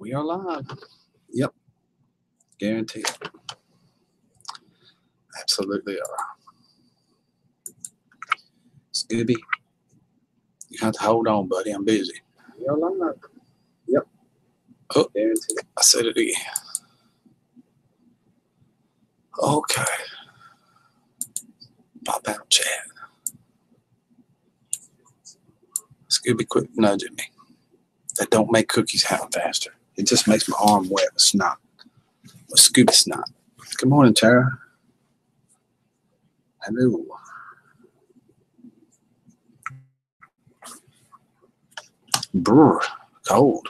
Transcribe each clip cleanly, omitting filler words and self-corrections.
We are live. Yep. Guaranteed. Absolutely are. Scooby, you have to hold on, buddy. I'm busy. We are live. Yep. Oh, guaranteed. I said it again. Okay. Pop out chat. Scooby, quit nudging me. That don't make cookies happen faster. It just makes my arm wet with snot. With Scooby snot. Good morning, Tara. Hello. Brr. Cold.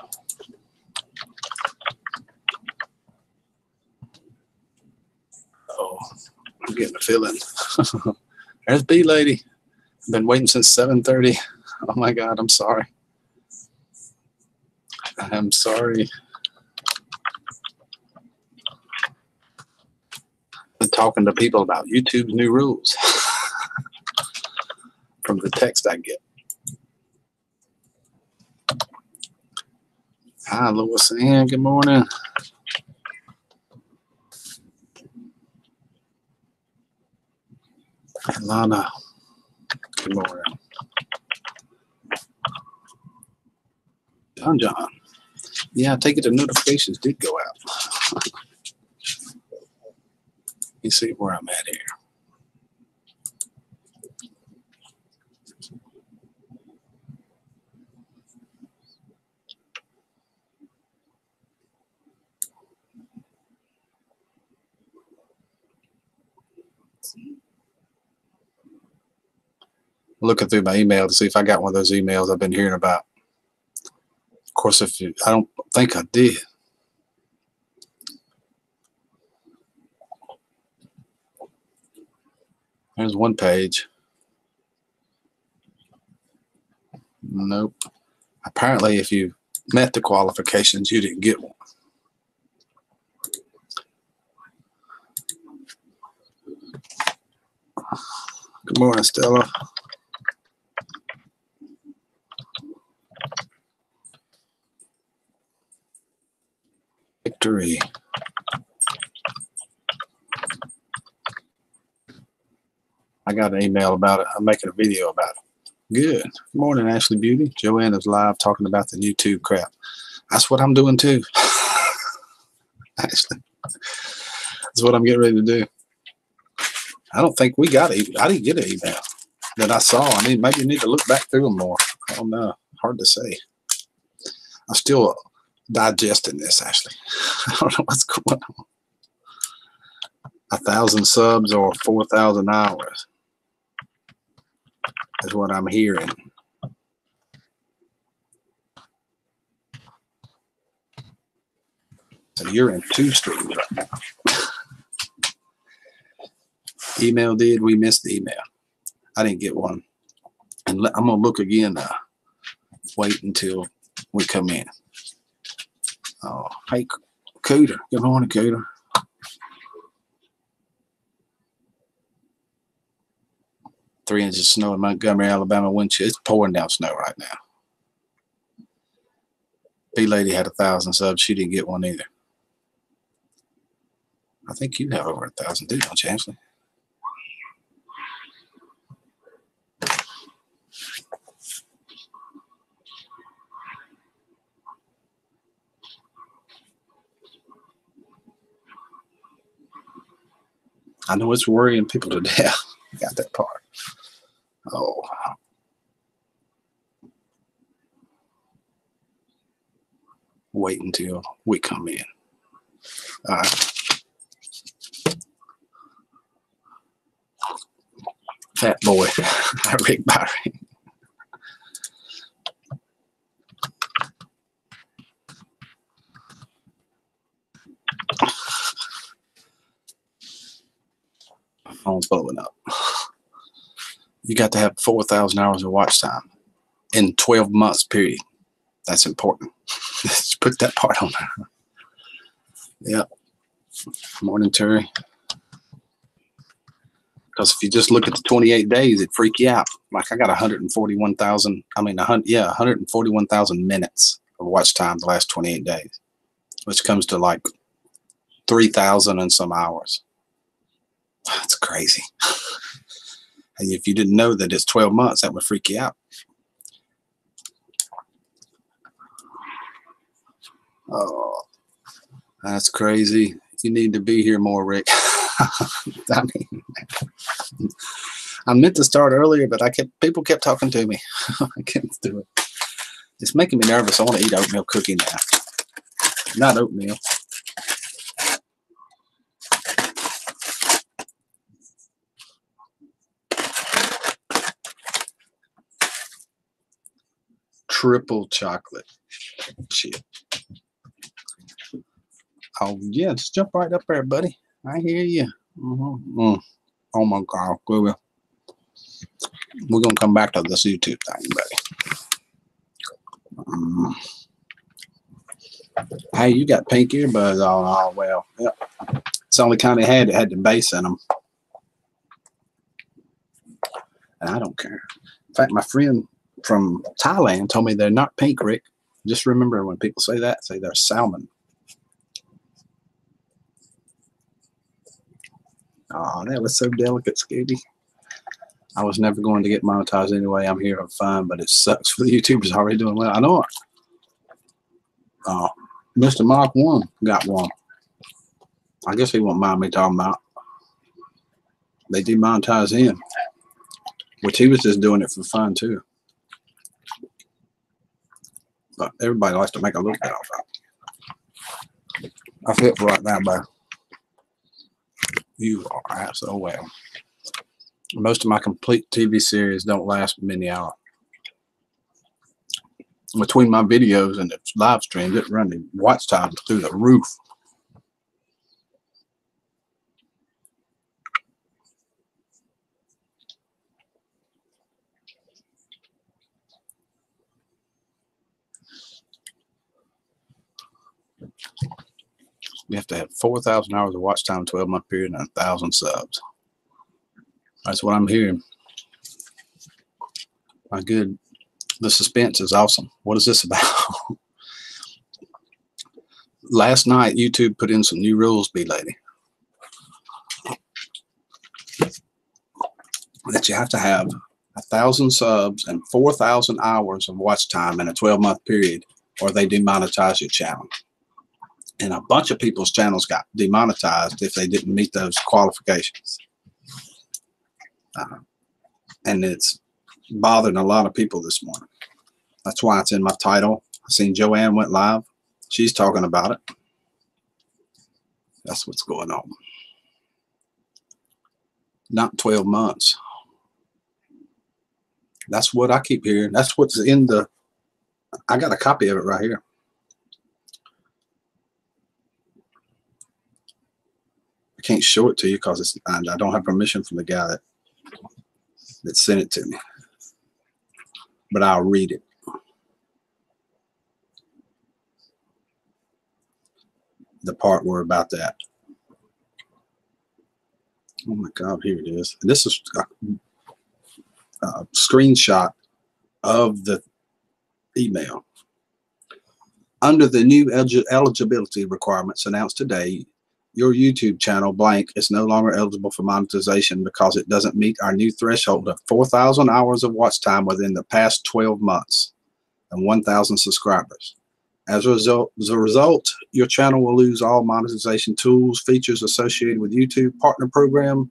Oh, I'm getting a feeling. There's B Lady. I've been waiting since 7:30. Oh my God, I'm sorry. I'm sorry. I'm talking to people about YouTube's new rules from the text I get. Hi, Lois Ann. Good morning. Lana. Good morning. John. Yeah, I take it the notifications did go out. Let me see where I'm at here. Looking through my email to see if I got one of those emails I've been hearing about. Of course, I don't think I did. There's one page. Nope. Apparently, if you met the qualifications, you didn't get one. Good morning, Stella. Victory. I got an email about it. I'm making a video about it. Good. Good morning, Ashley Beauty. Joanne is live talking about the YouTube crap. That's what I'm doing too. Actually, that's what I'm getting ready to do. I don't think we got it. I didn't get an email that I saw. I mean, maybe you need to look back through them more. I don't know. Hard to say. I'm still digesting this, Ashley. I don't know what's going on. 1,000 subs or 4,000 hours is what I'm hearing. So you're in 2 streams right now. Email did. We missed the email. I didn't get one. And I'm going to look again. Wait until we come in. Oh, hey, Cooter. Good morning, Cooter. Three inches of snow in Montgomery, Alabama. Wind chill. It's pouring down snow right now. B Lady had 1,000 subs. She didn't get one either. I think you have over 1,000, don't you, Ashley? I know it's worrying people to death. Got that part. Oh. Wait until we come in. All right. Fat boy. Rick Byron. Phone's blowing up. You got to have 4,000 hours of watch time in 12 months period. That's important. Let's put that part on there. Yep. Morning, Terry. Because if you just look at the 28 days, it freak you out. Like I got 141,000. I mean, 141,000 minutes of watch time the last 28 days. which comes to like 3,000 and some hours. That's crazy. And if you didn't know that it's 12 months, that would freak you out. Oh, that's crazy. You need to be here more, Rick. I mean, I meant to start earlier, but people kept talking to me. I can't do it. It's making me nervous. I want to eat oatmeal cookie now. Not oatmeal. Triple chocolate. Shit. Oh, yeah, just jump right up there, buddy. I hear you. Oh, my God. We're going to come back to this YouTube thing, buddy. Hey, you got pink earbuds on. Oh, well. Yep. It's the only kind they had that had the bass in them. And I don't care. In fact, my friend from Thailand told me they're not pink, Rick. Just remember when people say that, say they're salmon. Oh, that was so delicate, Scooby. I was never going to get monetized anyway. I'm here for fun, but it sucks for the YouTubers already doing well. I know it. Mr. Mark 1 got one. I guess he won't mind me talking about. They demonetized him, which he was just doing it for fun too. But everybody likes to make a little bit off of it. I feel right now, bro. You are so well. Most of my complete TV series don't last many hours. Between my videos and the live streams, it runs the watch time through the roof. You have to have 4,000 hours of watch time, 12-month period, and 1,000 subs. That's what I'm hearing. My good. The suspense is awesome. What is this about? Last night, YouTube put in some new rules, B-Lady. That you have to have 1,000 subs and 4,000 hours of watch time in a 12-month period, or they demonetize your channel. And a bunch of people's channels got demonetized if they didn't meet those qualifications. And it's bothering a lot of people this morning. That's why it's in my title. I seen Joanne went live. She's talking about it. That's what's going on. Not 12 months. That's what I keep hearing. That's what's in the. I got a copy of it right here. I can't show it to you because I don't have permission from the guy that sent it to me. But I'll read it. The part where about that. Oh my God, here it is. And this is a screenshot of the email. Under the new eligibility requirements announced today, your YouTube channel blank is no longer eligible for monetization because it doesn't meet our new threshold of 4,000 hours of watch time within the past 12 months and 1,000 subscribers. As a result, your channel will lose all monetization tools, features associated with YouTube Partner Program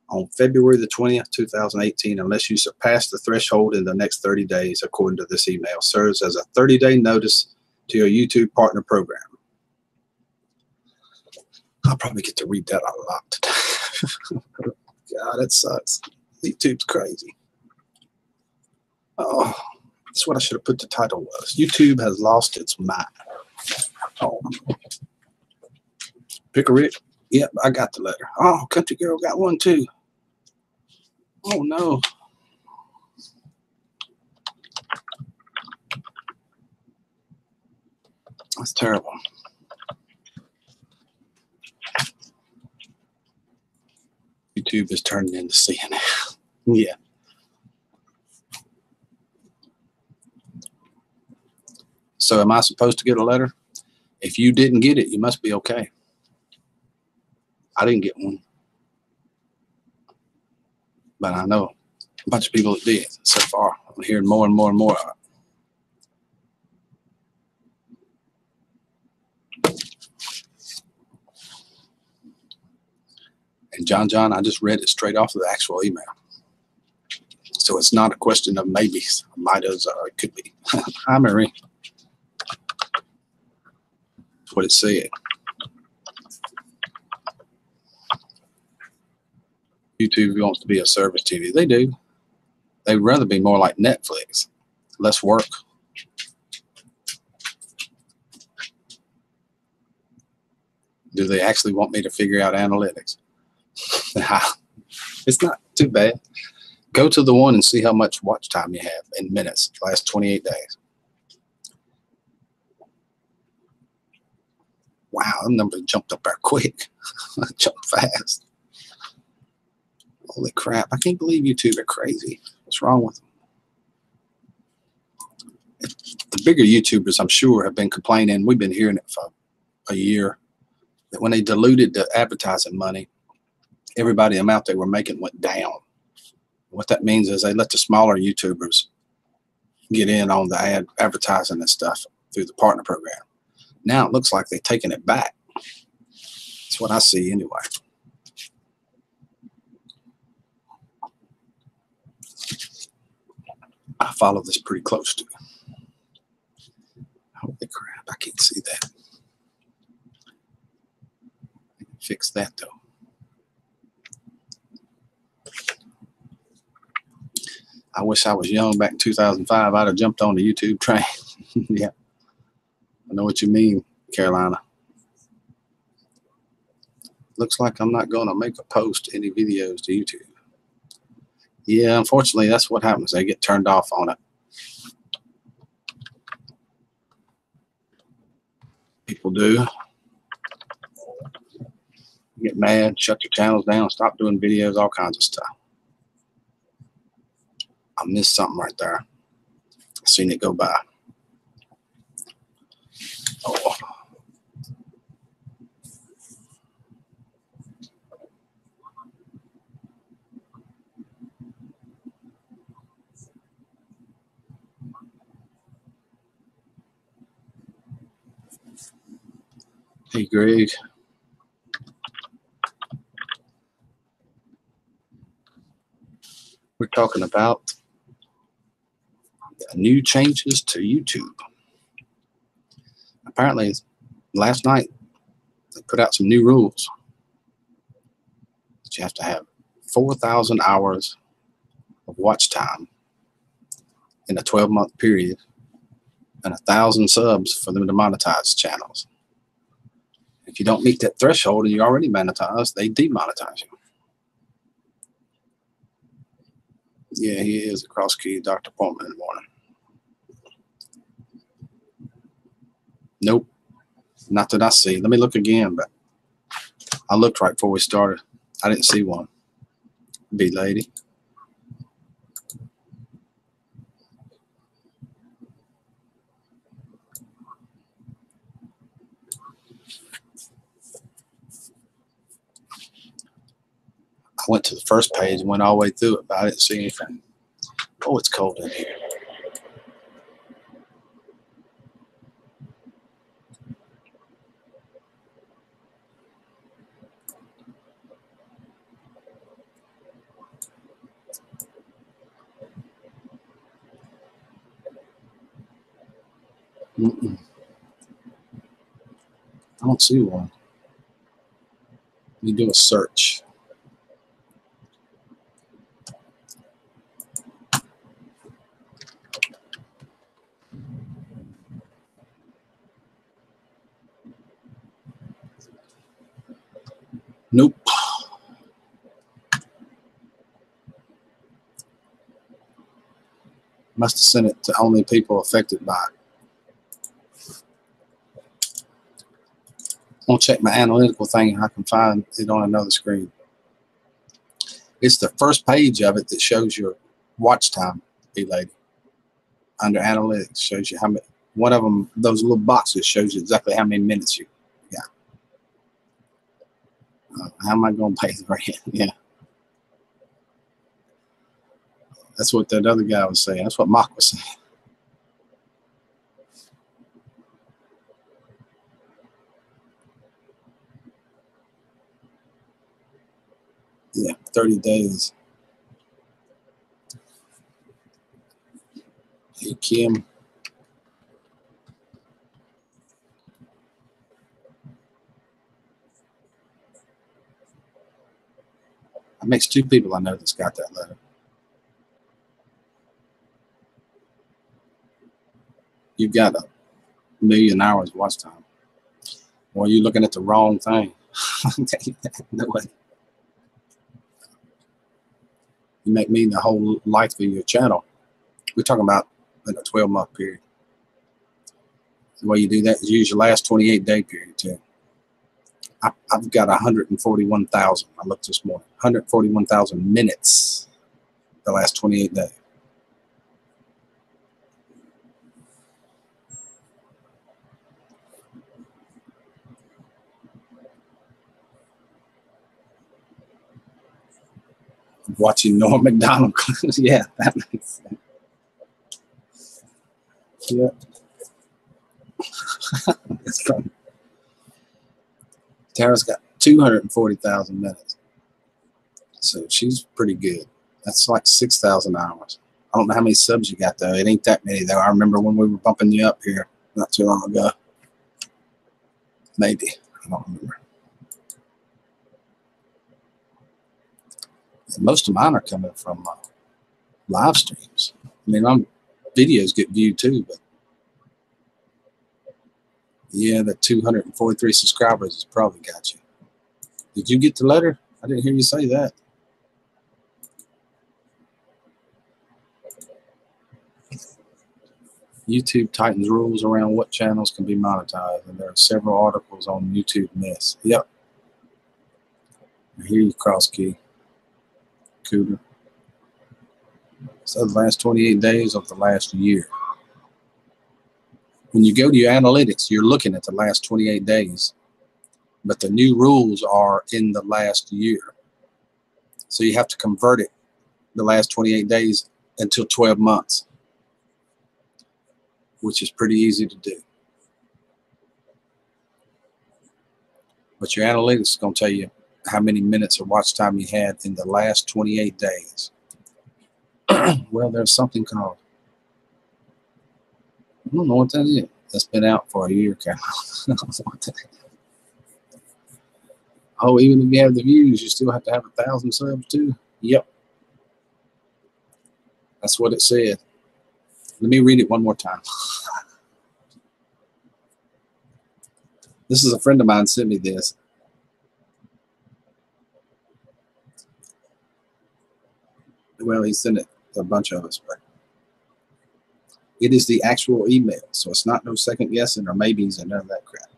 on February the 20th, 2018, unless you surpass the threshold in the next 30 days, according to this email. Serves as a 30-day notice to your YouTube Partner Program. I'll probably get to read that a lot today. God, that sucks. YouTube's crazy. Oh, that's what I should have put the title was. YouTube has lost its mind. Oh. Pick a Rick. Yep, I got the letter. Oh, Country Girl got one too. Oh no. That's terrible. YouTube is turning into CNN. Yeah. So am I supposed to get a letter? If you didn't get it, you must be okay. I didn't get one, but I know a bunch of people that did so far. I'm hearing more and more and more of it. And John, I just read it straight off of the actual email. So it's not a question of maybes, might have, or it could be. Hi, Marie. That's what it said. YouTube wants to be a service TV. They do. They'd rather be more like Netflix. Less work. Do they actually want me to figure out analytics? It's not too bad. Go to the one and see how much watch time you have in minutes, last 28 days. Wow, the number jumped up there quick. Jumped fast. Holy crap, I can't believe YouTube are crazy. What's wrong with them? The bigger YouTubers, I'm sure, have been complaining. We've been hearing it for a year, that when they diluted the advertising money, everybody amount they were making went down. What that means is they let the smaller YouTubers get in on the advertising and stuff through the partner program. Now it looks like they're taking it back. That's what I see anyway. I follow this pretty close to. Holy crap, I can't see that. Fix that though. I wish I was young back in 2005. I'd have jumped on the YouTube train. Yeah. I know what you mean, Carolina. Looks like I'm not going to make a post any videos to YouTube. Yeah, unfortunately, that's what happens. They get turned off on it. People do. Get mad, shut their channels down, stop doing videos, all kinds of stuff. I missed something right there. I seen it go by. Oh. Hey, Greg. We're talking about new changes to YouTube. Apparently, last night, they put out some new rules. You have to have 4,000 hours of watch time in a 12-month period and 1,000 subs for them to monetize channels. If you don't meet that threshold and you're already monetized, they demonetize you. Yeah, he is a cross-key Dr. Portman in the morning. Nope, not that I see. Let me look again, but I looked right before we started. I didn't see one. B lady. I went to the first page and went all the way through it, but I didn't see anything. Oh, it's cold in here. I don't see one. Let me do a search. Nope. Must have sent it to only people affected by it. I'll check my analytical thing. I can find it on another screen. It's the first page of it that shows your watch time, B lady. Under analytics, shows you how One of them, those little boxes, shows you exactly how many minutes you got. How am I going to pay the rent? Yeah. That's what that other guy was saying. That's what Mock was saying. Yeah, 30 days. Hey, Kim. That makes 2 people I know that's got that letter. You've got 1,000,000 hours of watch time. Well, you're looking at the wrong thing. No way. You make me the whole life of your channel. We're talking about in a 12-month period. The way you do that is use your last 28-day period too. I've got 141,000. I looked this morning. 141,000 minutes the last 28 days. Watching Norm Macdonald. Yeah, that makes sense. Yeah. That's funny. Tara's got 240,000 minutes. So she's pretty good. That's like 6,000 hours. I don't know how many subs you got though. It ain't that many though. I remember when we were bumping you up here not too long ago. Maybe. I don't remember. And most of mine are coming from live streams. I mean, videos get viewed too, but yeah, the 243 subscribers has probably got you. Did you get the letter? I didn't hear you say that. YouTube tightens rules around what channels can be monetized, and there are several articles on YouTube Miss. Yep. I hear you, Cross Key. Cooter. So the last 28 days of the last year. When you go to your analytics, you're looking at the last 28 days, but the new rules are in the last year. So you have to convert it the last 28 days until 12 months, which is pretty easy to do. But your analytics is going to tell you how many minutes of watch time you had in the last 28 days. Well, there's something called, I don't know what that is. That's been out for a year, Carol. Oh, even if you have the views, you still have to have 1,000 subs too. Yep. That's what it said. Let me read it one more time. This is a friend of mine sent me this. Well, he sent it to a bunch of us, but it is the actual email. So it's not no second guessing or maybes and none of that crap.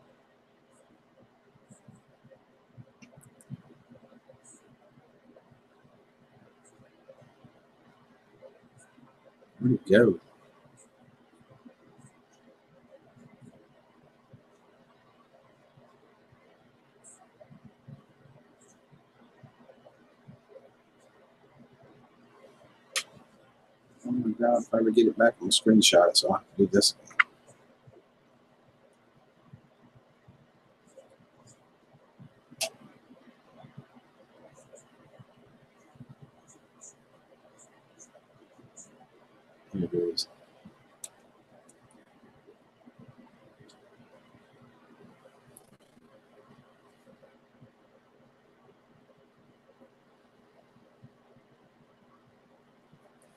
Where'd it go? Oh my God, if I ever get it back, I'm going to screenshot it, so I have to do this. Here it is.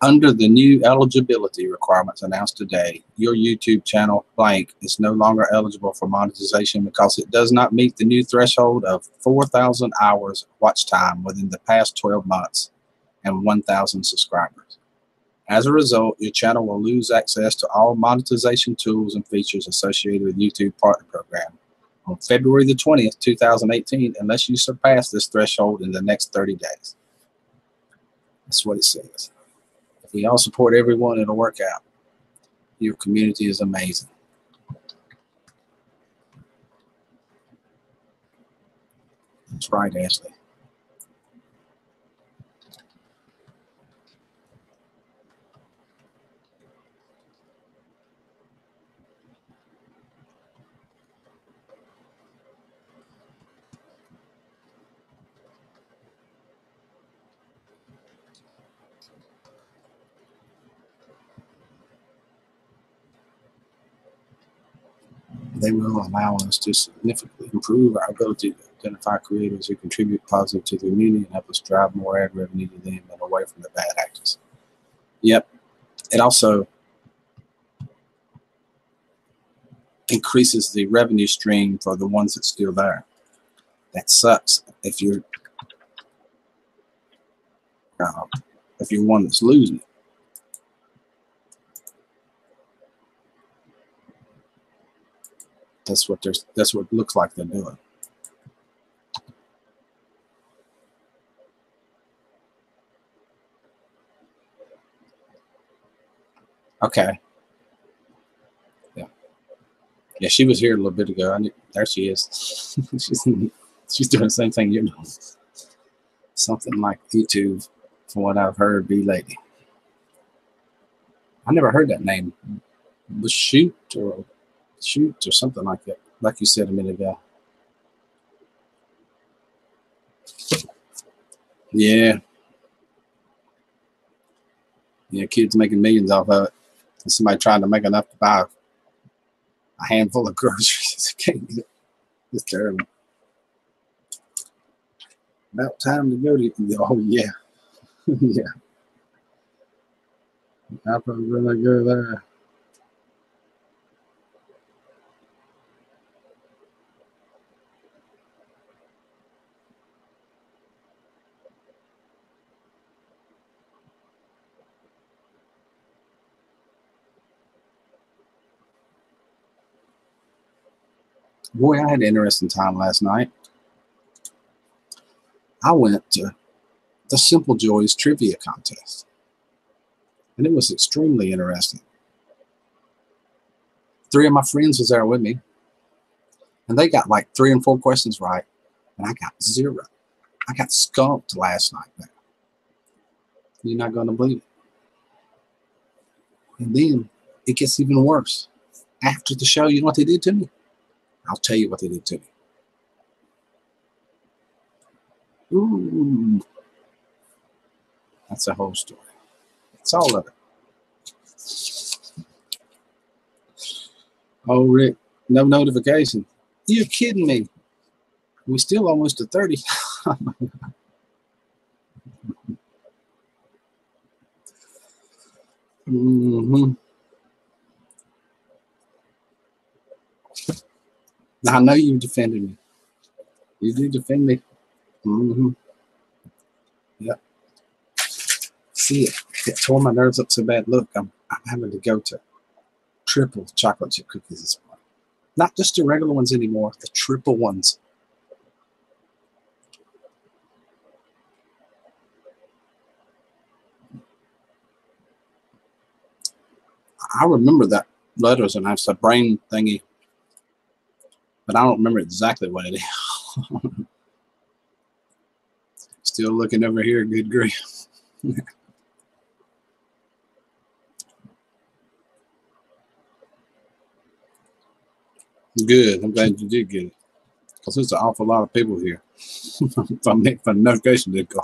Under the new eligibility requirements announced today, your YouTube channel blank is no longer eligible for monetization because it does not meet the new threshold of 4,000 hours watch time within the past 12 months and 1,000 subscribers. As a result, your channel will lose access to all monetization tools and features associated with YouTube Partner Program on February the 20th, 2018, unless you surpass this threshold in the next 30 days. That's what it says. If we all support everyone, it'll work out. Your community is amazing. That's right, Ashley. They will allow us to significantly improve our ability to identify creators who contribute positive to the community and help us drive more ad revenue to them and away from the bad actors. Yep. It also increases the revenue stream for the ones that's still there. That sucks if you're one that's losing it. That's what it looks like they're doing. Okay. Yeah, she was here a little bit ago. There she is. she's doing the same thing you're doing. Something like YouTube, from what I've heard, be lady. I never heard that name. Shoot or something like that. Like you said a minute ago. Yeah. Yeah, kids making millions off of it. And somebody trying to make enough to buy a handful of groceries. It's terrible. About time to go to. Oh yeah. Yeah. I'm probably gonna go there. Boy, I had an interesting time last night. I went to the Simple Joys trivia contest, and it was extremely interesting. 3 of my friends was there with me, and they got like 3 and 4 questions right, and I got 0. I got skunked last night. There. You're not going to believe it. And then it gets even worse. After the show, you know what they did to me? I'll tell you what they did to me. Ooh. That's a whole story. It's all of it. Oh, Rick, no notification. You're kidding me. We're still almost at 30. Mm-hmm. Now, I know you defended me. You do defend me. Mm-hmm. Yep. See it tore my nerves up so bad. Look, I'm having to go to triple chocolate chip cookies this morning. Not just the regular ones anymore, the triple ones. I remember that letters and I have a brain thingy, but I don't remember exactly what it is. Still looking over here, good grief. Good. I'm glad you did get it. Because there's an awful lot of people here. If the notification did go.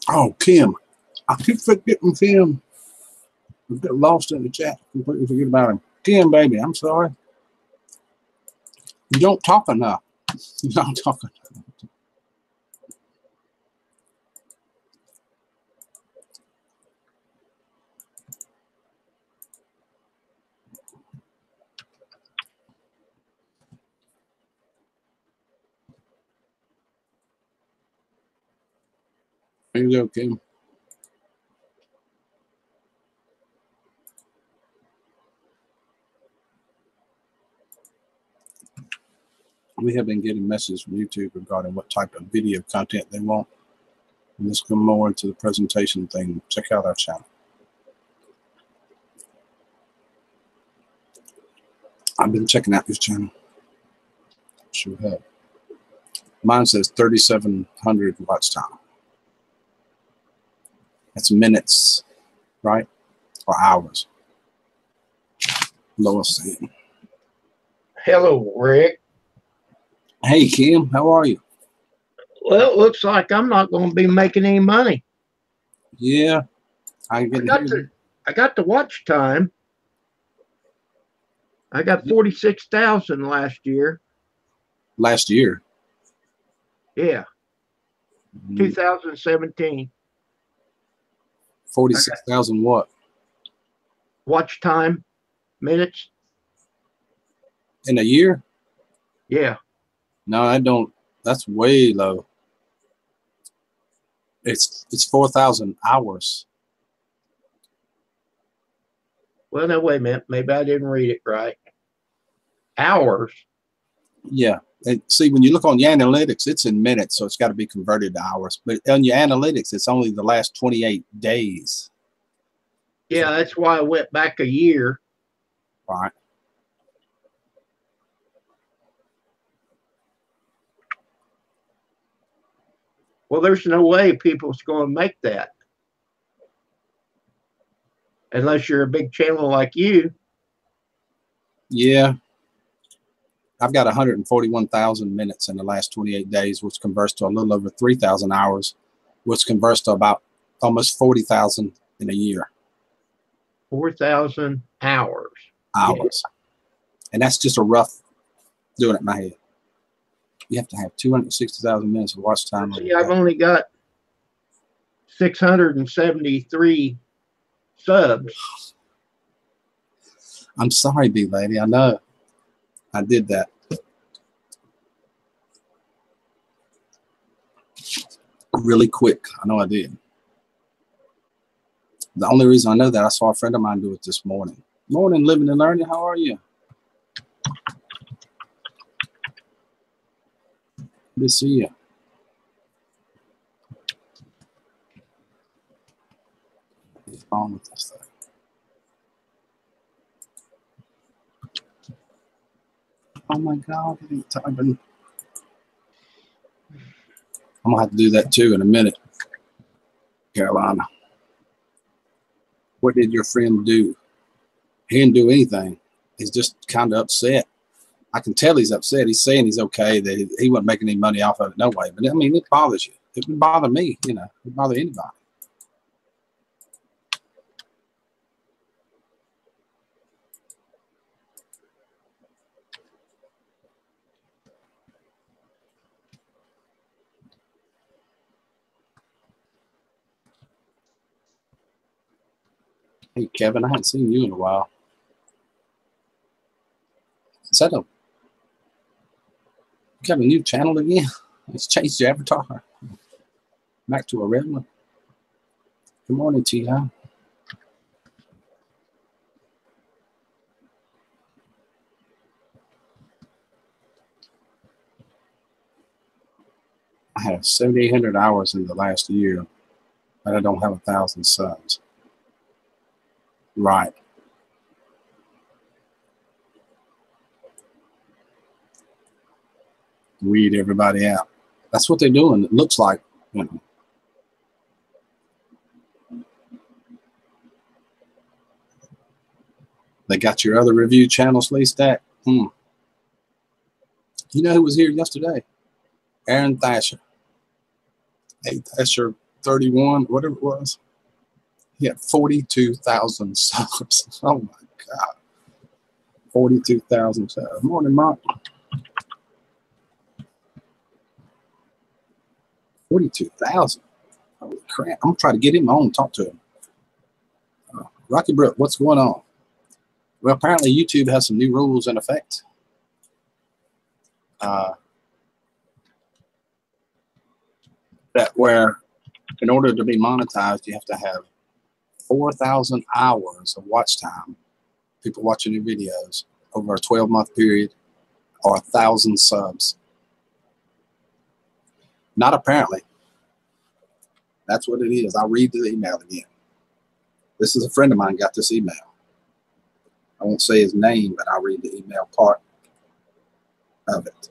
Oh, Kim. I keep forgetting Kim. I get lost in the chat. Completely forget about him. Kim, baby, I'm sorry. You don't talk enough. You don't talk enough. Here you go, Kim. We have been getting messages from YouTube regarding what type of video content they want. And let's go more into the presentation thing. Check out our channel. I've been checking out this channel. sure help. Mine says 3,700 watch time. That's minutes, right? Or hours. Lois saying. Hello, Rick. Hey, Kim, how are you? Well, it looks like I'm not going to be making any money. Yeah, I got the watch time. I got 46,000 last year. Last year. Yeah, 2017. 46,000 what? Watch time, minutes. In a year? Yeah. No, I don't. That's way low. It's 4,000 hours. Well, no, wait a minute. Maybe I didn't read it right. Hours. Yeah. And see, when you look on your analytics, it's in minutes, so it's got to be converted to hours. But on your analytics, it's only the last 28 days. Yeah, that's why I went back a year. All right. Well, there's no way people's going to make that. Unless you're a big channel like you. Yeah. I've got 141,000 minutes in the last 28 days, which converts to a little over 3,000 hours, which converts to about almost 40,000 in a year. 4,000 hours. Hours. And that's just a rough doing it in my head. You have to have 260,000 minutes of watch time. See, I've only got 673 subs. I'm sorry, big lady. I know. I did that. Really quick. I know I did. The only reason I know that, I saw a friend of mine do it this morning. Morning, living and learning. How are you? Good to see you. What's wrong with this thing? Oh my God, it ain't typing. I'm gonna have to do that too in a minute, Carolina. What did your friend do? He didn't do anything. He's just kind of upset. I can tell he's upset. He's saying he's okay, that he wasn't making any money off of it, no way. But I mean, it bothers you. It would bother me, you know. It would bother anybody. Hey, Kevin, I haven't seen you in a while. Is that you got a new channel again? It's changed your avatar. Back to a red one. Good morning, T.I. I have 7,800 hours in the last year, but I don't have 1,000 subs. Right. Weed everybody out. That's what they're doing. It looks like, you know. They got your other review channels leased at. You know who was here yesterday? Aaron Thatcher. Hey, Thatcher 31, whatever it was. He had 42,000 subs. Oh my God. 42,000 subs. Morning, Mark. 42,000. Holy crap. I'm going to try to get him on and talk to him. Rocky Brook, what's going on? Well, apparently YouTube has some new rules in effect. That where in order to be monetized, you have to have 4,000 hours of watch time, people watching your videos over a 12-month period, or 1,000 subs. Not apparently. That's what it is. I'll read the email again. This is a friend of mine got this email. I won't say his name, but I'll read the email part of it.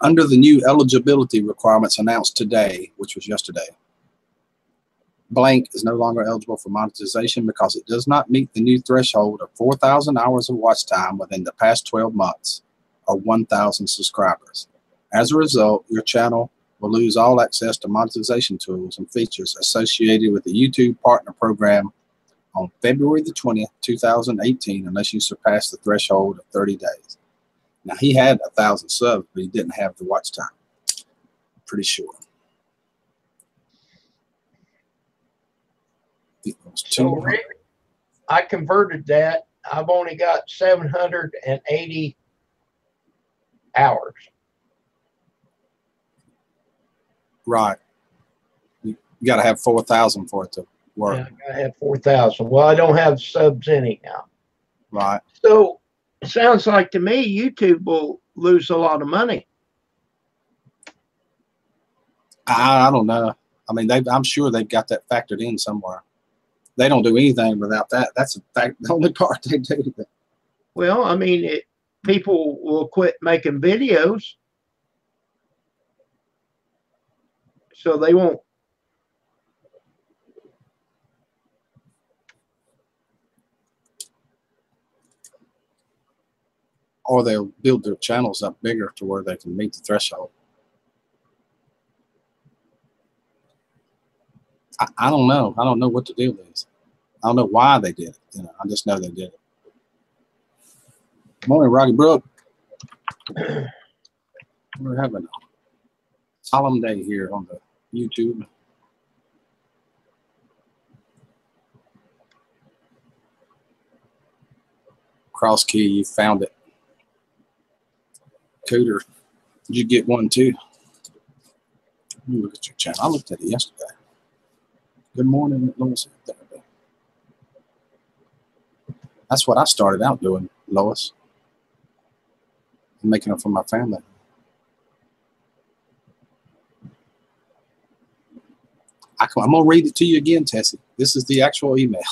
Under the new eligibility requirements announced today, which was yesterday, blank is no longer eligible for monetization because it does not meet the new threshold of 4,000 hours of watch time within the past 12 months or 1,000 subscribers. As a result, your channel will lose all access to monetization tools and features associated with the YouTube Partner Program on February the 20th, 2018, unless you surpass the threshold of 30 days. Now, he had 1,000 subs, but he didn't have the watch time. Pretty sure. So, Rick, I converted that. I've only got 780 hours. Right. You got to have 4,000 for it to work. Yeah, I have 4,000. Well, I don't have subs anyhow. Right. So it sounds like to me YouTube will lose a lot of money. I don't know. I mean, I'm sure they've got that factored in somewhere. They don't do anything without that. That's in fact the only part they do. Well, I mean, people will quit making videos, so they won't. Or they'll build their channels up bigger to where they can meet the threshold. I don't know. I don't know what the deal is. I don't know why they did it. You know, I just know they did it. Morning, Rocky Brook. We're having a solemn day here on the YouTube. Cross key, you found it. Cooter, did you get one too? Let me look at your channel. I looked at it yesterday. Good morning, Lois. That's what I started out doing, Lois. Making it for my family. I'm going to read it to you again, Tessie. This is the actual email.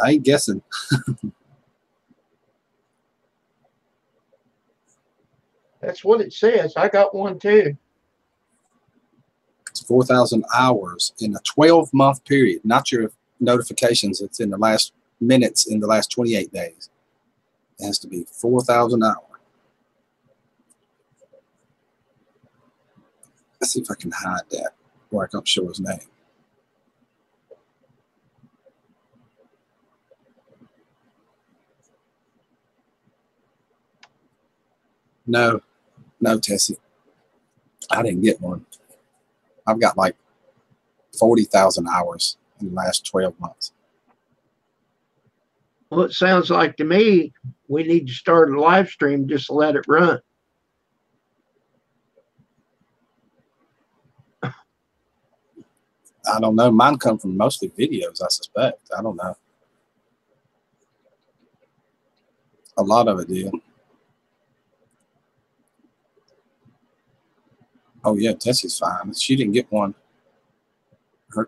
I ain't guessing. That's what it says. I got one too. It's 4,000 hours in a 12-month period, not your notifications. It's in the last minutes in the last 28 days. It has to be 4,000 hours. Let's see if I can hide that where I can't show his name. No, Tessie. I didn't get one. I've got like 40,000 hours in the last 12 months. Well, it sounds like to me we need to start a live stream, just let it run. I don't know. Mine come from mostly videos, I suspect. I don't know. A lot of it did. Oh yeah, Tessie's fine. She didn't get one.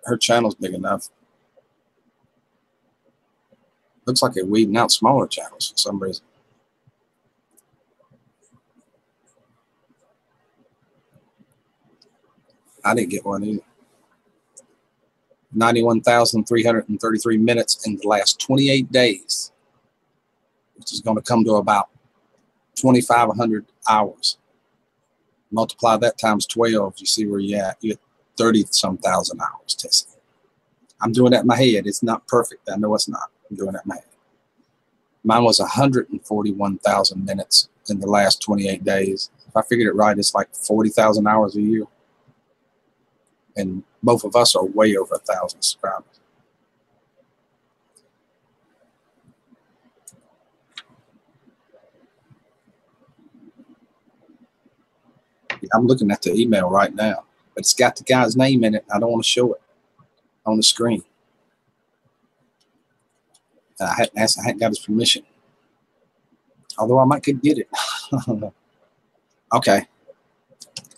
Her channel's big enough. Looks like they're weeding out smaller channels for some reason. I didn't get one either. 91,333 minutes in the last 28 days, which is going to come to about 2,500 hours. Multiply that times 12, you see where you're at. You're at 30-some thousand hours, Tessie. I'm doing that in my head. It's not perfect. I know it's not. I'm doing that in my head. Mine was 141,000 minutes in the last 28 days. If I figured it right, it's like 40,000 hours a year. And both of us are way over 1,000 subscribers. I'm looking at the email right now, but it's got the guy's name in it. I don't want to show it on the screen. And I hadn't got his permission. Although I might could get it. Okay.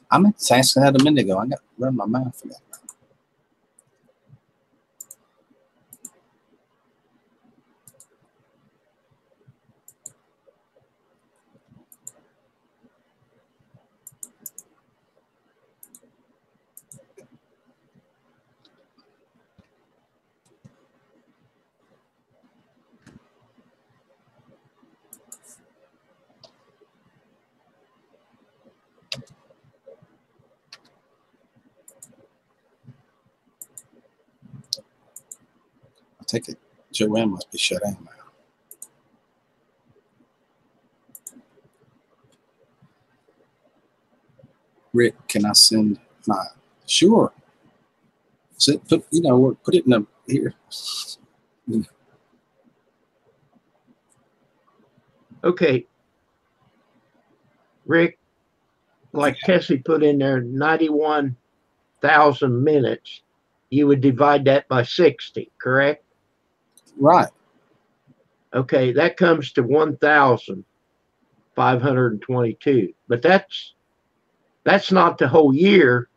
I meant to ask that a minute ago. I got to run my mouth for that. think it, Joanne must be shut down now. Rick, can I send my? Sure. Put put it in a here. Okay. Rick, like Tessie put in there 91,000 minutes. You would divide that by 60, correct? Right. Okay, that comes to 1,522. But that's not the whole year.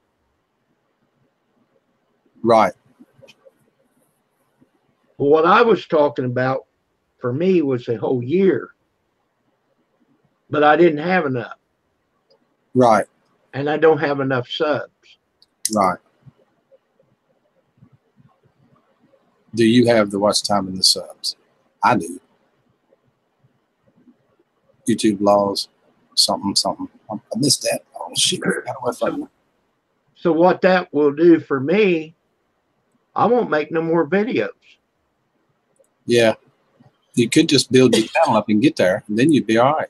Right. What I was talking about for me was the whole year. But I didn't have enough. Right. And I don't have enough subs. Right. Do you have the watch time and the subs? I do. YouTube laws, something. I missed that. Oh shit! Got away from me. So what that will do for me, I won't make no more videos. Yeah, you could just build your channel up and get there, and then you'd be all right.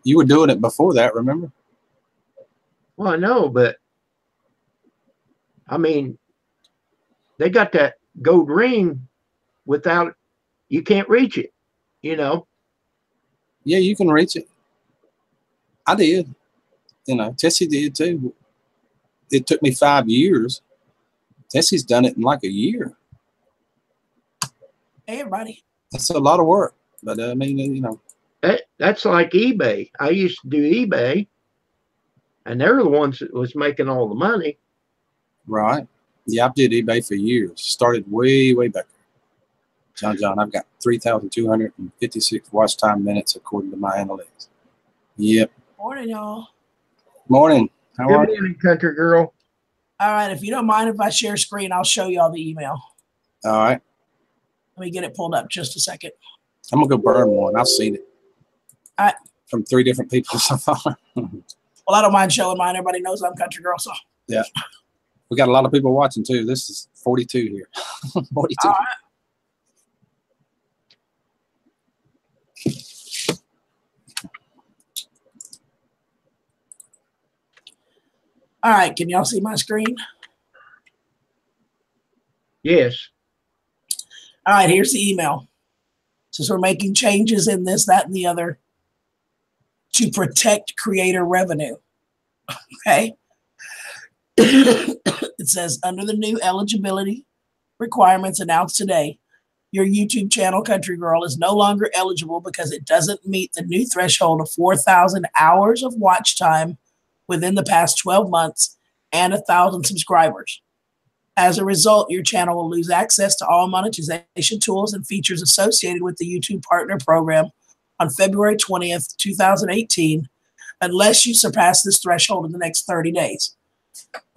You were doing it before that, remember? Well, I know, but I mean, they got that gold ring without, you can't reach it, Yeah, you can reach it. I did. Tessie did too. It took me 5 years. Tessie's done it in like a year. Hey, everybody. That's a lot of work. But I mean, That's like eBay. I used to do eBay, and they're the ones that was making all the money. Right. Yeah, I did eBay for years. Started way, way back. John, I've got 3,256 watch time minutes according to my analytics. Yep. Morning, y'all. Morning. How are Good you? morning, country girl. All right. If you don't mind, if I share screen, I'll show y'all the email. All right. Let me get it pulled up just a second. I'm going to go burn one. I've seen it. All right. From 3 different people so far. Well, I don't mind showing mine. Everybody knows I'm country girl, so. Yeah. We got a lot of people watching too. This is 42 here. 42. All right. All right. Can y'all see my screen? Yes. All right. Here's the email. Since we're making changes in this, that, and the other to protect creator revenue. Okay. It says under the new eligibility requirements announced today, your YouTube channel, Country Girl, is no longer eligible because it doesn't meet the new threshold of 4,000 hours of watch time within the past 12 months and 1,000 subscribers. As a result, your channel will lose access to all monetization tools and features associated with the YouTube Partner Program on February 20th, 2018, unless you surpass this threshold in the next 30 days.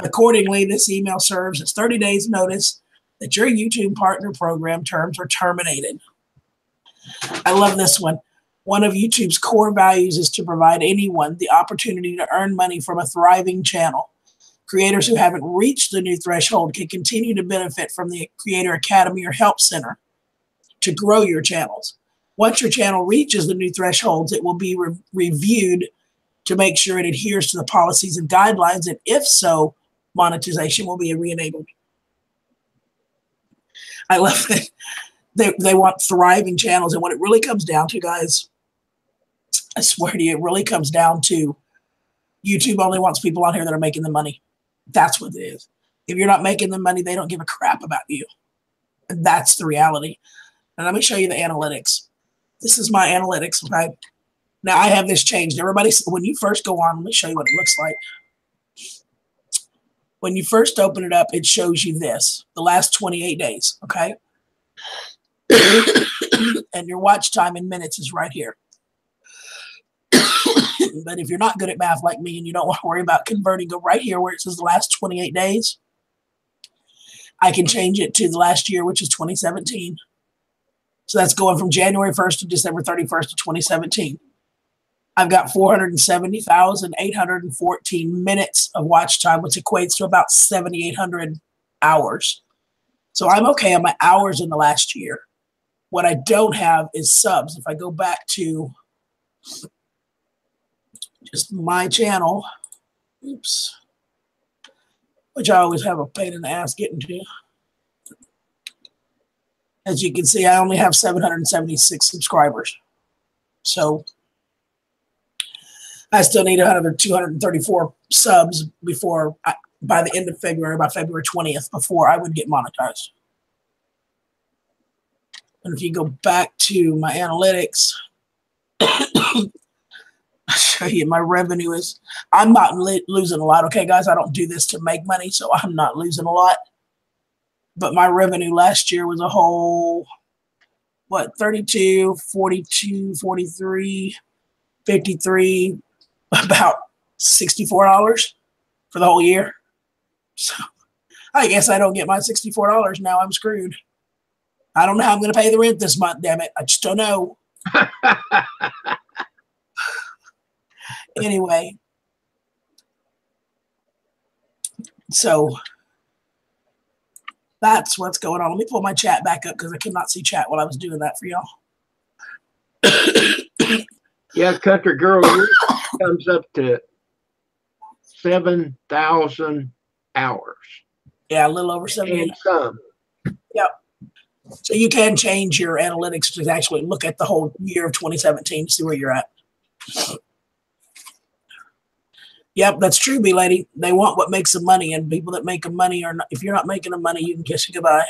Accordingly, this email serves as 30 days notice that your YouTube Partner Program terms are terminated. I love this one. One of YouTube's core values is to provide anyone the opportunity to earn money from a thriving channel. Creators who haven't reached the new threshold can continue to benefit from the Creator Academy or Help Center to grow your channels. Once your channel reaches the new thresholds, it will be reviewed to make sure it adheres to the policies and guidelines, and if so, monetization will be re-enabled. I love it. They want thriving channels, and what it really comes down to, guys, I swear to you, it really comes down to YouTube only wants people on here that are making the money. That's what it is. If you're not making the money, they don't give a crap about you. And that's the reality. And let me show you the analytics. This is my analytics, okay? Now, I have this changed. Everybody, when you first go on, let me show you what it looks like. When you first open it up, it shows you this, the last 28 days, okay? And your watch time in minutes is right here. But if you're not good at math like me and you don't want to worry about converting, go right here where it says the last 28 days. I can change it to the last year, which is 2017. So that's going from January 1st to December 31st of 2017. I've got 470,814 minutes of watch time, which equates to about 7,800 hours. So I'm okay on my hours in the last year. What I don't have is subs. If I go back to just my channel, oops, which I always have a pain in the ass getting to. As you can see, I only have 776 subscribers. So I still need another 234 subs before by the end of February, by February 20th, before I would get monetized. And if you go back to my analytics, I'll show you my revenue is, I'm not losing a lot. Okay, guys, I don't do this to make money, so I'm not losing a lot. But my revenue last year was a whole, what, 32, 42, 43, 53, about $64 for the whole year. So I guess I don't get my $64 now. I'm screwed. I don't know how I'm going to pay the rent this month, damn it. I just don't know. Anyway. So that's what's going on. Let me pull my chat back up because I could not see chat while I was doing that for y'all. Yeah, Country Girl comes up to 7,000 hours. Yeah, a little over 7. And some. Yep. So you can change your analytics to actually look at the whole year of 2017 to see where you're at. Yep, that's true, B-Lady. They want what makes them money, and people that make them money are not, if you're not making them money, you can kiss you goodbye.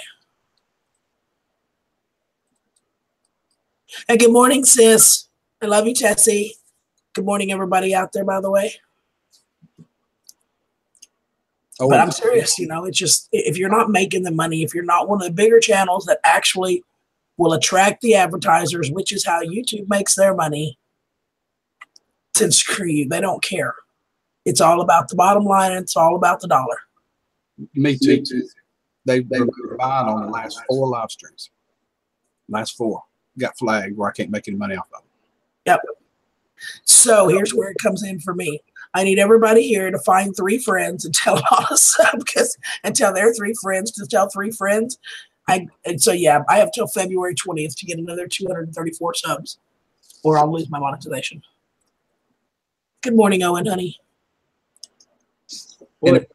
And good morning, sis. I love you, Tessie. Good morning, everybody out there, by the way. Oh, but I'm serious, you know, it's just, if you're not making the money, if you're not one of the bigger channels that actually will attract the advertisers, which is how YouTube makes their money, then screw you. They don't care. It's all about the bottom line, and it's all about the dollar. Me too. They were buying on the last 4 live streams. Last 4 got flagged where I can't make any money off of them. Yep. So here's where it comes in for me. I need everybody here to find 3 friends and tell them all to sub, and tell their 3 friends to tell 3 friends. And so yeah, I have till February 20th to get another 234 subs, or I'll lose my monetization. Good morning, Owen, honey. And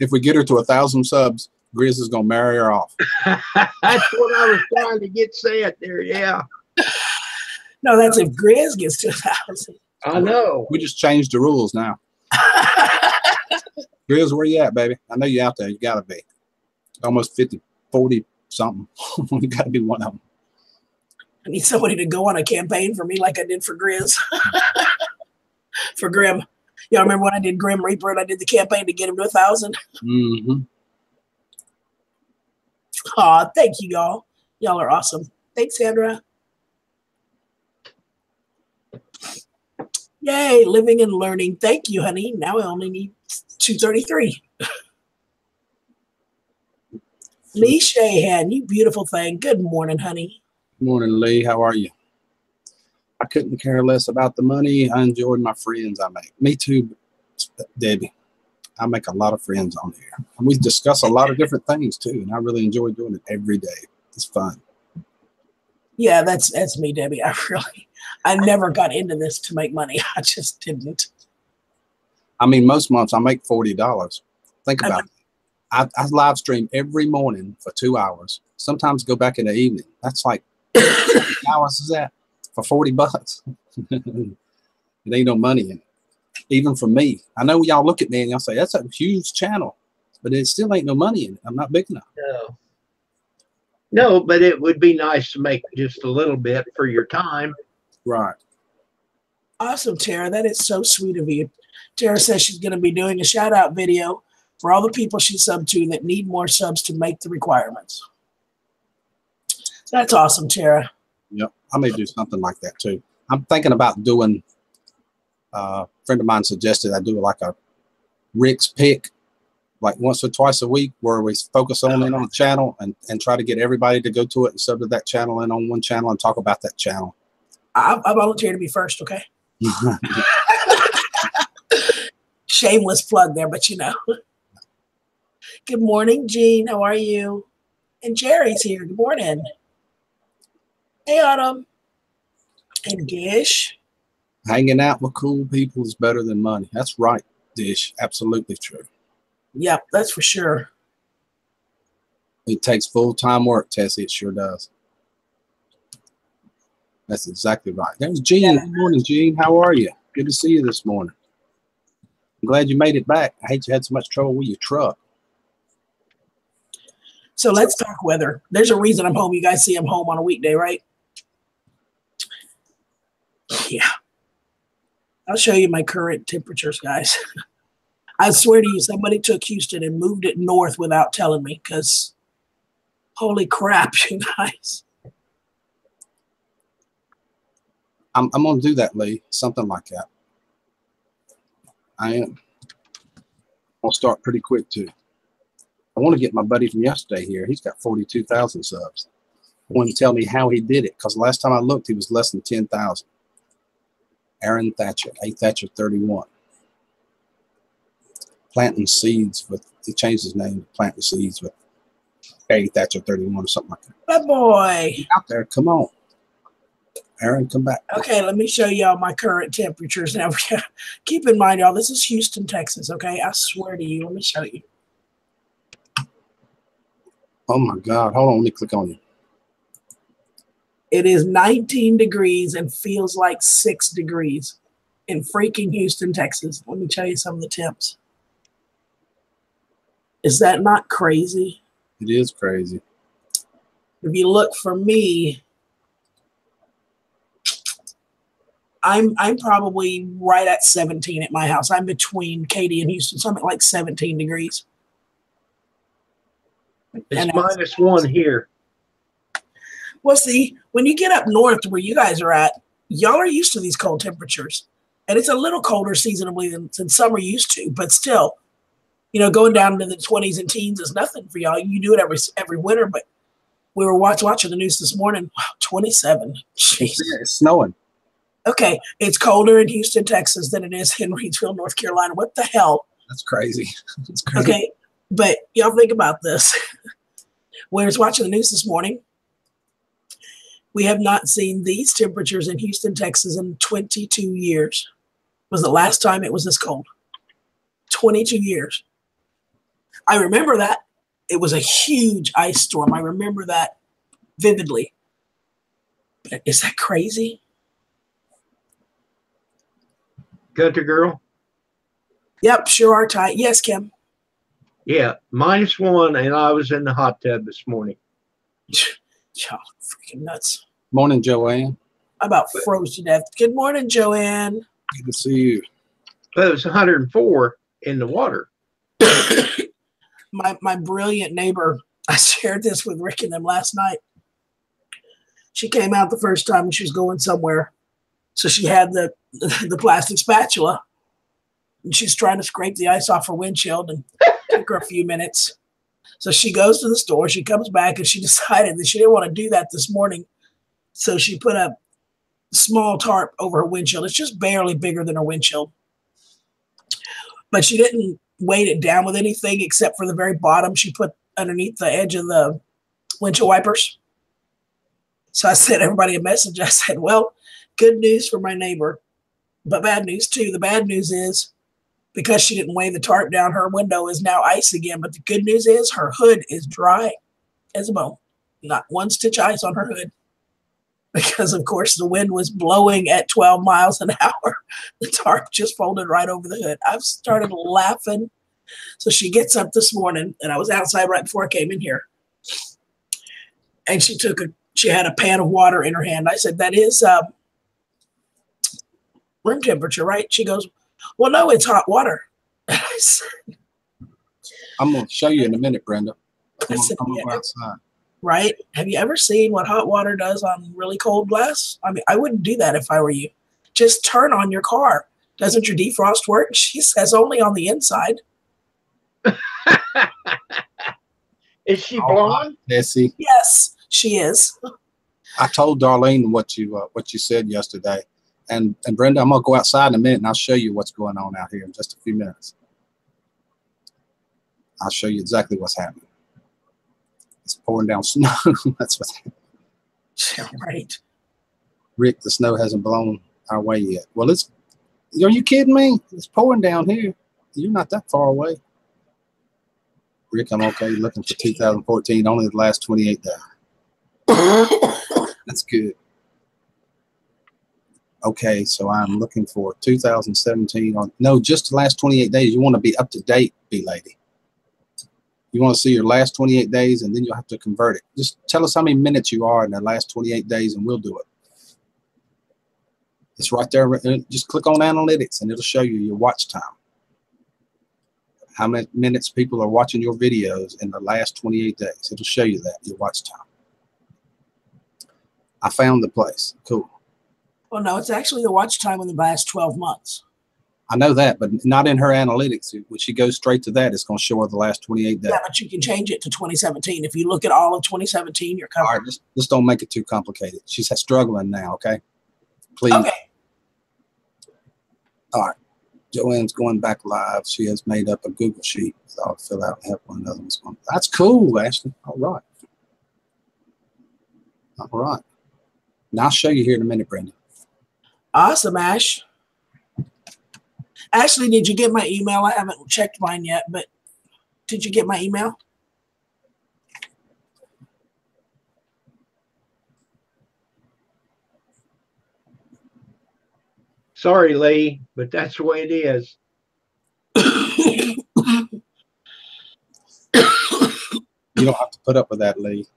if we get her to 1,000 subs, Grizz is gonna marry her off. That's what I was trying to get said there. Yeah. No, that's if Grizz gets to 1,000. I know. We just changed the rules now. Grizz, where you at, baby? I know you out there. You gotta be. Almost 50, 40 something. You gotta be one of them. I need somebody to go on a campaign for me like I did for Grizz. For Grim. Y'all remember when I did Grim Reaper and I did the campaign to get him to 1,000? Mm-hmm. Aw, thank you, y'all. Y'all are awesome. Thanks, Sandra. Yay, living and learning. Thank you, honey. Now I only need 233. Lee Shahan, you beautiful thing. Good morning, honey. Good morning, Lee. How are you? I couldn't care less about the money. I enjoyed my friends I make. Me too, Debbie. I make a lot of friends on here. And we discuss a lot of different things too. And I really enjoy doing it every day. It's fun. Yeah, that's me, Debbie. I never got into this to make money. I just didn't. I mean, most months I make $40. Think about it. I live stream every morning for 2 hours. Sometimes go back in the evening. That's like, how much is that? For $40. It ain't no money in it. Even for me. I know y'all look at me and y'all say, that's a huge channel. But it still ain't no money in it. I'm not big enough. No. No, but it would be nice to make just a little bit for your time. Right. Awesome, Tara. That is so sweet of you. Tara says she's going to be doing a shout out video for all the people she subbed to that need more subs to make the requirements. That's awesome, Tara. Yep. I may do something like that too. I'm thinking about doing, a friend of mine suggested I do like a Rick's Pick, like once or twice a week, where we focus on it on a channel and try to get everybody to go to it and sub to that channel and on one channel and talk about that channel. I volunteer to be first, okay? Shameless plug there, but you know. Good morning, Jean. How are you? And Jerry's here. Good morning. Hey, Autumn. And Gish. Hanging out with cool people is better than money. That's right, Dish. Absolutely true. Yep, that's for sure. It takes full-time work, Tessie. It sure does. That's exactly right. There's Gene. Yeah. Good morning, Gene. How are you? Good to see you this morning. I'm glad you made it back. I hate you had so much trouble with your truck. So let's talk weather. There's a reason I'm home. You guys see I'm home on a weekday, right? Yeah. I'll show you my current temperatures, guys. I swear to you, somebody took Houston and moved it north without telling me, because holy crap, you guys. I'm going to do that, Lee. Something like that. I am. I'll start pretty quick, too. I want to get my buddy from yesterday here. He's got 42,000 subs. I want to tell me how he did it, because last time I looked, he was less than 10,000. Aaron Thatcher, A Thatcher 31. Planting Seeds with, he changed his name to Planting Seeds with A Thatcher 31 or something like that. Good boy. Out there, come on. Aaron, come back. Okay, let me show y'all my current temperatures now. Keep in mind, y'all, this is Houston, Texas, okay? I swear to you. Let me show you. Oh, my God. Hold on. Let me click on you. It is 19 degrees and feels like 6 degrees in freaking Houston, Texas. Let me tell you some of the temps. Is that not crazy? It is crazy. If you look for me, I'm probably right at 17 at my house. I'm between Katy and Houston, so I'm at like 17 degrees. It's -1 here. Well, see, when you get up north to where you guys are at, y'all are used to these cold temperatures. And it's a little colder seasonably than some are used to, but still, you know, going down into the 20s and teens is nothing for y'all. You do it every winter, but we were watching the news this morning. Wow, 27. Jeez. It's snowing. Okay, it's colder in Houston, Texas than it is in Reidsville, North Carolina. What the hell? That's crazy. That's crazy. Okay, but y'all think about this. When I was watching the news this morning, we have not seen these temperatures in Houston, Texas in 22 years. Was the last time it was this cold. 22 years. I remember that. It was a huge ice storm. I remember that vividly. But is that crazy? Country girl? Yep, sure are tight. Yes, Kim. Yeah, -1, and I was in the hot tub this morning. Y'all freaking nuts. Morning, Joanne. I about froze to death. Good morning, Joanne. Good to see you. But it was 104 in the water. My brilliant neighbor, I shared this with Rick and them last night. She came out the first time and she was going somewhere. So she had the plastic spatula and she's trying to scrape the ice off her windshield, and took her a few minutes. So she goes to the store, she comes back, and she decided that she didn't want to do that this morning. So she put a small tarp over her windshield. It's just barely bigger than her windshield. But she didn't weight it down with anything except for the very bottom she put underneath the edge of the windshield wipers. So I sent everybody a message. I said, well, good news for my neighbor, but bad news too. The bad news is, because she didn't weigh the tarp down, her window is now ice again. But the good news is her hood is dry as a bone. Not one stitch ice on her hood. Because, of course, the wind was blowing at 12 miles an hour. The tarp just folded right over the hood. I've started laughing. So she gets up this morning, and I was outside right before I came in here. And she had a pan of water in her hand. I said, that is room temperature, right? She goes, well, no, it's hot water. I said, I'm going to show you in a minute, Brenda. I said, I'm yeah. go outside. Right? Have you ever seen what hot water does on really cold glass? I mean, I wouldn't do that if I were you. Just turn on your car. Doesn't your defrost work? She says only on the inside. Is she blonde? Tessie. Yes, she is. I told Darlene what you said yesterday. And Brenda, I'm going to go outside in a minute, and I'll show you what's going on out here in just a few minutes. I'll show you exactly what's happening. It's pouring down snow. That's what. Yeah, right. Rick, the snow hasn't blown our way yet. Well, are you kidding me? It's pouring down here. You're not that far away. Rick, I'm okay. Looking for 2014, only the last 28 days. That's good. Okay, so I'm looking for 2017. No, just the last 28 days. You want to be up to date, B-Lady. You want to see your last 28 days, and then you'll have to convert it. Just tell us how many minutes you are in the last 28 days, and we'll do it. It's right there. Just click on analytics, and it'll show you your watch time. How many minutes people are watching your videos in the last 28 days. It'll show you that, your watch time. I found the place. Cool. Well, no, it's actually the watch time in the last 12 months. I know that, but not in her analytics. When she goes straight to that, it's going to show her the last 28 days. Yeah, but you can change it to 2017. If you look at all of 2017, you're covered. All right, just don't make it too complicated. She's struggling now, okay? Please. Okay. All right. Joanne's going back live. She has made up a Google sheet. So I'll fill out and help one another. That's cool, Ashley. All right. All right. Now I'll show you here in a minute, Brenda. Awesome, Ash. Ashley, did you get my email? I haven't checked mine yet, but did you get my email? Sorry, Lee, but that's the way it is. You don't have to put up with that, Lee.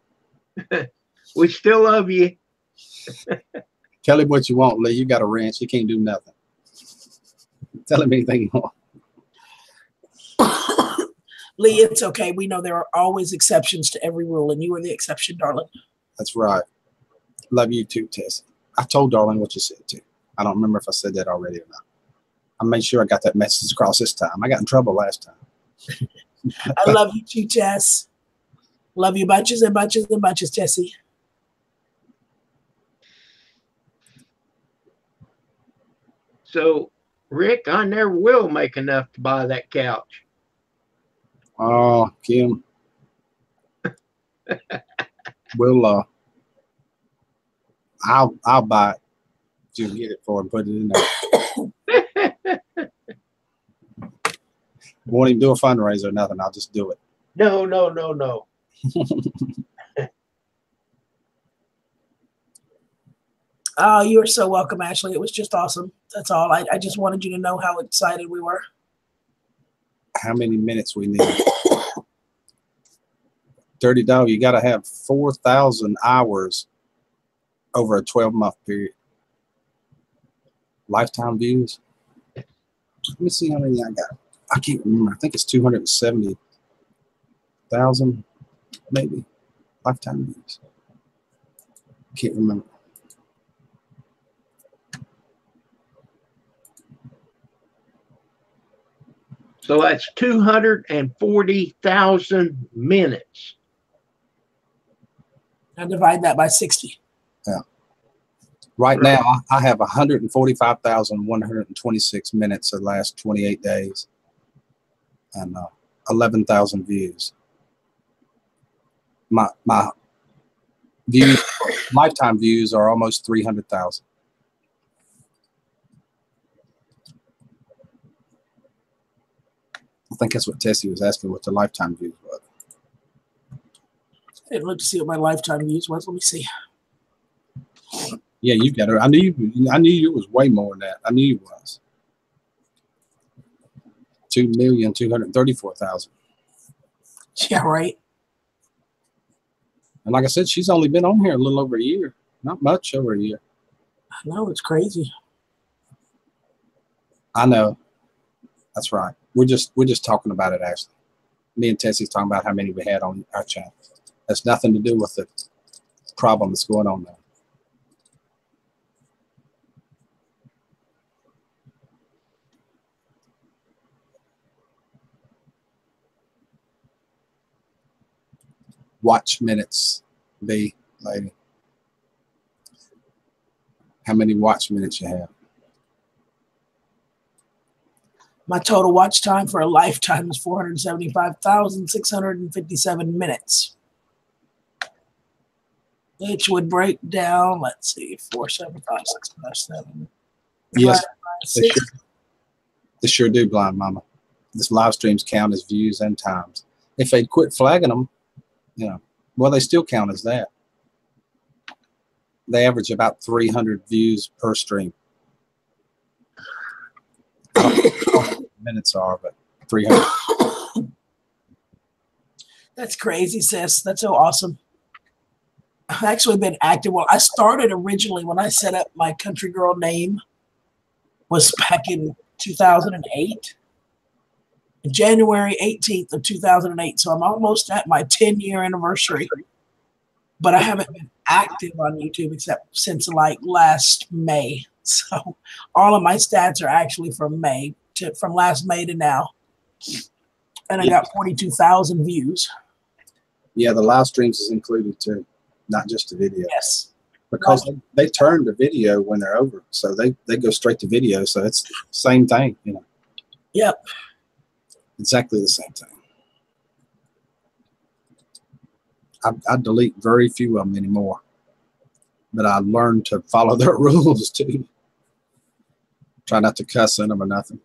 We still love you. Tell him what you want, Lee. You got a wrench. You can't do nothing. Tell him anything you want. Lee, it's okay. We know there are always exceptions to every rule, and you are the exception, darling. That's right. Love you too, Tess. I told Darling what you said too. I don't remember if I said that already or not. I made sure I got that message across this time. I got in trouble last time. I love you too, Tess. Love you bunches and bunches and bunches, Tessie. So, Rick, I never will make enough to buy that couch. Oh, Kim. We'll I'll buy it. You get it for and put it in there. Won't even do a fundraiser or nothing. I'll just do it. No. Oh, you are so welcome, Ashley. It was just awesome. That's all. I just wanted you to know how excited we were. How many minutes we need? $30. You got to have 4,000 hours over a 12-month period. Lifetime views. Let me see how many I got. I can't remember. I think it's 270,000, maybe. Lifetime views. Can't remember. So that's 240,000 minutes. Now divide that by 60. Yeah. Right now, I have 145,126 minutes the last 28 days and 11,000 views. My views, lifetime views are almost 300,000. I think that's what Tessie was asking, what the lifetime views were. I didn't look to see what my lifetime views was. Let me see. Yeah, you got her. I knew you was way more than that. I knew you was. 2,234,000. Yeah, right. And like I said, she's only been on here a little over a year. Not much over a year. I know, it's crazy. I know. That's right. We're just talking about it, Ashley. Me and Tessie's talking about how many we had on our channel. That's nothing to do with the problem that's going on there. Watch minutes, B, lady. How many watch minutes you have? My total watch time for a lifetime is 475,657 minutes. which would break down, let's see, 4, 7, 5, 6, 5, 7. Yes, they 6. sure, they sure do, Blind Mama. This live streams count as views and times. If they'd quit flagging them, well, they still count as that. They average about 300 views per stream. I don't know what the minutes are, but 300. That's crazy, sis. That's so awesome. I've actually been active. Well, I started originally when I set up my country girl name was back in 2008. January 18th of 2008. So I'm almost at my 10-year anniversary, but I haven't been active on YouTube except since like last May. So all of my stats are actually from from last May to now. And I got 42,000 views. Yeah, the live streams is included too, not just the video. Yes. Because they turn the video when they're over. So they go straight to video. So it's the same thing, Yep. Exactly the same thing. I delete very few of them anymore, but I learned to follow their rules too. Try not to cuss in them or nothing.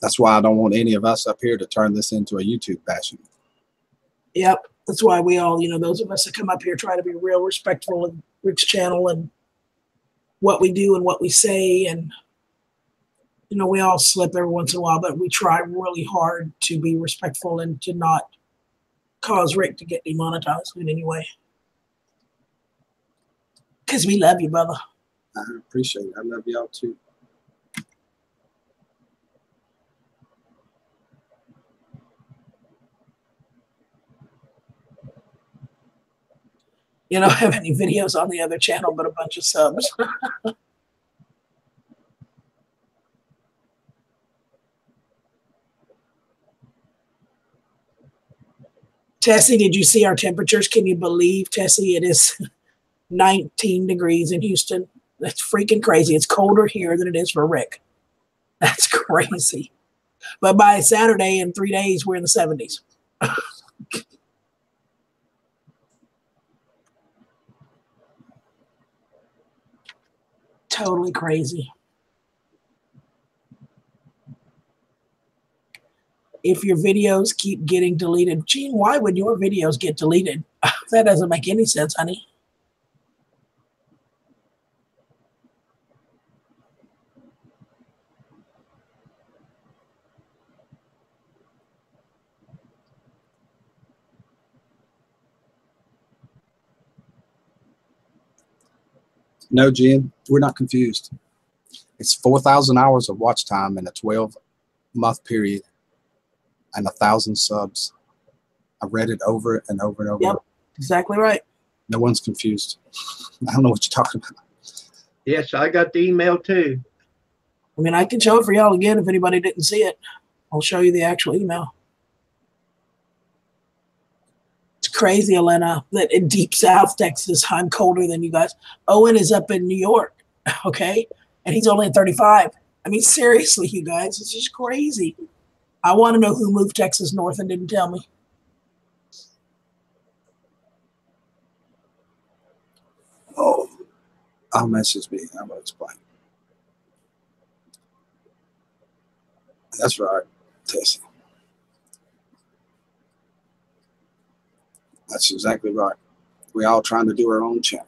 That's why I don't want any of us up here to turn this into a YouTube bashing. Yep. That's why we all, those of us that come up here try to be real respectful of Rick's channel and what we do and what we say. And, we all slip every once in a while, but we try really hard to be respectful and to not cause Rick to get demonetized in any way. Because we love you, brother. I appreciate it. I love y'all too. You don't have any videos on the other channel, but a bunch of subs. Tessie, did you see our temperatures? Can you believe, Tessie, it is 19 degrees in Houston? That's freaking crazy. It's colder here than it is for Rick. That's crazy. But by Saturday in 3 days, we're in the 70s. Totally crazy. If your videos keep getting deleted, Gene, why would your videos get deleted? That doesn't make any sense, honey. No, Jen, we're not confused. It's 4,000 hours of watch time in a 12-month period and 1,000 subs. I read it over and over and over. Yep, exactly right. No one's confused. I don't know what you're talking about. Yes, I got the email too. I mean, I can show it for y'all again if anybody didn't see it. I'll show you the actual email. It's crazy, Elena, that in deep South Texas, I'm colder than you guys. Owen is up in New York, okay? And he's only at 35. I mean, seriously, you guys, it's just crazy. I want to know who moved Texas north and didn't tell me. Oh, I'll message me. I'm going to explain. That's right, Tessie. That's exactly right. We're all trying to do our own channel.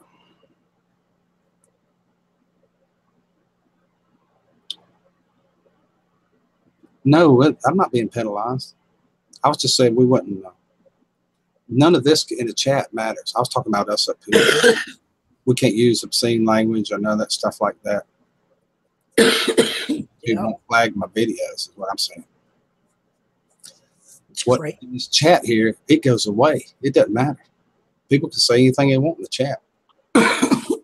No, I'm not being penalized. I was just saying we wouldn't know. None of this in the chat matters. I was talking about us up here. We can't use obscene language or none of that stuff like that. You won't flag my videos is what I'm saying. What in this chat here, it goes away. It doesn't matter. People can say anything they want in the chat.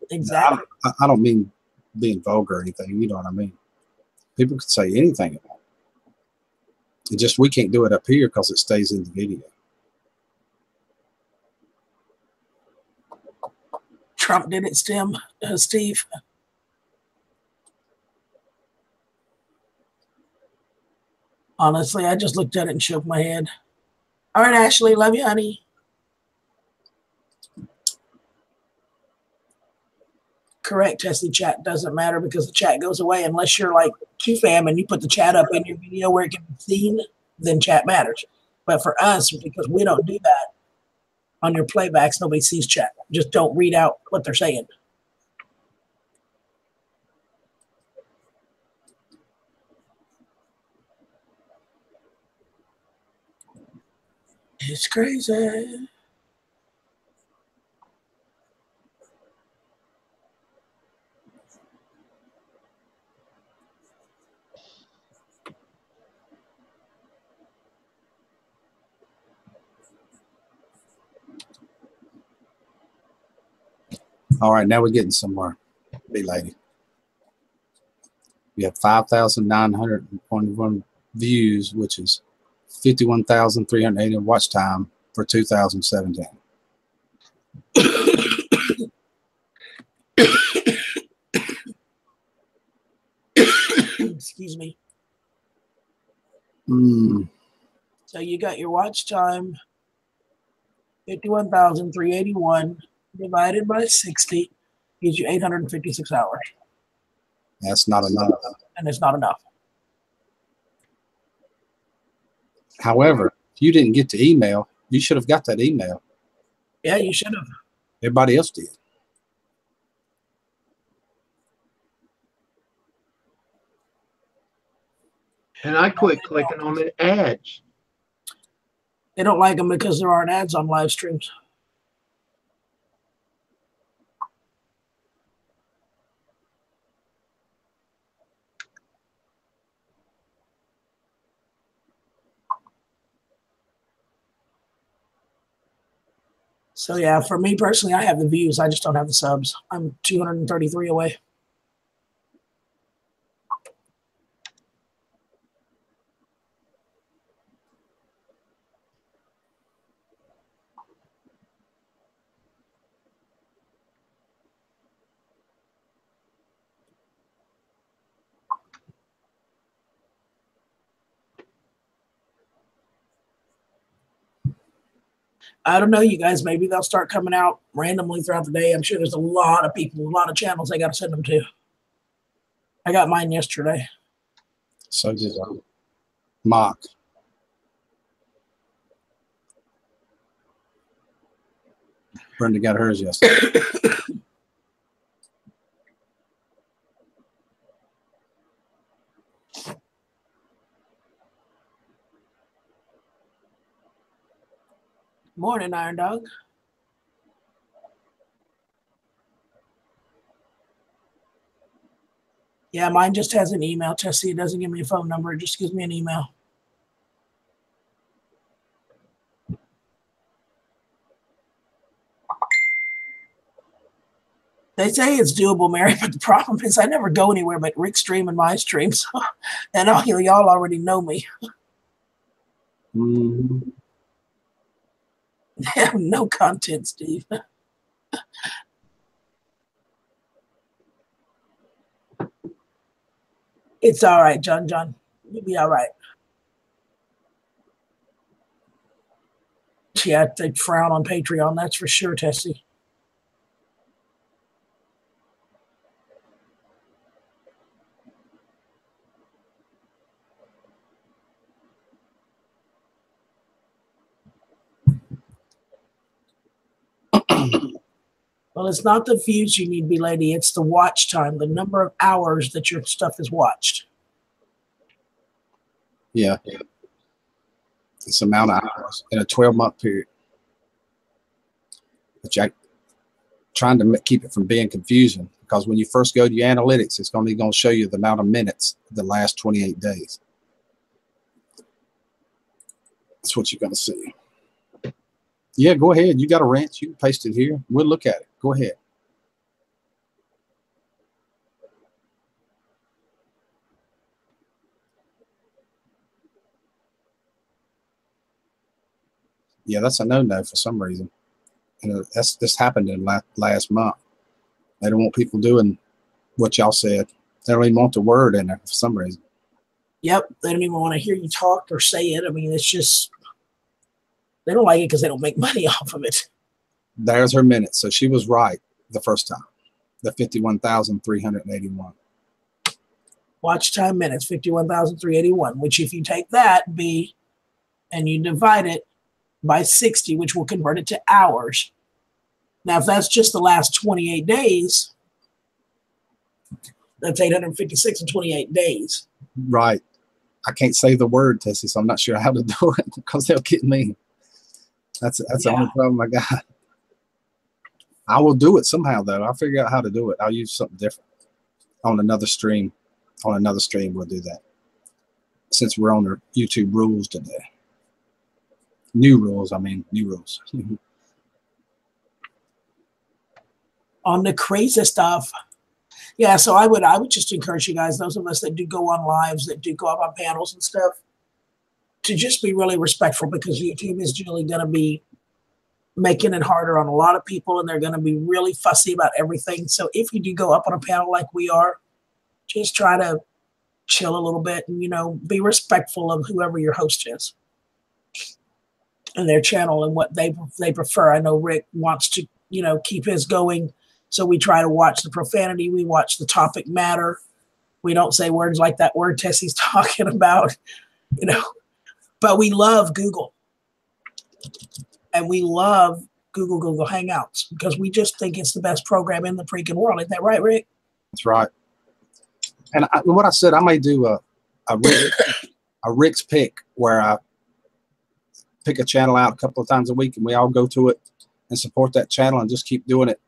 Exactly. I don't mean being vulgar or anything. You know what I mean? People can say anything they want. It's just we can't do it up here because it stays in the video. Trump did it, Steve. Honestly, I just looked at it and shook my head. All right, Ashley, love you, honey. Correct, Tessie. Chat doesn't matter because the chat goes away unless you're like QFam and you put the chat up in your video where it can be seen, then chat matters. But for us, because we don't do that on your playbacks, nobody sees chat. Just don't read out what they're saying. It's crazy. All right, now we're getting somewhere. Be lady. We have 5,921 views, which is 51,380 watch time for 2017. Excuse me. So you got your watch time, 51,381 divided by 60 gives you 856 hours. That's not enough. And it's not enough. However, if you didn't get the email, you should have got that email. Yeah, you should have. Everybody else did. And I quit clicking on the ads. They don't like them because there aren't ads on live streams. So yeah, for me personally, I have the views. I just don't have the subs. I'm 233 away. I don't know, you guys. Maybe they'll start coming out randomly throughout the day. I'm sure there's a lot of people, a lot of channels they got to send them to. I got mine yesterday. So did Mock. Brenda got hers yesterday. Morning, Iron Dog. Yeah, mine just has an email, Tessie. It doesn't give me a phone number. It just gives me an email. They say it's doable, Mary, but the problem is I never go anywhere but Rick's stream and my stream. So, and all y'all already know me. Mm-hmm. They have no content, Steve. It's all right, John. You'll be all right. Yeah, they frown on Patreon, that's for sure, Tessie. Well, it's not the views you need, B-Lady. It's the watch time, the number of hours that your stuff is watched. Yeah. It's the amount of hours in a 12-month period. But Jack, trying to keep it from being confusing, because when you first go to your analytics, it's going to show you the amount of minutes the last 28 days. That's what you're going to see. Yeah, go ahead. You got a wrench. You can paste it here. We'll look at it. Go ahead. Yeah, that's a no-no for some reason. And this happened in last month. They don't want people doing what y'all said. They don't even want the word in there for some reason. Yep, they don't even want to hear you talk or say it. I mean, it's just, they don't like it because they don't make money off of it. There's her minutes. So she was right the first time. The 51,381. Watch time minutes, 51,381, which if you take that, B, and you divide it by 60, which will convert it to hours. Now, if that's just the last 28 days, that's 856 in 28 days. Right. I can't say the word, Tessie, so I'm not sure how to do it because they'll get me. That's the only problem I got. I will do it somehow, though. I'll figure out how to do it. I'll use something different on another stream. On another stream, we'll do that. Since we're on the YouTube rules today. New rules, I mean, new rules. On the crazy stuff. Yeah, so I would just encourage you guys, those of us that do go on lives, that do go up on panels and stuff, to just be really respectful, because YouTube is generally going to be making it harder on a lot of people, and they're going to be really fussy about everything. So if you do go up on a panel like we are, just try to chill a little bit and, you know, be respectful of whoever your host is and their channel and what they prefer. I know Rick wants to, you know, keep his going. So we try to watch the profanity. We watch the topic matter. We don't say words like that word Tessie's talking about, you know, but we love Google. And we love Google Hangouts because we just think it's the best program in the freaking world. Isn't that right, Rick? That's right. And what I said, I may do a Rick's pick where I pick a channel out a couple of times a week and we all go to it and support that channel and just keep doing it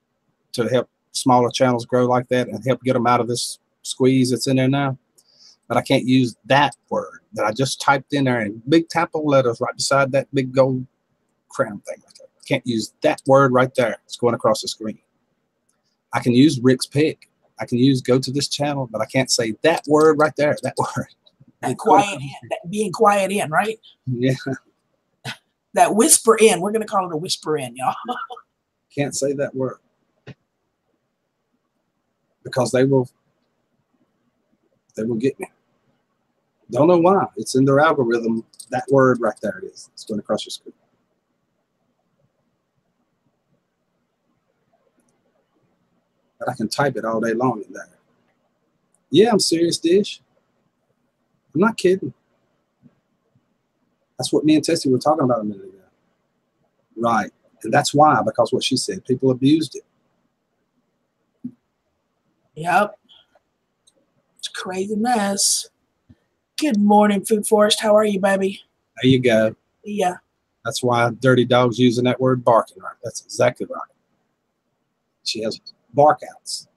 to help smaller channels grow like that and help get them out of this squeeze that's in there now. But I can't use that word that I just typed in there in big capital letters right beside that big gold crown thing right there. I can't use that word right there. It's going across the screen. I can use Rick's pick. I can use go to this channel, but I can't say that word right there. That word. That quiet in, that being quiet in, right? Yeah. That whisper in. We're going to call it a whisper in, y'all. Can't say that word. Because they will get me. Don't know why. It's in their algorithm. That word right there it is. It's going across your screen. But I can type it all day long in there. Yeah, I'm serious, Dish. I'm not kidding. That's what me and Tessie were talking about a minute ago. Right. And that's why, because what she said, people abused it. Yep. It's a crazy mess. Good morning, Food Forest. How are you, baby? There you go. Yeah. That's why Dirty Dog's using that word barking right. That's exactly right. She has bark outs.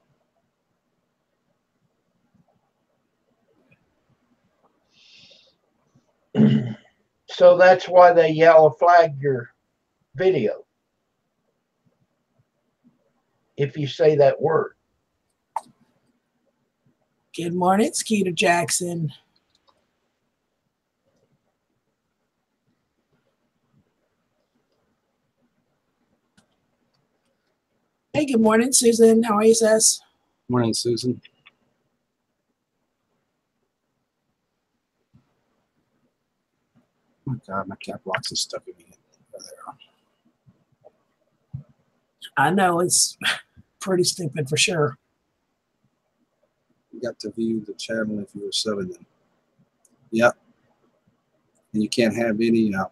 So that's why they yellow flag your video if you say that word. Good morning, Skeeter Jackson. Hey, good morning, Susan. How are you, sis? Morning, Susan. Oh my God, my cap locks is stuck in me. There. I know it's pretty stupid for sure. You got to view the channel if you were selling them. Yep. And you can't have any, can't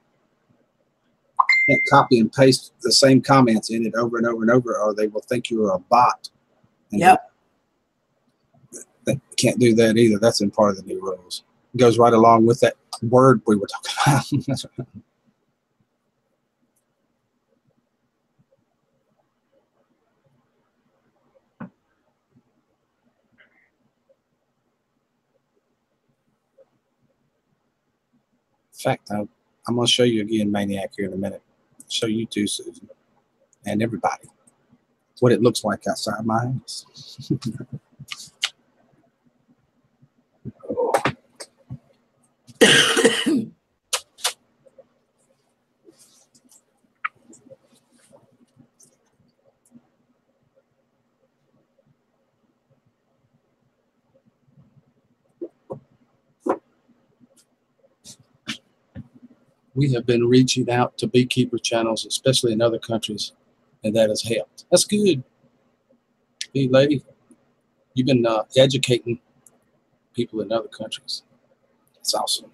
copy and paste the same comments in it over and over and over, or they will think you're a bot. And yep. They can't do that either. That's in part of the new rules. It goes right along with that word we were talking about. In fact, I'm going to show you again, Maniac, here in a minute. Show you too, Susan, and everybody, what it looks like outside my house. We have been reaching out to beekeeper channels, especially in other countries, and that has helped. That's good. Hey, lady, you've been educating people in other countries. It's awesome.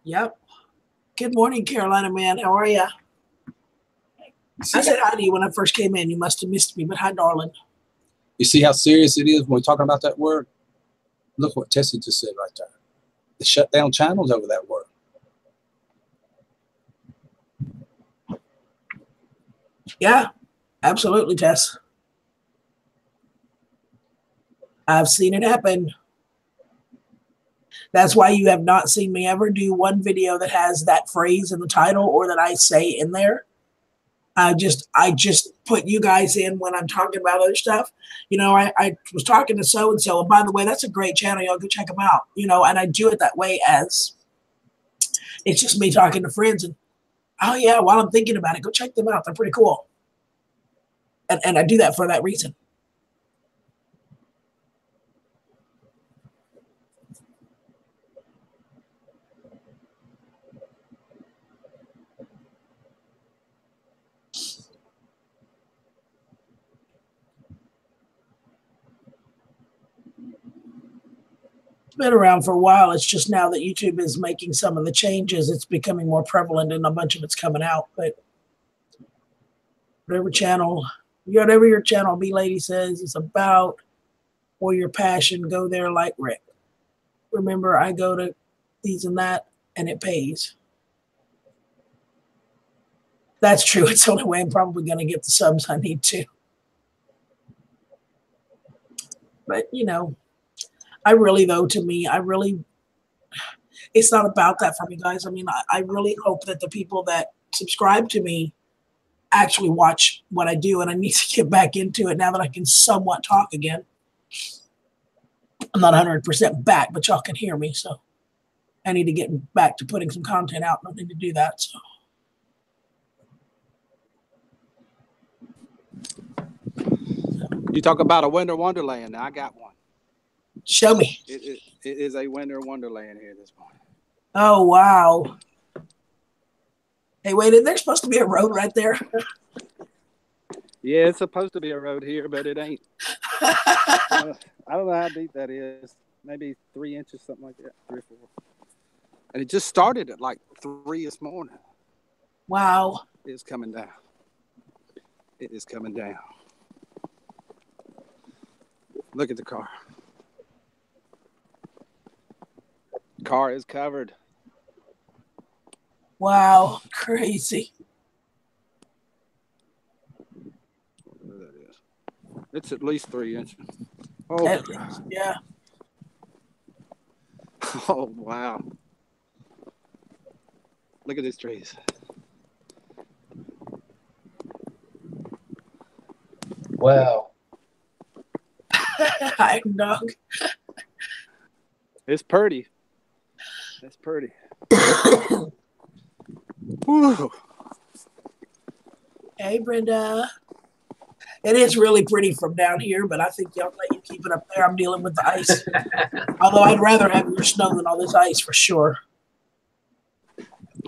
Yep. Good morning, Carolina man. How are you? I said hi to you when I first came in. You must have missed me, but hi, darling. You see how serious it is when we're talking about that word? Look what Tessie just said right there. They shut down channels over that word. Yeah, absolutely, Tess. I've seen it happen. That's why you have not seen me ever do one video that has that phrase in the title or that I say in there. I just put you guys in when I'm talking about other stuff. You know, I was talking to so-and-so, and by the way, that's a great channel. Y'all go check them out. You know, and I do it that way as it's just me talking to friends. And, oh, yeah, while I'm thinking about it, go check them out. They're pretty cool. And I do that for that reason. Been around for a while. It's just now that YouTube is making some of the changes, it's becoming more prevalent and a bunch of it's coming out. But whatever your channel B Lady says is about or your passion, go there like Rick. Remember, I go to these and that and it pays. That's true. It's the only way I'm probably going to get the subs I need to. But, you know, it's not about that for me, guys. I mean, I really hope that the people that subscribe to me actually watch what I do, and I need to get back into it now that I can somewhat talk again. I'm not 100% back, but y'all can hear me, so I need to get back to putting some content out, and I need to do that. So. You talk about a winter wonderland. Now I got one. Show me. It is a winter wonderland here this morning. Oh, wow. Hey, wait, isn't there supposed to be a road right there? Yeah, it's supposed to be a road here, but it ain't. I don't know how deep that is. Maybe 3 inches, something like that, 3 or 4. And it just started at like 3 this morning. Wow. It's coming down. It is coming down. Look at the car. Car is covered. Wow, crazy. Whatever that is. It's at least 3 inches. Oh, yeah. Oh, wow. Look at these trees. Wow. Hi, dog. It's pretty. It's pretty. Woo. Hey, Brenda. It is really pretty from down here, but I think y'all let you keep it up there. I'm dealing with the ice. Although I'd rather have your snow than all this ice for sure.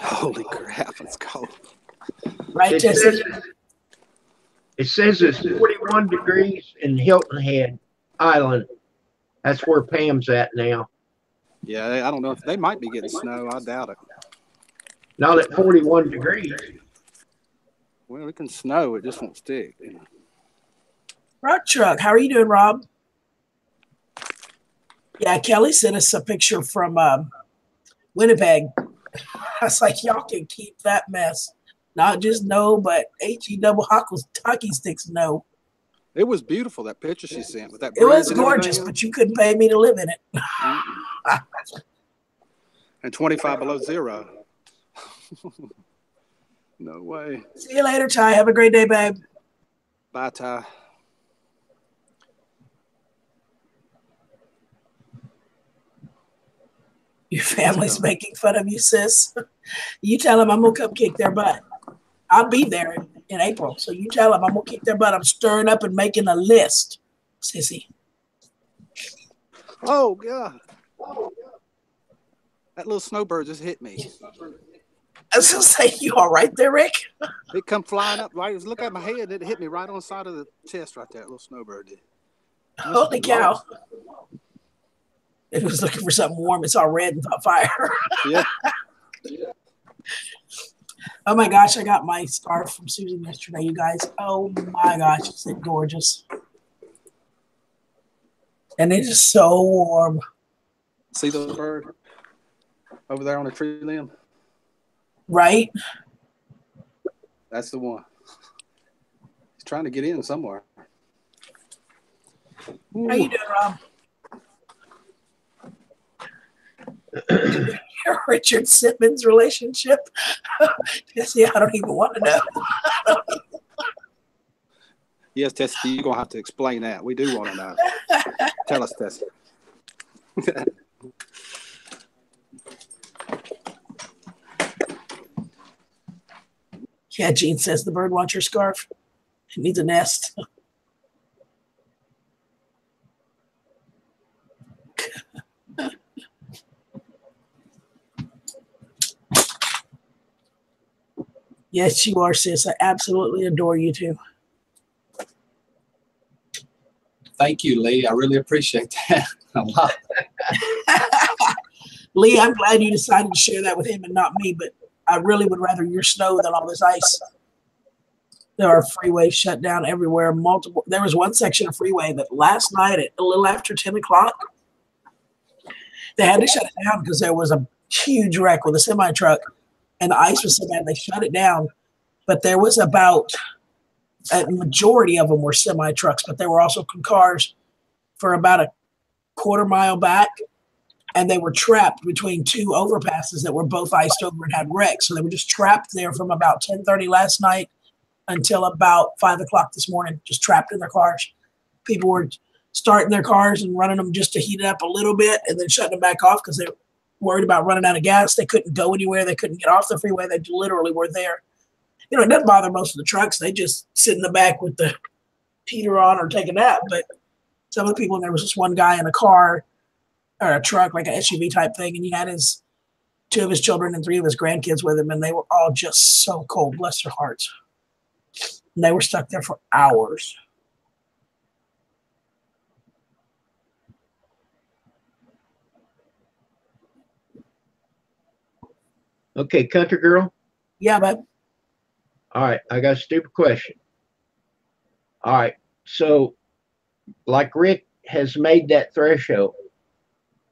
Holy crap, it's cold. Right, It Tessie? says it's 41 degrees in Hilton Head Island. That's where Pam's at now. Yeah, I don't know if they might be getting snow. I doubt it. Not at 41 degrees. Well, it can snow. It just won't stick. You know? Rock Truck, how are you doing, Rob? Yeah, Kelly sent us a picture from Winnipeg. I was like, y'all can keep that mess. Not just no, but HE double hockey sticks no. It was beautiful, that picture she sent with that. It was and gorgeous, but you couldn't pay me to live in it. And 25 below zero. No way. See you later, Ty. Have a great day, babe. Bye, Ty. Your family's making fun of you, sis. You tell them I'm going to come kick their butt. I'll be there in April. So you tell them I'm going to kick their butt. I'm stirring up and making a list, sissy. Oh, God. That little snowbird just hit me. I was gonna say, you all right there, Rick? It come flying up right. It was look at my head. It hit me right on the side of the chest right there. Little snowbird did. Holy cow! It was looking for something warm. It saw red and thought fire. Yeah. Oh my gosh, I got my scarf from Susan yesterday, you guys. Oh my gosh, it's gorgeous. And it is so warm. See the bird over there on the tree limb? Right? That's the one. He's trying to get in somewhere. How you doing, Rob? Richard Simmons relationship? Jesse, I don't even want to know. Yes, Tessie, you're going to have to explain that. We do want to know. Tell us, Tessie. Yeah, Gene says the bird wants your scarf. It needs a nest. Yes, you are, sis. I absolutely adore you too. Thank you, Lee. I really appreciate that a lot. Lee, I'm glad you decided to share that with him and not me, but I really would rather your snow than all this ice. There are freeways shut down everywhere. Multiple. There was one section of freeway that last night at a little after 10 o'clock, they had to shut it down because there was a huge wreck with a semi truck, and the ice was so bad they shut it down. But there was about a majority of them were semi trucks, but there were also cars for about a quarter mile back, and they were trapped between two overpasses that were both iced over and had wrecks. So they were just trapped there from about 10:30 last night until about 5 o'clock this morning, just trapped in their cars. People were starting their cars and running them just to heat it up a little bit and then shutting them back off because they were worried about running out of gas. They couldn't go anywhere. They couldn't get off the freeway. They literally were there. You know, it doesn't bother most of the trucks. They just sit in the back with the heater on or take a nap. But some of the people, and there was this one guy in a car or a truck, like an SUV type thing, and he had two of his children and 3 of his grandkids with him, and they were all just so cold, bless their hearts. And they were stuck there for hours. Okay, country girl. Yeah, but All right, I got a stupid question. All right, so like Rick has made that threshold.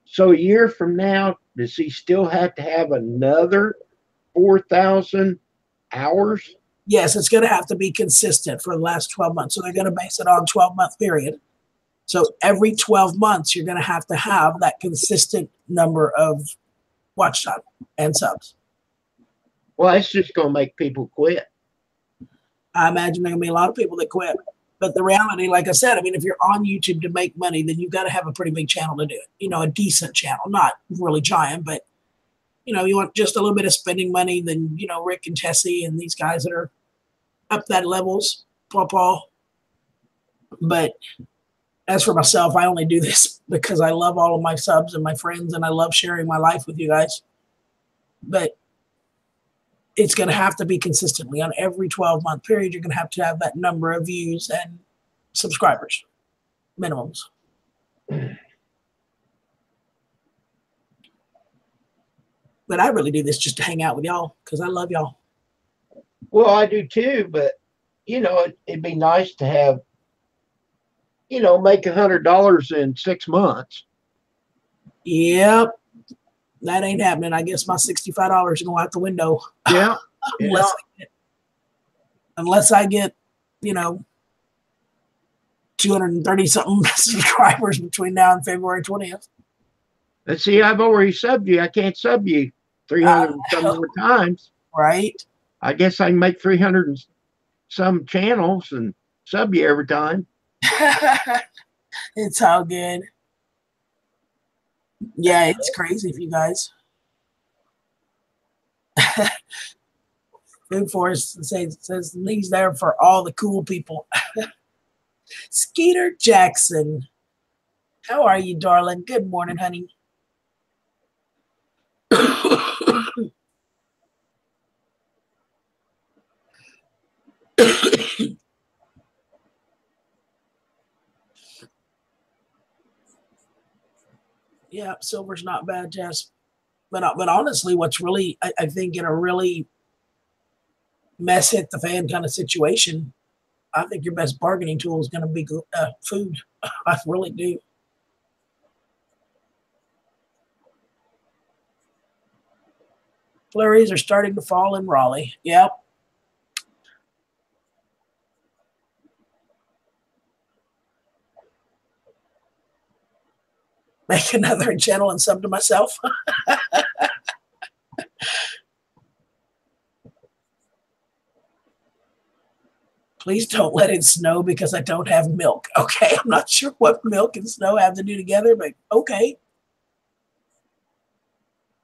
So a year from now, does he still have to have another 4,000 hours? yes, it's going to have to be consistent for the last 12 months. So they're going to base it on 12-month period. So every 12 months, you're going to have that consistent number of watch time and subs. Well, that's just going to make people quit. I imagine there are going to be a lot of people that quit. But the reality, like I said, I mean, if you're on YouTube to make money, then you've got to have a pretty big channel to do it. You know, a decent channel, not really giant, but, you know, you want just a little bit of spending money, then, you know, Rick and Tessie and these guys that are up that levels, Paul. But as for myself, I only do this because I love all of my subs and my friends, and I love sharing my life with you guys. But it's going to have to be consistently on every 12-month period. You're going to have that number of views and subscribers, minimums. But I really do this just to hang out with y'all because I love y'all. Well, I do too, but you know, it'd be nice to have, you know, make $100 in 6 months. Yep. That ain't happening. I guess my $65 is going out the window. Yeah. unless I get, you know, 230 something subscribers between now and February 20th. Let's see, I've already subbed you. I can't sub you 300 and some more times. Right. I guess I can make 300 and some channels and sub you every time. It's all good. Yeah, it's crazy for you guys. Food Forest says he's there for all the cool people. Skeeter Jackson. How are you, darling? Good morning, honey. Yeah, silver's not bad, Jess. But honestly, what's really, I think, in a really mess hit the fan kind of situation, I think your best bargaining tool is going to be food. I really do. Flurries are starting to fall in Raleigh. Yep. Make another channel and sub to myself. Please don't let it snow because I don't have milk. Okay, I'm not sure what milk and snow have to do together, but okay.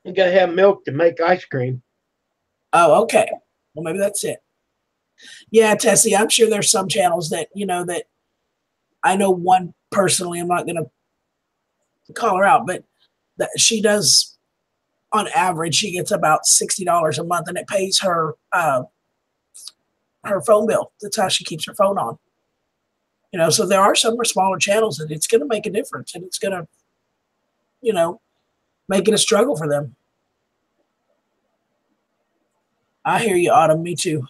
You gotta have milk to make ice cream. Oh, okay. Well, maybe that's it. Yeah, Tessie, I'm sure there's some channels that, that I know one personally, I'm not going to call her out, but that she does, on average, she gets about $60 a month and it pays her her phone bill. That's how she keeps her phone on. So there are some smaller channels and it's going to make a difference and it's going to, make it a struggle for them. I hear you, Autumn. Me too.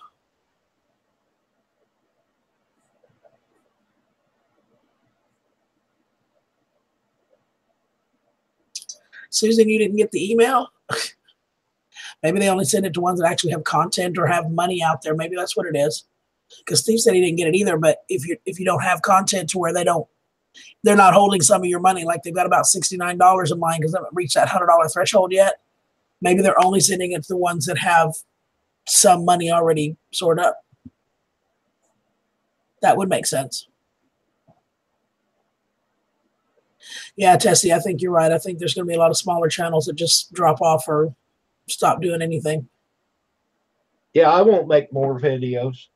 Susan, you didn't get the email? Maybe they only send it to ones that actually have content or have money out there. Maybe that's what it is. Because Steve said he didn't get it either. But if you don't have content to where they're not holding some of your money, like they've got about $69 in line because they haven't reached that $100 threshold yet. Maybe they're only sending it to the ones that have some money already stored up. That would make sense. Yeah, Tessie, I think you're right. I think there's going to be a lot of smaller channels that just drop off or stop doing anything. Yeah, I won't make more videos.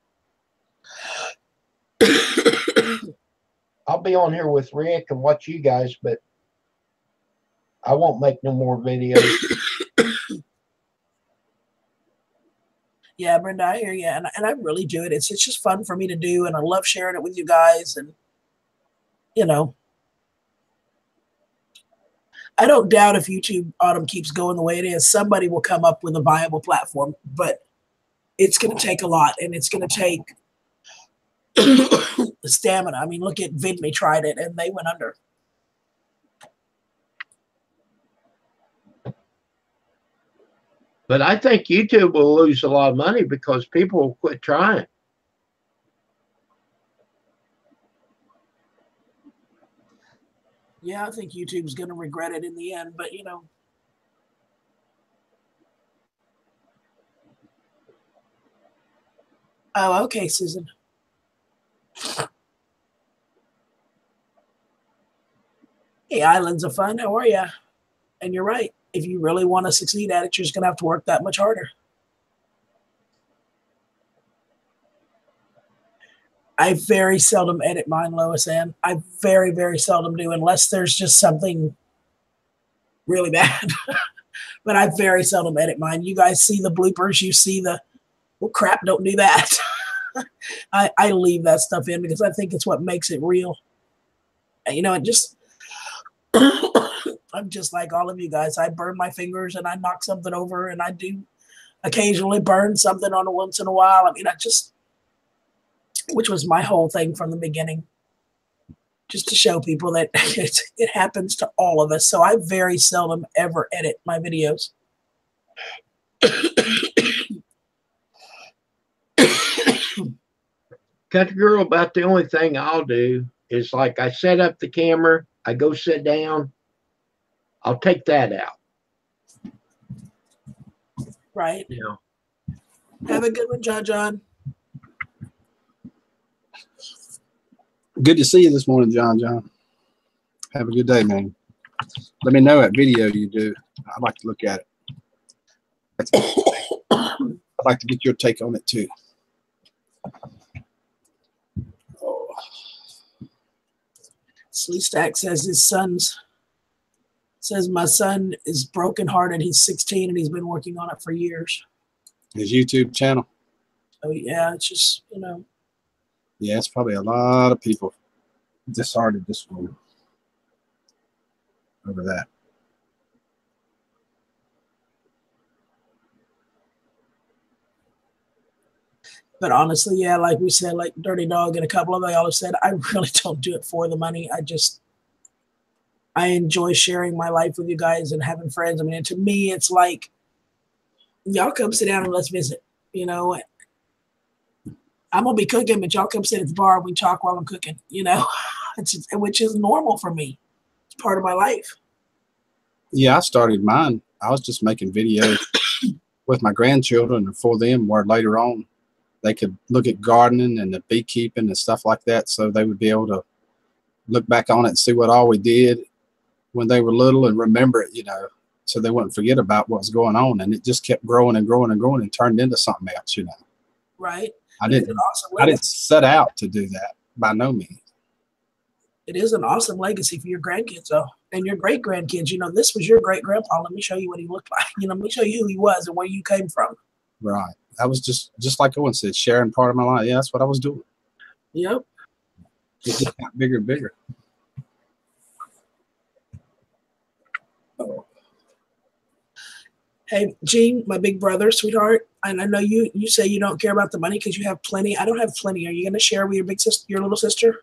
I'll be on here with Rick and watch you guys, but I won't make no more videos. Yeah, Brenda, I hear you. And I really do it. It's just fun for me to do. And I love sharing it with you guys. And, I don't doubt if YouTube, Autumn, keeps going the way it is, somebody will come up with a viable platform. But it's going to take a lot. And it's going to take stamina. I mean, look at VidMe tried it and they went under. But I think YouTube will lose a lot of money because people will quit trying. Yeah, I think YouTube's going to regret it in the end, but Oh, okay, Susan. Hey, islands of fun. How are you? And you're right. If you really want to succeed at it, you're just going to have to work that much harder. I very seldom edit mine, Lois Ann. I very, very seldom do, unless there's just something really bad. But I very seldom edit mine. You guys see the bloopers. You see well, crap, don't do that. I leave that stuff in because I think it's what makes it real. And, it just, I'm just like all of you guys. I burn my fingers and I knock something over and I do occasionally burn something on a once in a while. I mean, which was my whole thing from the beginning, just to show people that it happens to all of us. So I very seldom ever edit my videos. Country Girl, about the only thing I'll do is like I set up the camera, I go sit down, I'll take that out. Right. Have a good one, John. Good to see you this morning, John. Have a good day, man. Let me know that video you do. I'd like to look at it. I'd like to get your take on it too. Oh. Sleestack says my son is brokenhearted. He's 16 and he's been working on it for years. His YouTube channel. So yeah, it's just, you know, Yeah, it's probably a lot of people disheartened this one over that. but honestly, yeah, like we said, like Dirty Dog and a couple of y'all have said, I really don't do it for the money. I enjoy sharing my life with you guys and having friends. I mean, and to me, it's like, y'all come sit down and let's visit. You know, I'm gonna be cooking, but y'all come sit at the bar and we talk while I'm cooking. You know, which is normal for me. It's part of my life. Yeah, I started mine. I was just making videos with my grandchildren and for them, where later on they could look at gardening and the beekeeping and stuff like that, so they would be able to look back on it and see what all we did when they were little and remember it, you know, so they wouldn't forget about what was going on. And it just kept growing and growing and growing and turned into something else, you know. Right. I It's an didn't awesome I didn't legacy. set out to do that, by no means. It is an awesome legacy for your grandkids, though, and your great grandkids. You know, this was your great grandpa. Let me show you what he looked like. You know, let me show you who he was and where you came from. Right. That was just like Owen said, sharing part of my life. Yeah, that's what I was doing. Yep. It just got bigger and bigger. Hey, Gene, my big brother, sweetheart, and I know you say you don't care about the money because you have plenty. I don't have plenty. Are you going to share with your big sister, your little sister?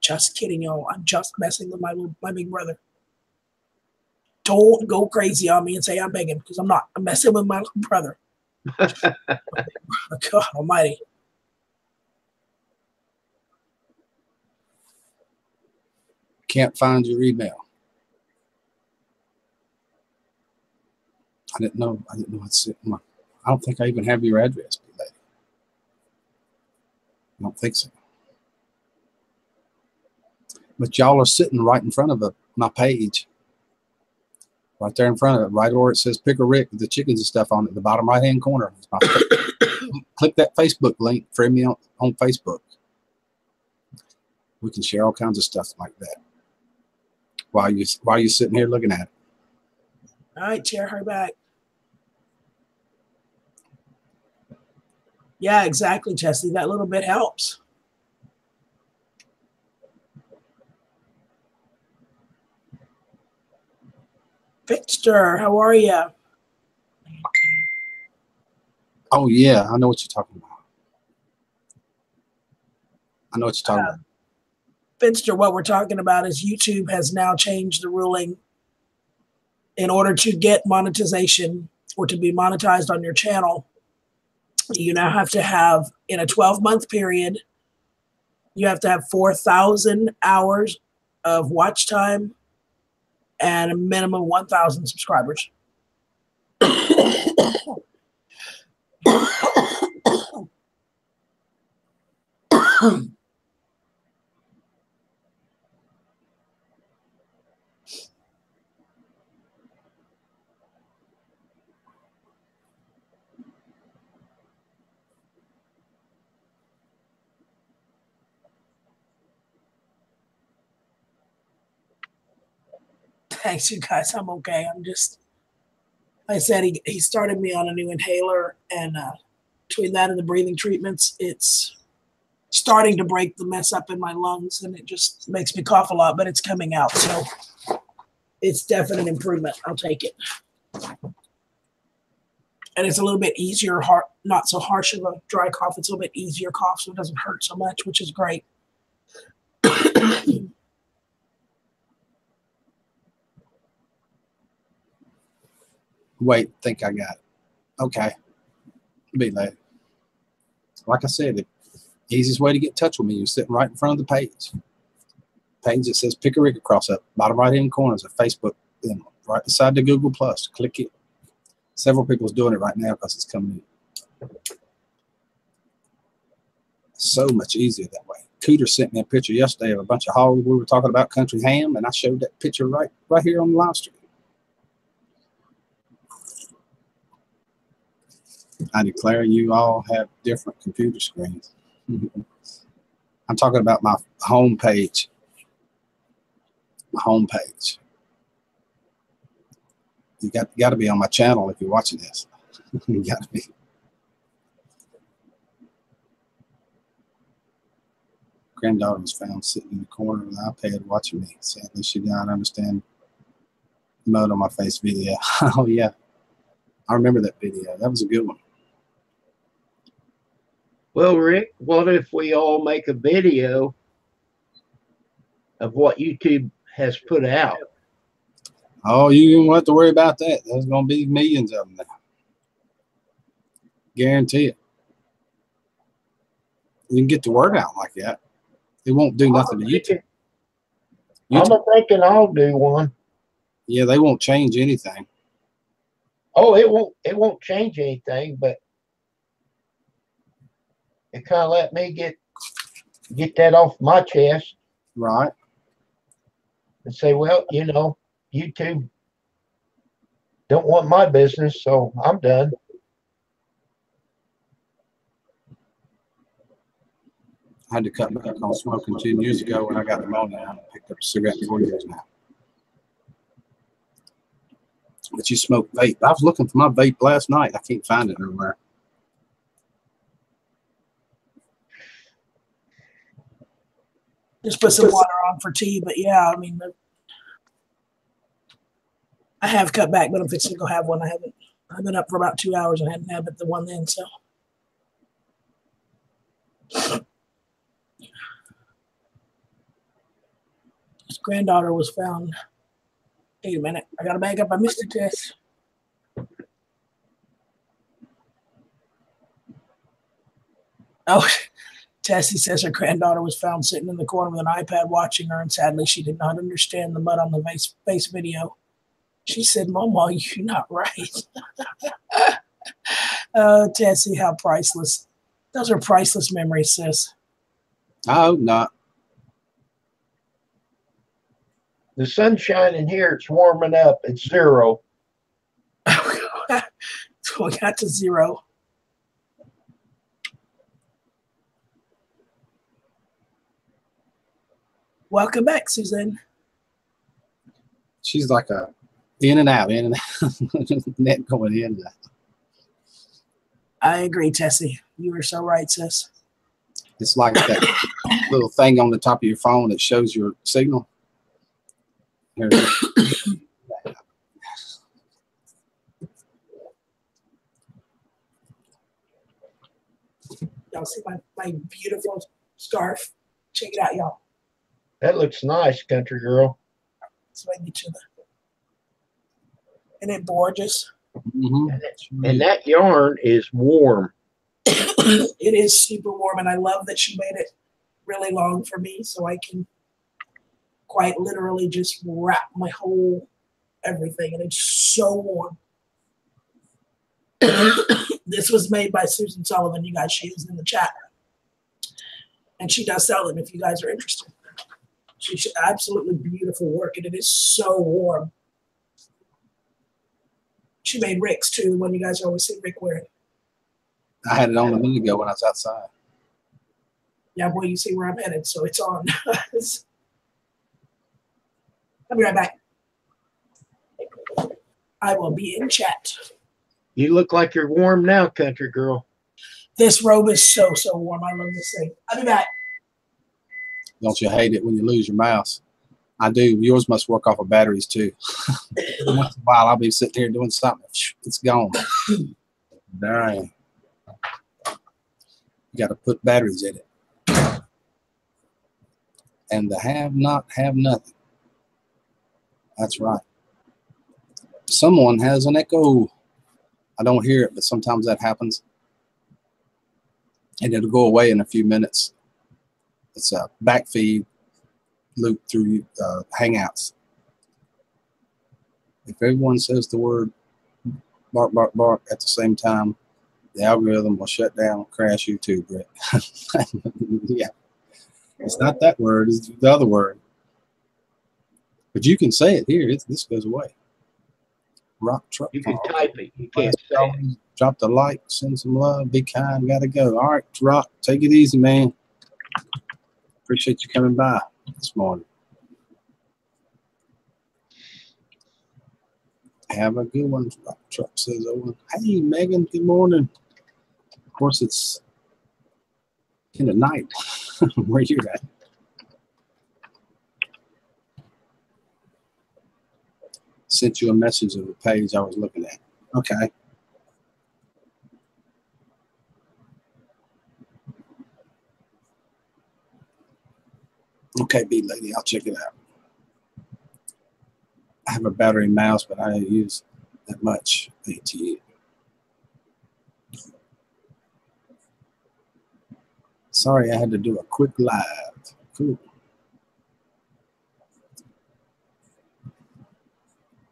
Just kidding, y'all. I'm just messing with my big brother. Don't go crazy on me and say I'm begging, because I'm not. I'm messing with my little brother. God Almighty. Can't find your email. I didn't know it's sitting. I don't think I even have your address, big lady. I don't think so. But y'all are sitting right in front of my page. Right there in front of it, right where it says Picker Rick with the chickens and stuff on it, the bottom right hand corner. Click that Facebook link, friend me on Facebook. We can share all kinds of stuff like that while you sitting here looking at it. All right, chair her back. Yeah, exactly, Chesney. That little bit helps. Victor, how are you? Oh yeah, I know what you're talking about. Finster, what we're talking about is YouTube has now changed the ruling. In order to get monetization or to be monetized on your channel, you now have to have, in a 12-month period, you have to have 4,000 hours of watch time and a minimum 1,000 subscribers. Thanks, you guys. I'm okay. I'm just, like I said, he started me on a new inhaler, and between that and the breathing treatments, it's starting to break the mess up in my lungs, and it just makes me cough a lot, but it's coming out. So it's definite improvement. I'll take it. And it's a little bit easier, not so harsh of a dry cough. It's a little bit easier cough, so it doesn't hurt so much, which is great. Wait, think I got it. Okay. Be late. Like I said, the easiest way to get in touch with me is sitting right in front of the page. Page that says Pick a Rick across up, bottom right hand corner is a Facebook, right beside the Google Plus. Click it. Several people's doing it right now because it's coming in. So much easier that way. Cooter sent me a picture yesterday of a bunch of hogs. We were talking about country ham, and I showed that picture right here on the live stream. I declare you all have different computer screens. I'm talking about my home page. My home page. You got to be on my channel if you're watching this. You got to be. Granddaughter was found sitting in the corner of the iPad watching me. Sadly, she did not understand the mud on my face video. Oh, yeah. I remember that video. That was a good one. Well, Rick, what if we all make a video of what YouTube has put out? Oh, you don't have to worry about that. There's going to be millions of them now. Guarantee it. You can get the word out like that. It won't do nothing to YouTube. I'm thinking I'll do one. Yeah, they won't change anything. Oh, it won't change anything, but it kind of let me get that off my chest. Right. And say, well, you know, YouTube don't want my business, so I'm done. I had to cut back on smoking 10 years ago when I got pneumonia. I picked up a cigarette in 4 years now. But you smoke vape. I was looking for my vape last night. I can't find it anywhere. Just put some water on for tea, but yeah, I mean, I have cut back, but I'm fixing to go have one. I've been up for about 2 hours and hadn't had but the one then, so. His granddaughter was found. Wait a minute, I gotta back up. I missed a test. Oh, Tessie says her granddaughter was found sitting in the corner with an iPad watching her, and sadly, she did not understand the mud on the face video. She said, "Mama, you're not right." Oh, Tessie, how priceless. Those are priceless memories, sis. I hope not. The sun's shining here. It's warming up. It's 0. So we got to 0. Welcome back, Suzanne. She's like a in and out. Net going in and out. I agree, Tessie. You were so right, sis. It's like that little thing on the top of your phone that shows your signal. Y'all see my beautiful scarf? Check it out, y'all. That looks nice, country girl. So I can get you Isn't it gorgeous? Mm-hmm. And that yarn is warm. It is super warm, and I love that she made it really long for me so I can quite literally just wrap my whole everything, and it's so warm. This was made by Susan Sullivan. You guys, she is in the chat, and she does sell them if you guys are interested. She's absolutely beautiful work, and it is so warm. She made Rick's too, the one you guys always see Rick wearing. I had it on a minute ago when I was outside. Yeah, boy, you see where I'm headed, so it's on. I'll be right back. I will be in chat. You look like you're warm now, country girl. This robe is so, so warm. I love this thing. I'll be back. Don't you hate it when you lose your mouse? I do. Yours must work off of batteries too. Once in a while, I'll be sitting here doing something. It's gone. There I am. You got to put batteries in it. And the have not have nothing. That's right. Someone has an echo. I don't hear it, but sometimes that happens. And it'll go away in a few minutes. It's a back feed loop through Hangouts. If everyone says the word bark, bark, bark at the same time, the algorithm will shut down, crash YouTube, Brett. Yeah. It's not that word, it's the other word. But you can say it here. This goes away. Rock truck. You can type it. You can't say it. Drop the like, send some love, be kind, gotta go. All right, Rock, take it easy, man. Appreciate you coming by this morning. Have a good one. Rock truck says Owen. Hey, Megan, good morning. Of course, it's in the night. Where you at? Sent you a message of the page I was looking at. Okay. Okay, B lady, I'll check it out. I have a battery mouse, but I don't use that much ATE. Sorry, I had to do a quick live. Cool.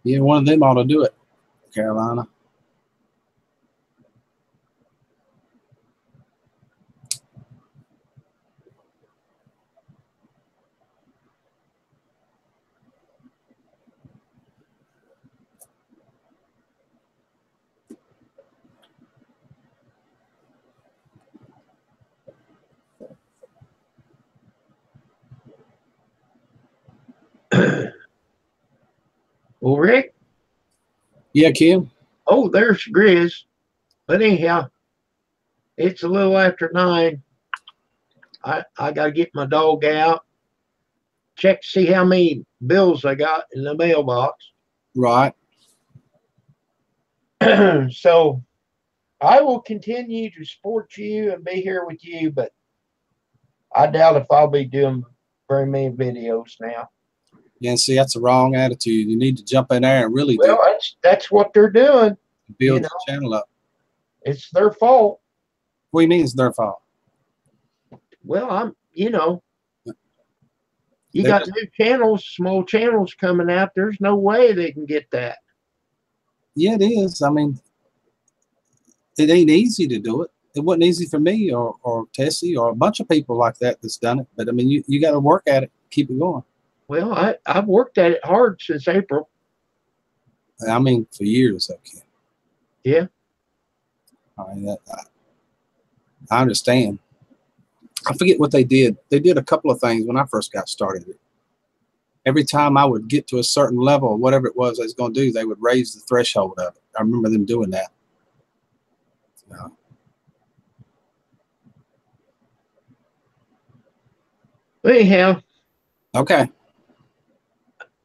Yeah, one of them ought to do it, Carolina. Well, Rick, Yeah, Kim. oh, there's Grizz. But anyhow, it's a little after 9. I got to get my dog out, check to see how many bills I got in the mailbox. Right. So I will continue to support you and be here with you, but I doubt if I'll be doing very many videos now. Yeah, and see, that's the wrong attitude. You need to jump in there and really Well, that's what they're doing. build you know. the channel up. It's their fault. What do you mean it's their fault? Well, you got new channels, small channels coming out. There's no way they can get that. Yeah, it is. I mean, it ain't easy to do it. It wasn't easy for me or Tessie or a bunch of people like that that's done it. But I mean, you got to work at it, keep it going. Well, I've worked at it hard since April. I mean, for years, okay. Yeah. I mean, I understand. I forget what they did. They did a couple of things when I first got started. Every time I would get to a certain level, whatever it was I was going to do, they would raise the threshold of it. I remember them doing that. Anyhow, Okay.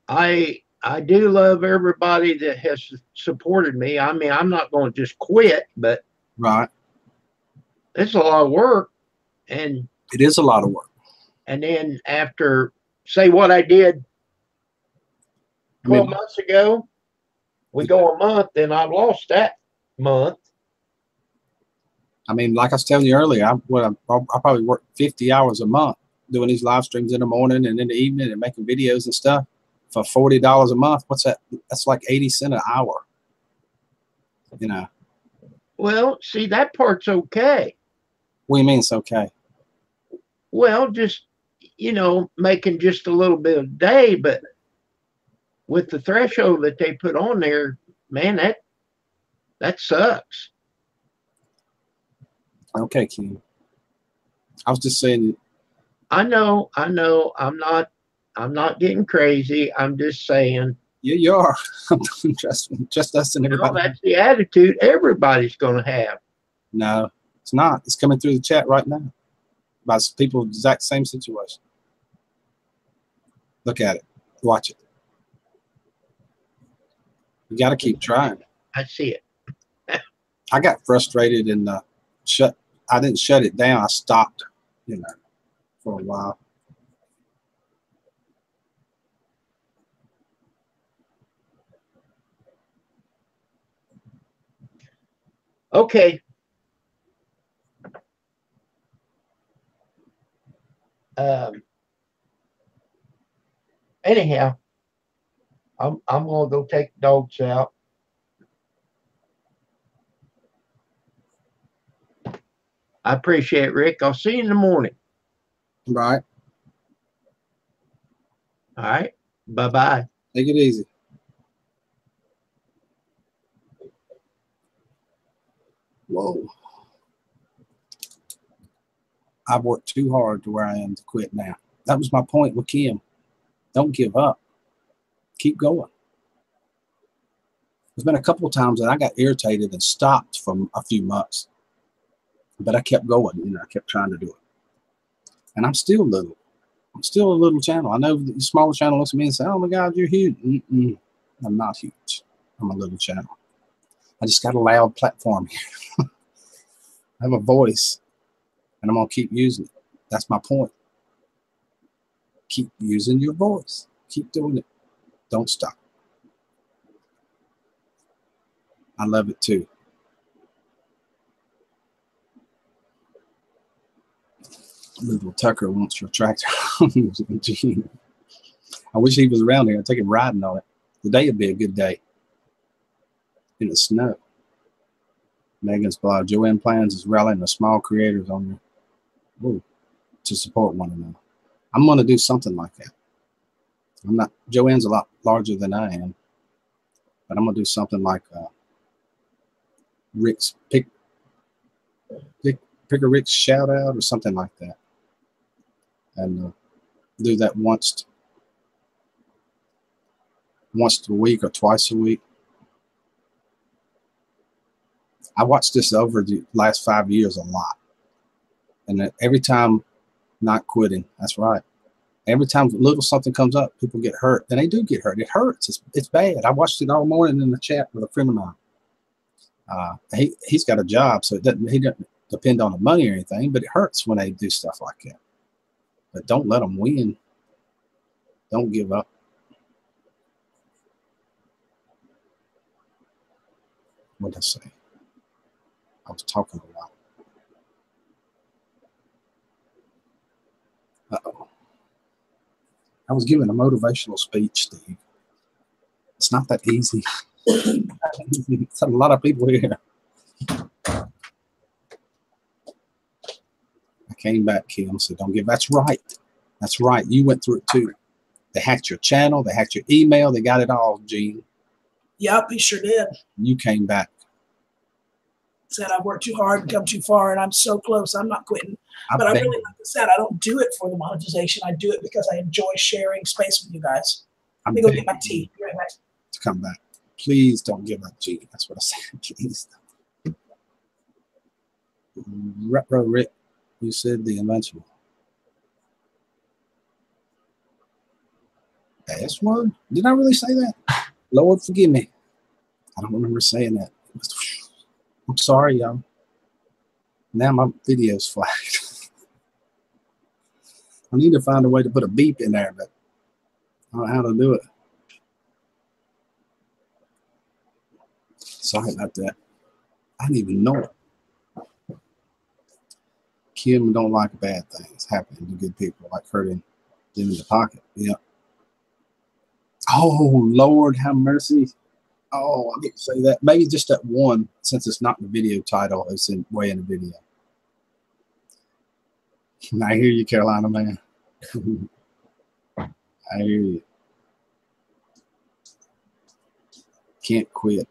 I do love everybody that has supported me. I mean, I'm not going to just quit, but Right. it's a lot of work. And It is a lot of work. and then after, say what I did 12 months ago, we go a month, and I lost that month. I mean, like I was telling you earlier, I probably work 50 hours a month doing these live streams in the morning and in the evening and making videos and stuff for $40 a month. What's that? That's like 80 cents an hour. You know. Well, see, that part's okay. What do you mean it's okay? Well, just, making just a little bit a day, but with the threshold that they put on there, man, that sucks. Okay, Ken. I was just saying. I know. I'm not getting crazy. I'm just saying. Yeah, you are. just us and everybody. That's the attitude everybody's going to have. No, it's not. It's coming through the chat right now by people exact same situation. Look at it. Watch it. You got to keep trying. I see it. I got frustrated and I didn't shut it down. I stopped, for a while. Okay. Anyhow, I'm gonna go take the dogs out. I appreciate it, Rick. I'll see you in the morning. Right. All right. Bye-bye. Take it easy. Whoa. I've worked too hard to where I am to quit now. That was my point with Kim. Don't give up. Keep going. There's been a couple of times that I got irritated and stopped for a few months. But I kept going, I kept trying to do it. And I'm still little. I'm still a little channel. I know the smaller channel looks at me and say, "Oh my God, you're huge." I'm not huge. I'm a little channel. I just got a loud platform here. I have a voice, and I'm gonna keep using it. That's my point. Keep using your voice. Keep doing it. Don't stop. I love it too. Little Tucker wants your tractor. I wish he was around here. I'd take him riding on it. Today would be a good day in the snow. Megan's blog. Joanne plans is rallying the small creators on your to support one another. I'm going to do something like that. I'm not. Joanne's a lot larger than I am, but I'm going to do something like Rick's pick a Rick's shout out or something like that, and do that once a week or twice a week. I watched this over the last 5 years a lot, and every time, not quitting. That's right. Every time a little something comes up, people get hurt, and they do get hurt. It hurts. It's bad. I watched it all morning in the chat with a friend of mine. He's got a job, so he doesn't depend on the money or anything, but it hurts when they do stuff like that. But don't let them win. Don't give up. What did I say? I was talking a lot. Uh-oh. I was giving a motivational speech, Steve. It's not that easy. It's a lot of people here. I came back, Kim, said, don't give. That's right. That's right. You went through it too. They hacked your channel. They hacked your email. They got it all, Gene. Yep, he sure did. You came back. Said I've worked too hard and come too far, and I'm so close. I'm not quitting. But I really, like I said, I don't do it for the monetization. I do it because I enjoy sharing space with you guys. Let me go get my tea. Be right back. To come back. Please don't give up, Gene. That's what I said. Please. Retro Rick, you said the invention. S word? Did I really say that? Lord, forgive me. I don't remember saying that. I'm sorry, y'all. Now my video's flagged. I need to find a way to put a beep in there, but I don't know how to do it. Sorry about that. I didn't even know it. Kim don't like bad things happening to good people, like hurting them in the pocket. Yeah. Oh, Lord, have mercy. Oh, I didn't say that. Maybe just that one, since it's not in the video title, it's way in the video. I hear you, Carolina man. I hear you. Can't quit.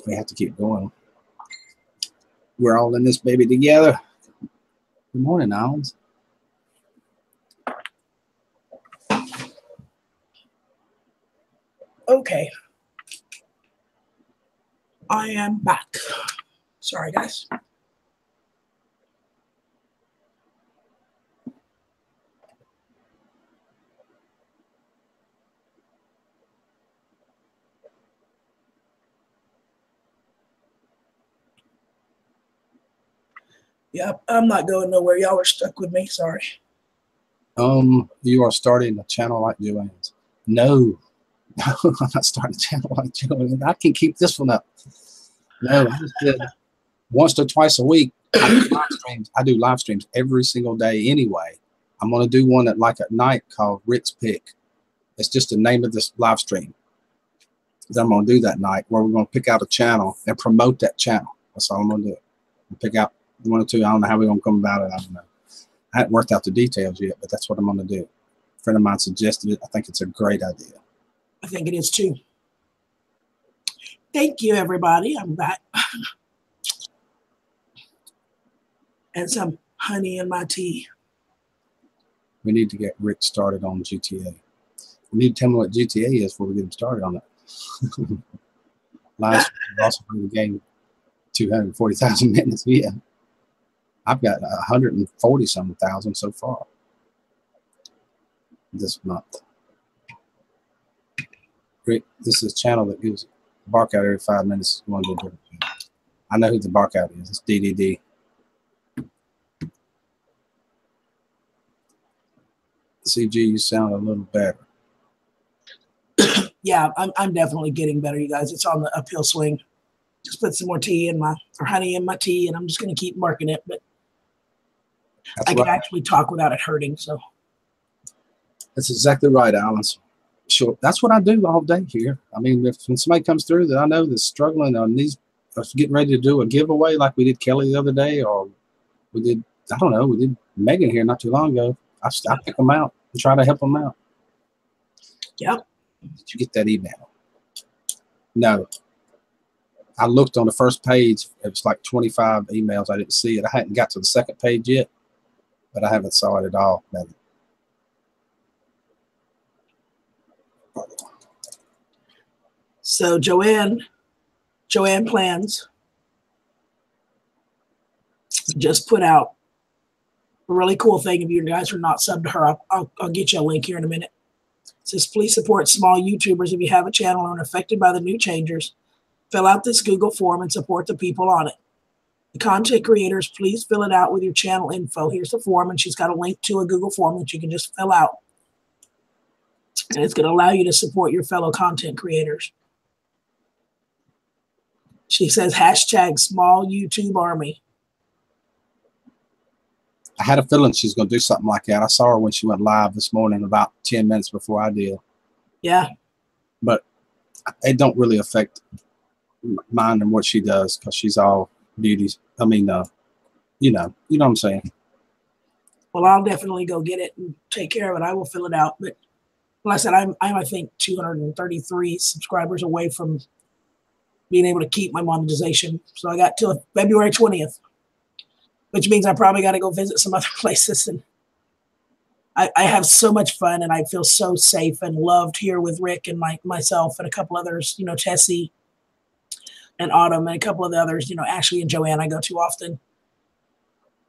We have to keep going. We're all in this baby together. Good morning, Allens. Okay. I am back. Sorry, guys. Yep, I'm not going nowhere. Y'all are stuck with me. Sorry. You are starting a channel like Joanne's. No, I'm not starting a channel like Joanne. I can keep this one up. No, I just did once or twice a week. I do live streams every single day anyway. I'm going to do one at night called Rick's Pick. It's just the name of this live stream that I'm going to do that night, where we're going to pick out a channel and promote that channel. That's all I'm going to do. Pick out one or two. I don't know how we're going to come about it. I don't know. I haven't worked out the details yet, but that's what I'm going to do. A friend of mine suggested it. I think it's a great idea. I think it is too. Thank you, everybody. I'm back. And some honey in my tea. We need to get Rick started on GTA. We need to tell him what GTA is before we get him started on it. Last also played the game 240,000 minutes. Yeah. I've got 140 some thousand so far. this month. Rick, this is a channel that gives bark out every 5 minutes. Going to do. I know who the bark out is. It's DDD. CG, you sound a little better. Yeah, I'm definitely getting better, you guys. It's on the uphill swing. Just put some more tea in my, or honey in my tea, and I'm just going to keep marking it. But That's I can right. actually talk without it hurting. So That's exactly right, Alan. Sure, that's what I do all day here. I mean, if when somebody comes through that I know that's struggling on these, getting ready to do a giveaway like we did Kelly the other day, or we did, I don't know, we did Megan here not too long ago. I pick them out and try to help them out. Yep. Did you get that email? No. I looked on the first page. It was like 25 emails. I didn't see it. I hadn't got to the second page yet, but I haven't saw it at all. Megan. So Joanne Plans just put out a really cool thing. If you guys are not subbed to her, I'll get you a link here in a minute. It says, please support small YouTubers if you have a channel and are affected by the new changes. Fill out this Google form and support the people on it. The content creators, please fill it out with your channel info. Here's the form, and she's got a link to a Google form that you can just fill out. And it's going to allow you to support your fellow content creators. She says, hashtag small YouTube army. I had a feeling she's going to do something like that. I saw her when she went live this morning about 10 minutes before I did. Yeah. But it don't really affect mine and what she does because she's all beauties. I mean, you know what I'm saying? Well, I'll definitely go get it and take care of it. I will fill it out. But like I said, I'm I think 233 subscribers away from being able to keep my monetization. So I got till February 20th, which means I probably got to go visit some other places. And I have so much fun, and I feel so safe and loved here with Rick and myself and a couple others, you know, Tessie and Autumn and a couple of the others, you know, Ashley and Joanne I go to often.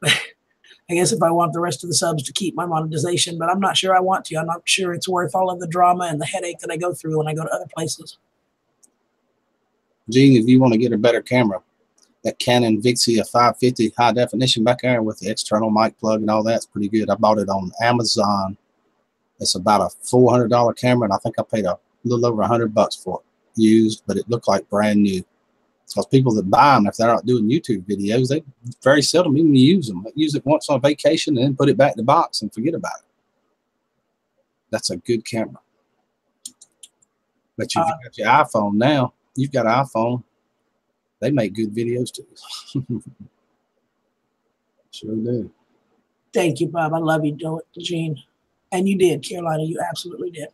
I guess if I want the rest of the subs to keep my monetization, but I'm not sure I want to. I'm not sure it's worth all of the drama and the headache that I go through when I go to other places. Gene, if you want to get a better camera, that Canon Vixia 550 high definition back there with the external mic plug and all that's pretty good. I bought it on Amazon. It's about a $400 camera, and I think I paid a little over $100 for it used, but it looked like brand new. Because people that buy them, if they're not doing YouTube videos, they very seldom even use them. They use it once on vacation and then put it back in the box and forget about it. That's a good camera. But you've got your iPhone now. You've got an iPhone. They make good videos too. Sure do. Thank you, Bob. I love you, Gene. And you did, Carolina. You absolutely did.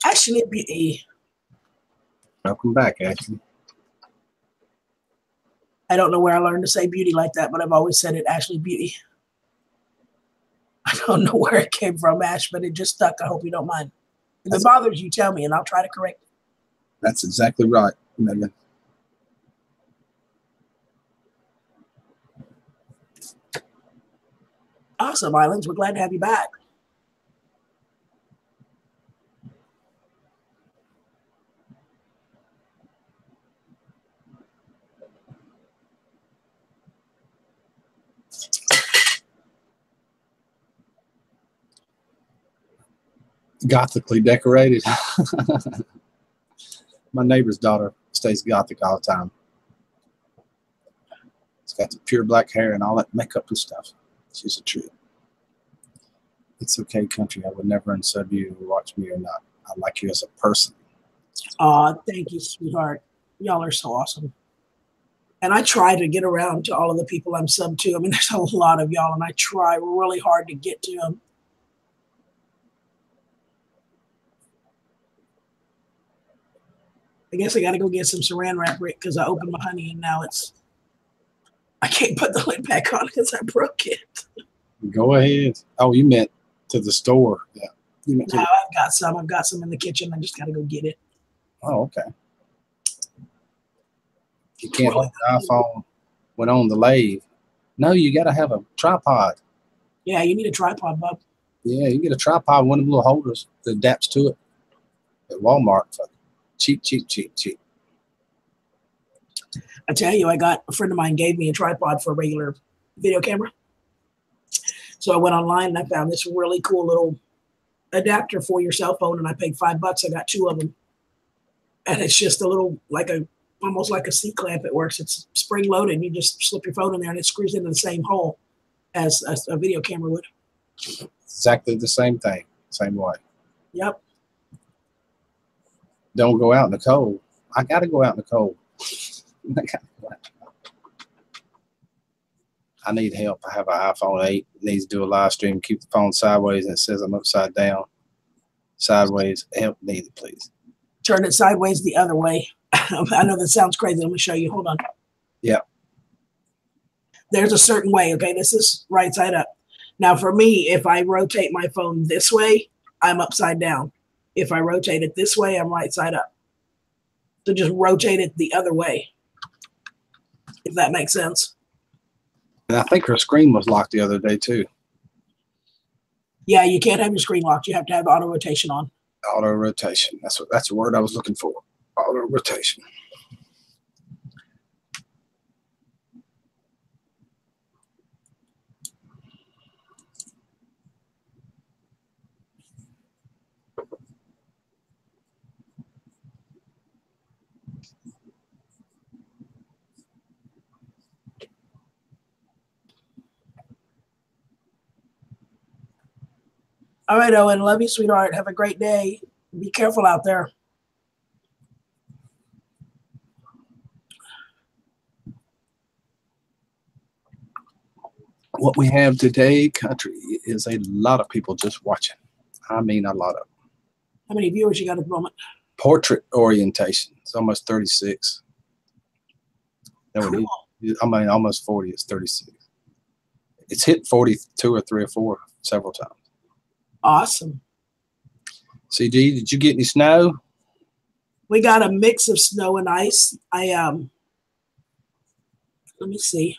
Ashley Beauty. Welcome back, Ashley. I don't know where I learned to say beauty like that, but I've always said it, Ashley Beauty. I don't know where it came from, Ash, but it just stuck. I hope you don't mind. If it bothers you, tell me, and I'll try to correct it. That's exactly right, Megan. Awesome, Islands. We're glad to have you back. Gothically decorated. My neighbor's daughter stays gothic all the time. It's got the pure black hair and all that makeup and stuff. She's a trip. It's okay, country. I would never unsub you to watch me or not. I like you as a person. Thank you, sweetheart. Y'all are so awesome. And I try to get around to all of the people I'm sub to. I mean, there's a lot of y'all, and I try really hard to get to them. I guess I got to go get some saran wrap, Rick, because I opened my honey and now I can't put the lid back on because I broke it. Go ahead. Oh, you meant to the store. Yeah. You meant to No, I've got some in the kitchen. I just got to go get it. Oh, okay. You can't hold the iPhone when on the lathe. No, you got to have a tripod. Yeah, you need a tripod, bub. Yeah, you get a tripod, one of them little holders that adapts to it at Walmart. Fuck. Cheap, cheap, cheap, cheap. I tell you, a friend of mine gave me a tripod for a regular video camera. So I went online and I found this really cool little adapter for your cell phone, and I paid $5. I got 2 of them, and it's just a little almost like a C clamp. It works. It's spring loaded. You just slip your phone in there, and it screws into the same hole as a video camera would. Exactly the same thing, same way. Yep. Don't go out in the cold. I got to go out in the cold. I need help. I have an iPhone 8. It needs to do a live stream. Keep the phone sideways, and it says I'm upside down. Sideways. Help needed, please. Turn it sideways the other way. I know that sounds crazy. Let me show you. Hold on. Yeah. There's a certain way. Okay, this is right side up. Now, for me, if I rotate my phone this way, I'm upside down. If I rotate it this way, I'm right side up. So just rotate it the other way, if that makes sense. And I think her screen was locked the other day too. Yeah, you can't have your screen locked. You have to have auto rotation on. Auto rotation. That's the word I was looking for. Auto rotation. All right, Owen. Love you, sweetheart. Have a great day. Be careful out there. What we have today, country, is a lot of people just watching. I mean, a lot of. How many viewers you got at the moment? Portrait orientation. It's almost 36. No, Cool. I mean, almost 40. It's 36. It's hit 42 or 3 or 4 several times. Awesome. CG, did you get any snow? We got a mix of snow and ice. Let me see.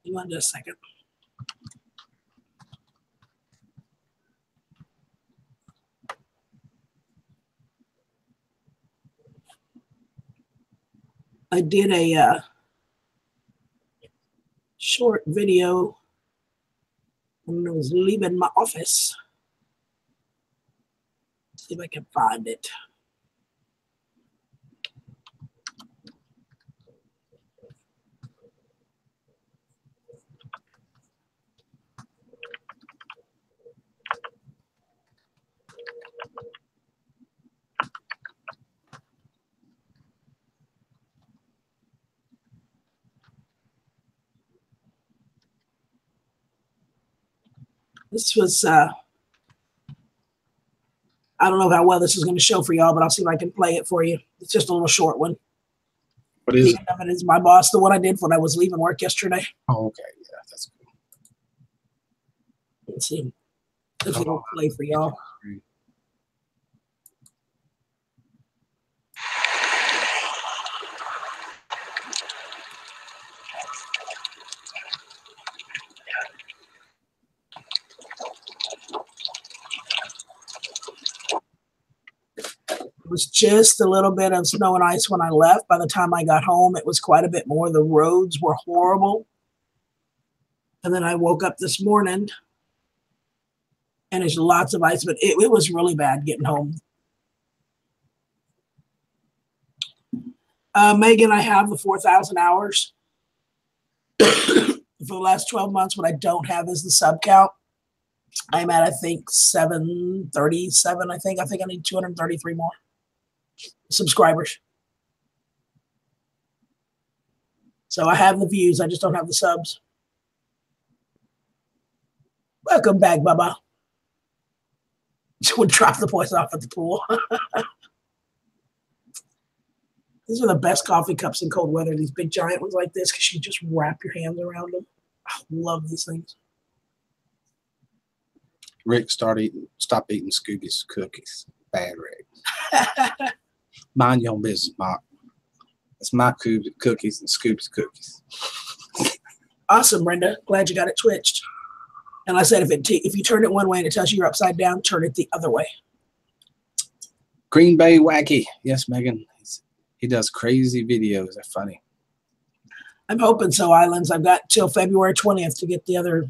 Hang on just a second. I did a short video when I was leaving my office. See if I can find it. This was, I don't know how well this is going to show for y'all, but I'll see if I can play it for you. It's just a little short one. What is The end of it is my boss, the one I did when I was leaving work yesterday. Oh, okay. Yeah, that's good. Let's see if it'll play for y'all. It was just a little bit of snow and ice when I left. By the time I got home, it was quite a bit more. The roads were horrible. And then I woke up this morning and there's lots of ice, but it was really bad getting home. Megan, I have the 4,000 hours for the last 12 months. What I don't have is the sub count. I'm at, I think, 737. I think I need 233 more subscribers. So I have the views. I just don't have the subs. Welcome back, Bubba. Would drop the boys off at the pool. These are the best coffee cups in cold weather. These big giant ones like this, because you just wrap your hands around them. I love these things. Rick, stop eating Scooby's cookies. Bad Rick. Mind your own business, Mark. It's my cookies and Scooby's cookies. Awesome, Brenda. Glad you got it twitched. And I said, if you turn it one way and it tells you you're upside down, turn it the other way. Green Bay Wacky. Yes, Megan. He does crazy videos. They're funny. I'm hoping so, Islands. I've got till February 20th to get the other,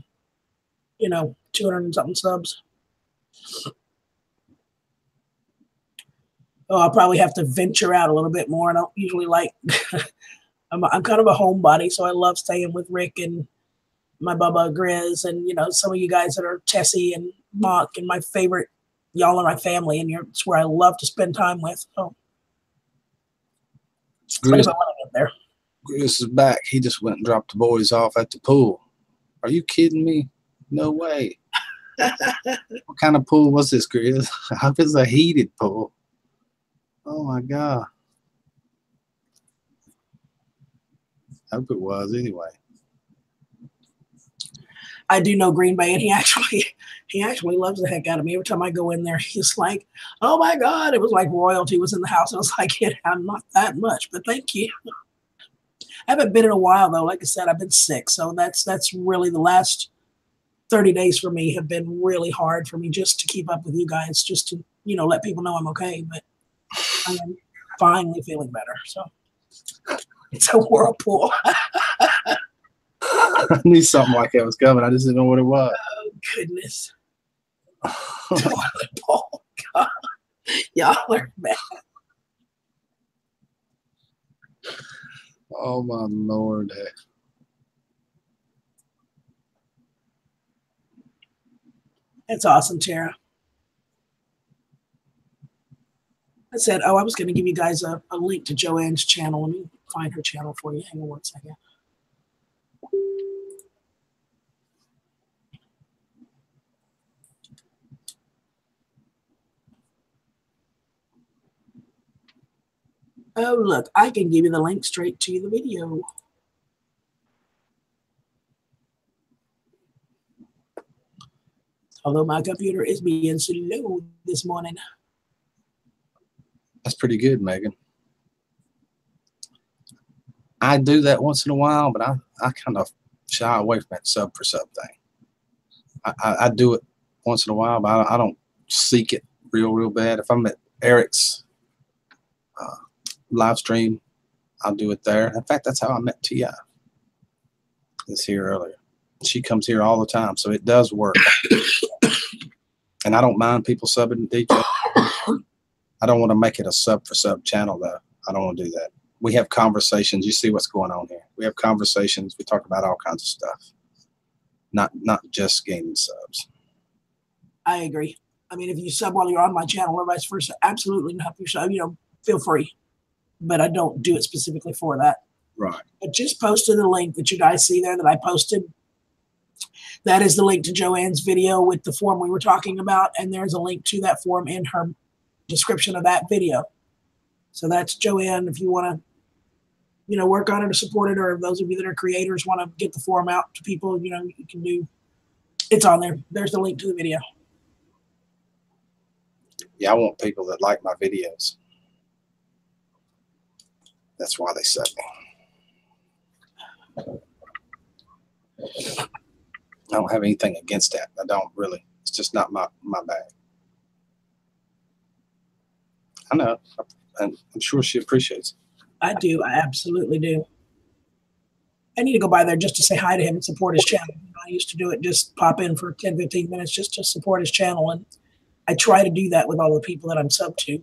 200 and something subs. Oh, I'll probably have to venture out a little bit more. I don't usually like, I'm kind of a homebody, so I love staying with Rick and my Bubba Grizz and, some of you guys that are Tessie and Mock and my favorite. Y'all are my family, and it's where I love to spend time with. So, Grizz, if I want to get there. Grizz is back. He just went and dropped the boys off at the pool. Are you kidding me? No way. What kind of pool was this, Grizz? I hope it's a heated pool. Oh my God. I hope it was anyway. I do know Green Bay, and he actually loves the heck out of me. Every time I go in there, he's like, "Oh my God!" It was like royalty was in the house. I was like, "Yeah, I'm not that much, but thank you." I haven't been in a while though. Like I said, I've been sick, so that's really the last 30 days for me have been really hard for me just to keep up with you guys, just to let people know I'm okay. But I am finally feeling better. So it's a whirlpool. I knew something like that was coming. I just didn't know what it was. Oh, goodness. Toilet bowl. God. Y'all are bad. Oh, my Lord. That's awesome, Tara. I said, I was going to give you guys a link to Joanne's channel. Let me find her channel for you. Hang on one second. Oh, look, I can give you the link straight to the video. Although my computer is being slow this morning. That's pretty good, Megan. I do that once in a while, but I kind of shy away from that sub for sub thing. I do it once in a while, but I don't seek it real bad. If I'm at Eric's live stream, I'll do it there. In fact, that's how I met T.I. This here earlier. She comes here all the time, so it does work. And I don't mind people subbing to each other. I don't want to make it a sub for sub channel, though. I don't want to do that. We have conversations. You see what's going on here. We have conversations. We talk about all kinds of stuff. Not just gaming subs. I agree. I mean, if you sub while you're on my channel or vice versa, absolutely not. You sub, feel free. But I don't do it specifically for that. Right. I just posted the link that you guys see there that I posted. That is the link to Joanne's video with the form we were talking about. And there's a link to that form in her description of that video. So that's Joanne. If you want to, work on it or support it, or those of you that are creators want to get the form out to people, you can do. It's on there. There's the link to the video. Yeah, I want people that like my videos. That's why they sub me. I don't have anything against that. I don't really. It's just not my bag. I know. And I'm sure she appreciates it. I do. I absolutely do. I need to go by there just to say hi to him and support his channel. I used to do it, just pop in for 10, 15 minutes just to support his channel. And I try to do that with all the people that I'm sub to.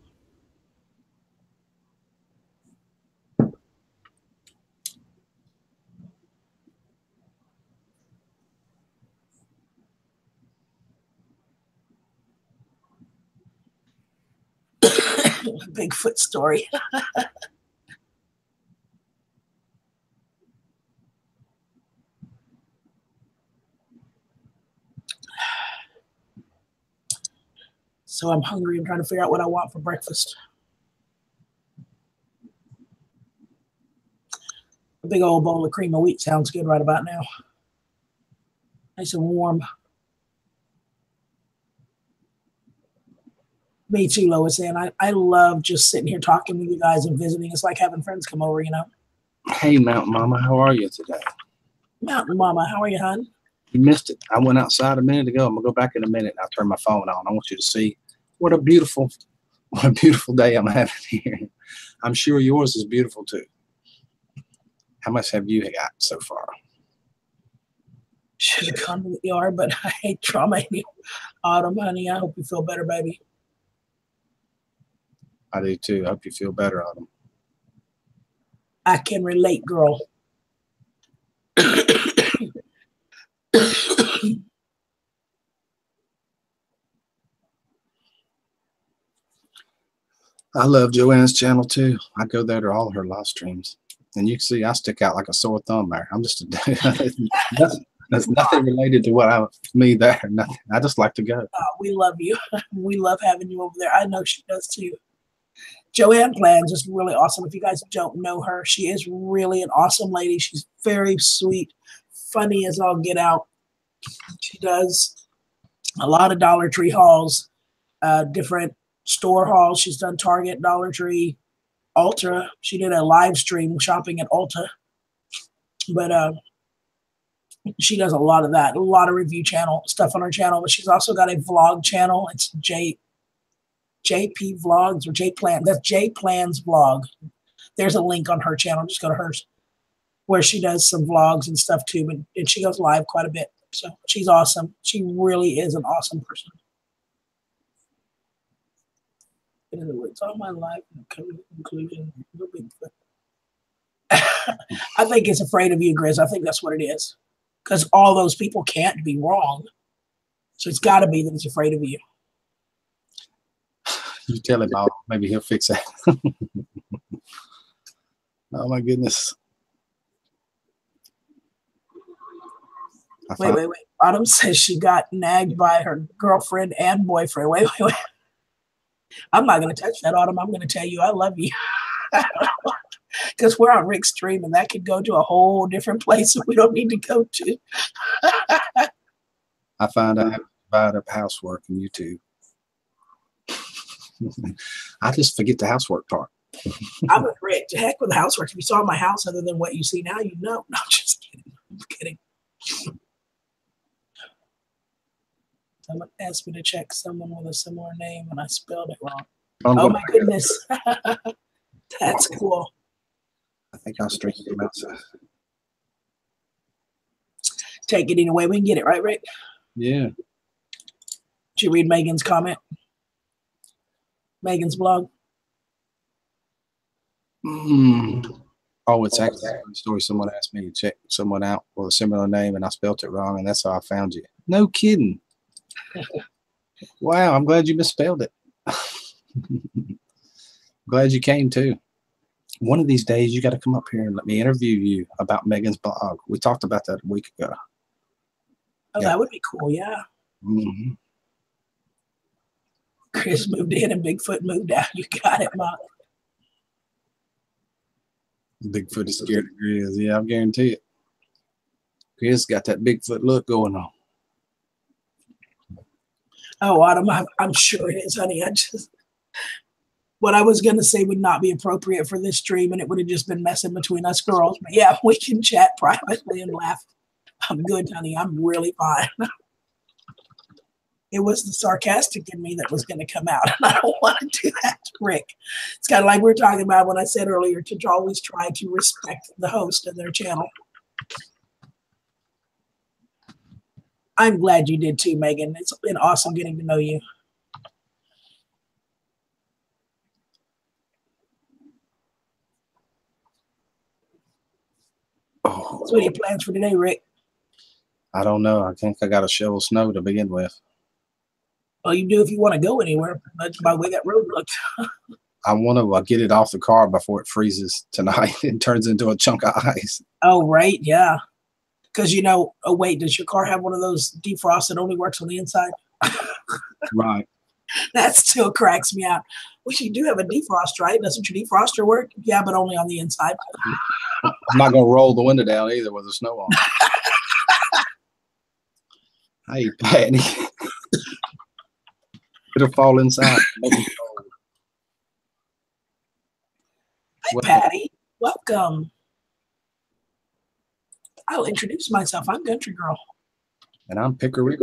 Bigfoot story. So I'm hungry. I'm trying to figure out what I want for breakfast. A big old bowl of cream of wheat sounds good right about now. Nice and warm. Me too, Lois. And I love just sitting here talking with you guys and visiting. It's like having friends come over, Hey, Mountain Mama, how are you today? Mountain Mama, how are you, hon? You missed it. I went outside a minute ago. I'm gonna go back in a minute. I'll turn my phone on. I want you to see what a beautiful day I'm having here. I'm sure yours is beautiful too. How much have you got so far? Should have gone to the ER, but I hate trauma in you. Autumn, honey, I hope you feel better, baby. I do too. I hope you feel better, Autumn. I can relate, girl. I love Joanne's channel too. I go there to all her live streams. And you can see I stick out like a sore thumb there. I'm just a there's nothing related to me there. Nothing. I just like to go. We love you. We love having you over there. I know she does too. Joanne Plans is really awesome. If you guys don't know her, she is really an awesome lady. She's very sweet, funny as all get out. She does a lot of Dollar Tree hauls, different store hauls. She's done Target, Dollar Tree, Ulta. She did a live stream shopping at Ulta. But she does a lot of that, a lot of review channel stuff on her channel. But she's also got a vlog channel. It's JP Vlogs or J Plan. That's J Plans Vlog. There's a link on her channel. Just go to hers, where she does some vlogs and stuff too. And she goes live quite a bit. So she's awesome. She really is an awesome person. In other words, all my life, including no Bigfoot. I think it's afraid of you, Grizz. I think that's what it is. Because all those people can't be wrong. So it's got to be that it's afraid of you. You tell him, maybe he'll fix that. Oh my goodness. Wait. Autumn says she got nagged by her girlfriend and boyfriend. Wait. I'm not going to touch that, Autumn. I'm going to tell you I love you. Because we're on Rick's stream, and that could go to a whole different place that we don't need to go to. I find I have to divide up housework in YouTube. I just forget the housework part. I'm with Rick. To heck with the housework. If you saw my house other than what you see now, you know. No, just kidding. I'm kidding. Someone asked me to check someone with a similar name, and I spelled it wrong. Oh my goodness. That's cool. I think I'll straighten them outside. Take it any way we can get it, right, Rick? Yeah. Did you read Megan's comment? Megan's blog? Oh, it's actually a story. Someone asked me to check someone out with a similar name, and I spelled it wrong, and that's how I found you. No kidding. Wow, I'm glad you misspelled it. Glad you came too. One of these days, you got to come up here and let me interview you about Megan's blog. We talked about that a week ago. Oh, yeah. That would be cool. Yeah. Mm-hmm. Chris moved in and Bigfoot moved out. You got it, Mom. Bigfoot is scared of Grizz. Yeah, I guarantee it. Grizz got that Bigfoot look going on. Oh, Autumn, I'm sure it is, honey. What I was going to say would not be appropriate for this stream, and it would have just been messing between us girls. But yeah, we can chat privately and laugh. I'm good, honey. I'm really fine. It was the sarcastic in me that was going to come out, and I don't want to do that to Rick. It's kind of like we were talking about when I said earlier to always try to respect the host of their channel. I'm glad you did too, Megan. It's been awesome getting to know you. Oh. So what are your plans for today, Rick? I don't know. I think I got to shovel snow to begin with. Well, you do if you want to go anywhere. That's by the way that road looks. I want to get it off the car before it freezes tonight and turns into a chunk of ice. Oh, right. Yeah. Because, oh, wait, does your car have one of those defrosts that only works on the inside? Right. That still cracks me out. Well, you do have a defrost, right? Doesn't your defroster work? Yeah, but only on the inside. I'm not going to roll the window down either with the snow on. Hey, Patty. It'll fall inside. Hi, Patty. Welcome. I'll introduce myself. I'm Country Girl. And I'm Pickerick.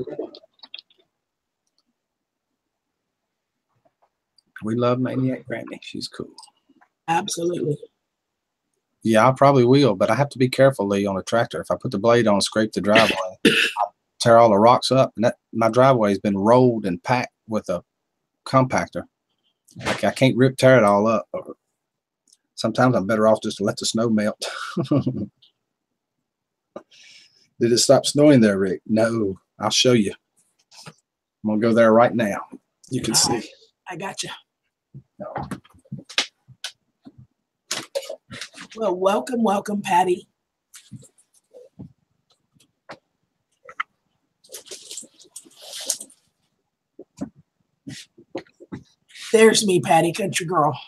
We love Maniac Granny. She's cool. Absolutely. Yeah, I probably will, but I have to be careful, Lee, on a tractor. If I put the blade on, scrape the driveway, I'll tear all the rocks up. And my driveway has been rolled and packed with a compactor. Like I can't tear it all up. Or sometimes I'm better off just to let the snow melt. Did it stop snowing there, Rick? No, I'll show you. I'm gonna go there right now. You can see. I got you. No. Well, welcome, Patty. There's me, Patty, country girl.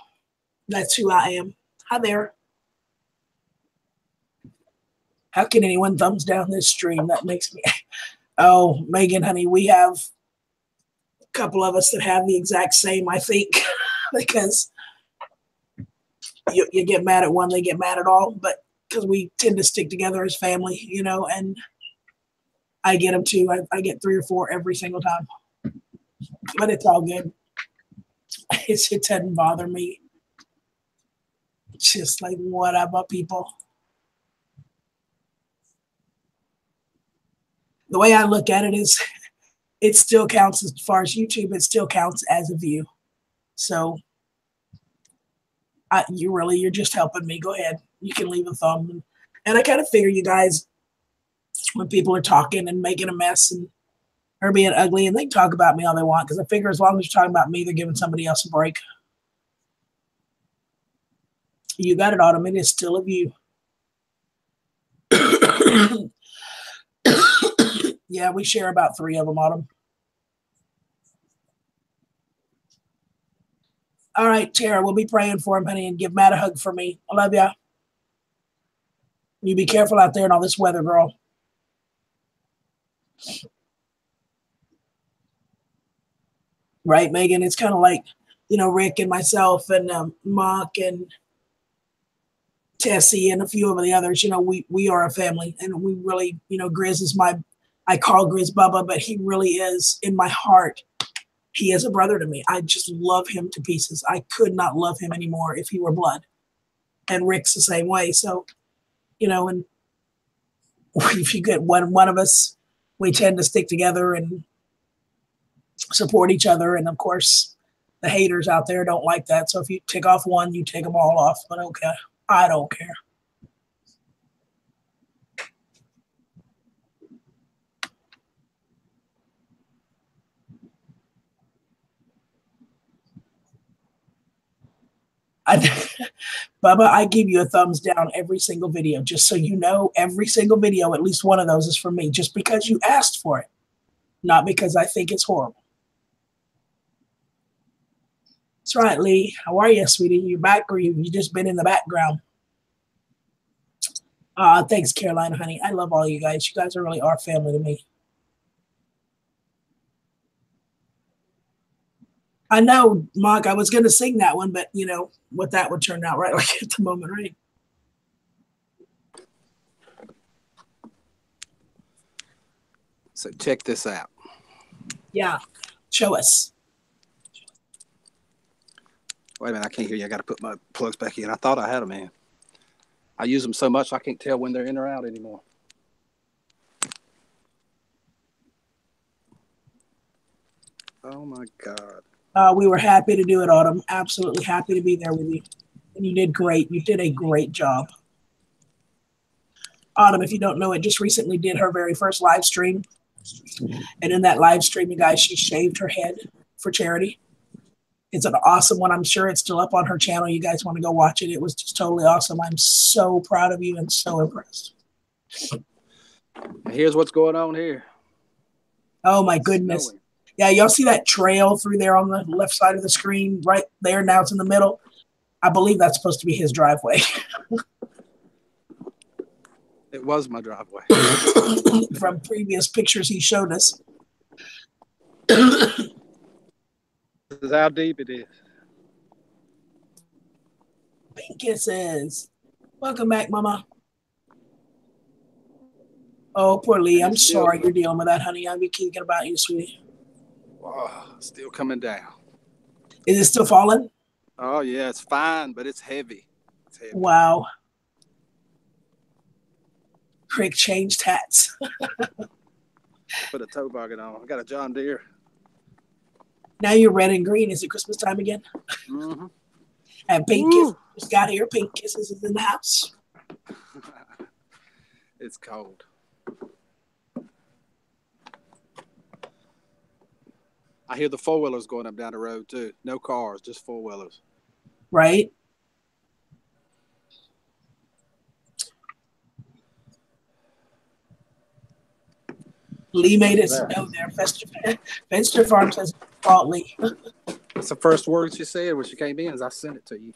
That's who I am. Hi there. How can anyone thumbs down this stream? That makes me. Oh, Megan, honey, we have a couple of us that have the exact same, I think, because you get mad at one, they get mad at all, but because we tend to stick together as family, you know, and I get them too. I get 3 or 4 every single time, but it's all good. It doesn't bother me. It's just like, what up, people? The way I look at it is it still counts as far as YouTube. It still counts as a view. So you're just helping me. Go ahead. You can leave a thumb. And I kind of figure you guys, when people are talking and making a mess and or being ugly, and they can talk about me all they want, because I figure as long as you're talking about me, they're giving somebody else a break. You got it, Autumn. It is still a view. Yeah, we share about 3 of them, Autumn. All right, Tara, we'll be praying for him, honey, and give Matt a hug for me. I love ya. You be careful out there in all this weather, girl. Right, Megan? It's kind of like, you know, Rick and myself and Mock and Tessie and a few of the others. You know, we are a family, and we really, you know, Grizz is I call Grizz Bubba, but he really is in my heart. He is a brother to me. I just love him to pieces. I could not love him anymore if he were blood. And Rick's the same way. So, you know, and if you get one of us, we tend to stick together and support each other. And of course, the haters out there don't like that. So if you take off one, you take them all off. But okay, I don't care. Bubba, I give you a thumbs down every single video, just so you know. Every single video, at least one of those is for me, just because you asked for it, not because I think it's horrible. That's right, Lee. How are you, sweetie? You back, or you just been in the background? Thanks, Carolina, honey. I love all you guys. You guys are really our family to me. I know, Mark, I was going to sing that one, but, you know, what that would turn out right like at the moment, right? So check this out. Yeah. Show us. Wait a minute, I can't hear you. I got to put my plugs back in. I thought I had them in. I use them so much I can't tell when they're in or out anymore. Oh, my God. We were happy to do it, Autumn. Absolutely happy to be there with you. And you did great. You did a great job. Autumn, if you don't know it, just recently did her very first live stream. And in that live stream, you guys, she shaved her head for charity. It's an awesome one. I'm sure it's still up on her channel. You guys want to go watch it. It was just totally awesome. I'm so proud of you and so impressed. Here's what's going on here. Oh, my goodness. Snowing. Yeah, y'all see that trail through there on the left side of the screen right there? Now it's in the middle. I believe that's supposed to be his driveway. It was my driveway. From previous pictures he showed us. This is how deep it is. Pink kisses. Welcome back, Mama. Oh, poor Lee. And I'm it's still- sorry you're dealing with that, honey. I'll be thinking about you, sweetie. Oh, still coming down. Is it still falling? Oh yeah, it's fine, but it's heavy. It's heavy. Wow. Rick changed hats. Put a toboggan on. I got a John Deere. Now you're red and green. Is it Christmas time again? Mm-hmm. And Pink Kisses just got here. Pink Kisses is in the house. It's cold. I hear the four-wheelers going up down the road too. No cars, just four-wheelers. Right? Lee made it snow there. Fenster Farms has called Lee. That's the first word she said when she came in. Is I sent it to you.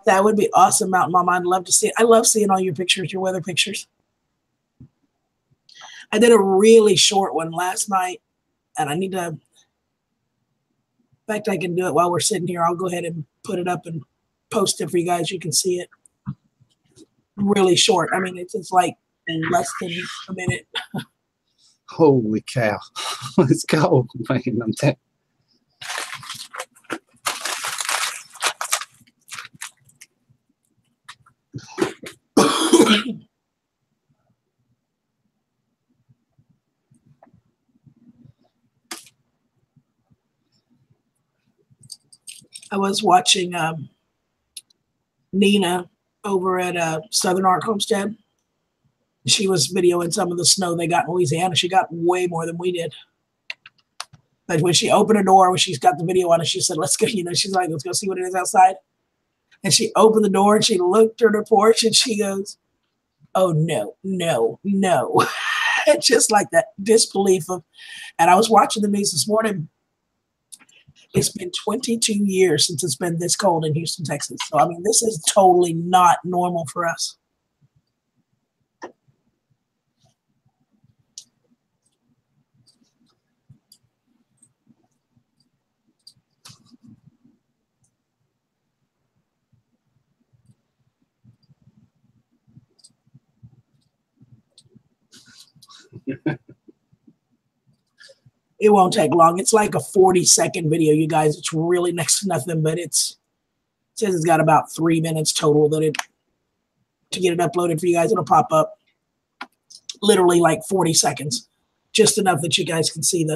That would be awesome, Mountain Mama. I'd love to see it. I love seeing all your pictures, your weather pictures. I did a really short one last night, and I need to. In fact, I can do it while we're sitting here. I'll go ahead and put it up and post it for you guys. You can see it. Really short. I mean, it's like less than a minute. Holy cow. It's cold, man. I'm telling I was watching Nina over at Southern Art Homestead. She was videoing some of the snow they got in Louisiana. She got way more than we did. But when she opened a door, when she's got the video on it, she said, let's go, she's like, let's go see what it is outside. And she opened the door and she looked at her porch and she goes, oh, no, no, no. Just like that disbelief of, and I was watching the news this morning. It's been 22 years since it's been this cold in Houston, Texas. So, I mean, this is totally not normal for us. It won't take long. It's like a 40-second video, you guys. It's really next to nothing, but it says it's got about 3 minutes total to get it uploaded for you guys. It'll pop up literally like 40 seconds, just enough that you guys can see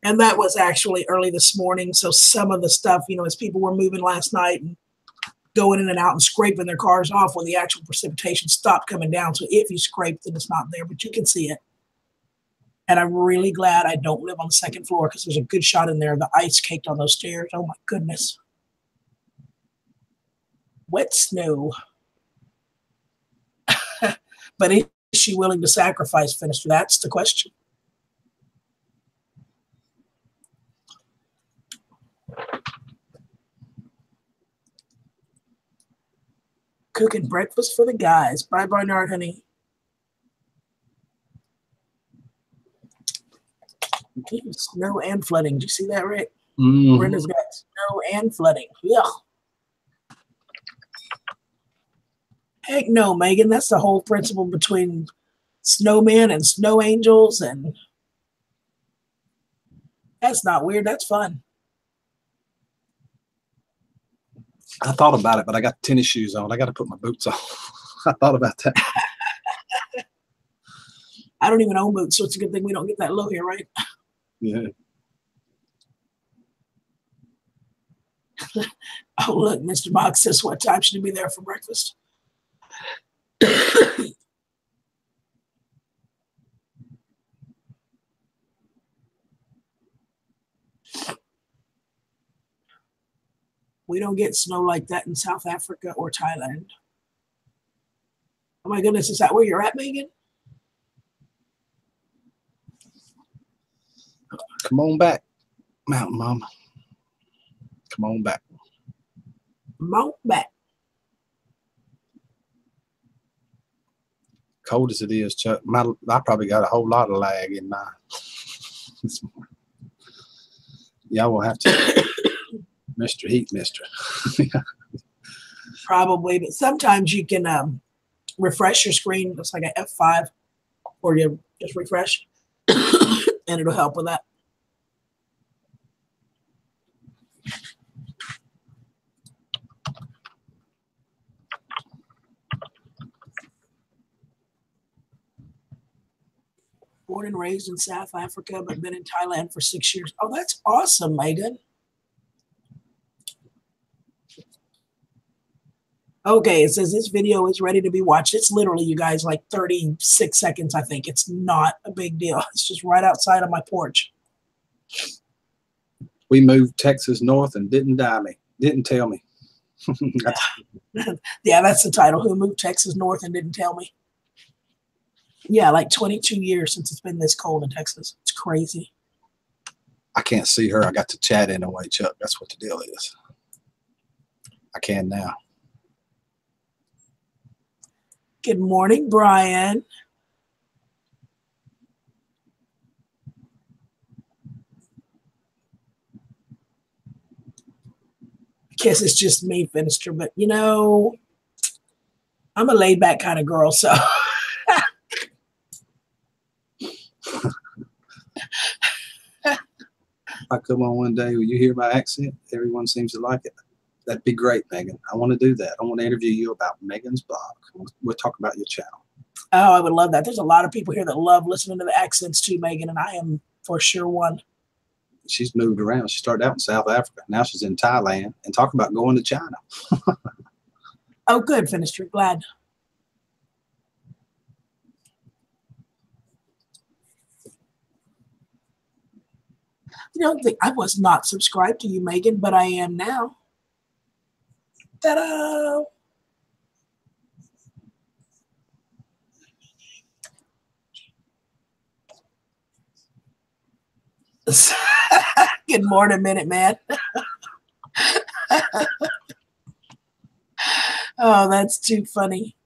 and that was actually early this morning. So some of the stuff, as people were moving last night and going in and out and scraping their cars off when the actual precipitation stopped coming down. So if you scrape, then it's not there, but you can see it. And I'm really glad I don't live on the second floor because there's a good shot in there. The ice caked on those stairs. Oh, my goodness. Wet snow. But is she willing to sacrifice, Finister? That's the question. Cooking breakfast for the guys. Bye, Barnard, honey. Snow and flooding. Do you see that, Rick? Mm-hmm. Brenda's got snow and flooding. Yeah. Heck no, Megan. That's the whole principle between snowmen and snow angels, and that's not weird. That's fun. I thought about it, but I got tennis shoes on. I got to put my boots on. I thought about that. I don't even own boots, so it's a good thing we don't get that low here, right? Yeah. Oh, look, Mr. Box says, what time should he be there for breakfast? We don't get snow like that in South Africa or Thailand. Oh my goodness, is that where you're at, Megan? Come on back, Mountain Mama. Come on back. Come on back. Cold as it is, Chuck. I probably got a whole lot of lag in mine. Yeah, we'll have to. Mr. Heat Mister. Probably, but sometimes you can refresh your screen. It's like an F5, or you just refresh, and it'll help with that. Born and raised in South Africa, but been in Thailand for 6 years. Oh, that's awesome, Megan. Okay, it says this video is ready to be watched. It's literally, you guys, like 36 seconds, I think. It's not a big deal. It's just right outside of my porch. We moved Texas north and didn't tell me. Yeah, that's the title. Who moved Texas north and didn't tell me? Yeah, like 22 years since it's been this cold in Texas. It's crazy. I can't see her. I got to chat anyway, Chuck. That's what the deal is. I can now. Good morning, Brian. I guess it's just me, Finister, but you know, I'm a laid back kind of girl, so. If I come on one day, will you hear my accent? Everyone seems to like it. That'd be great, Megan. I want to do that. I want to interview you about Megan's blog. We'll talk about your channel. Oh, I would love that. There's a lot of people here that love listening to the accents too, Megan, and I am for sure one. She's moved around. She started out in South Africa. Now she's in Thailand and talking about going to China. Oh, good, Finister. Glad. You don't think I was not subscribed to you, Megan, but I am now. Ta-da! Good morning, Minute Man. Oh, that's too funny.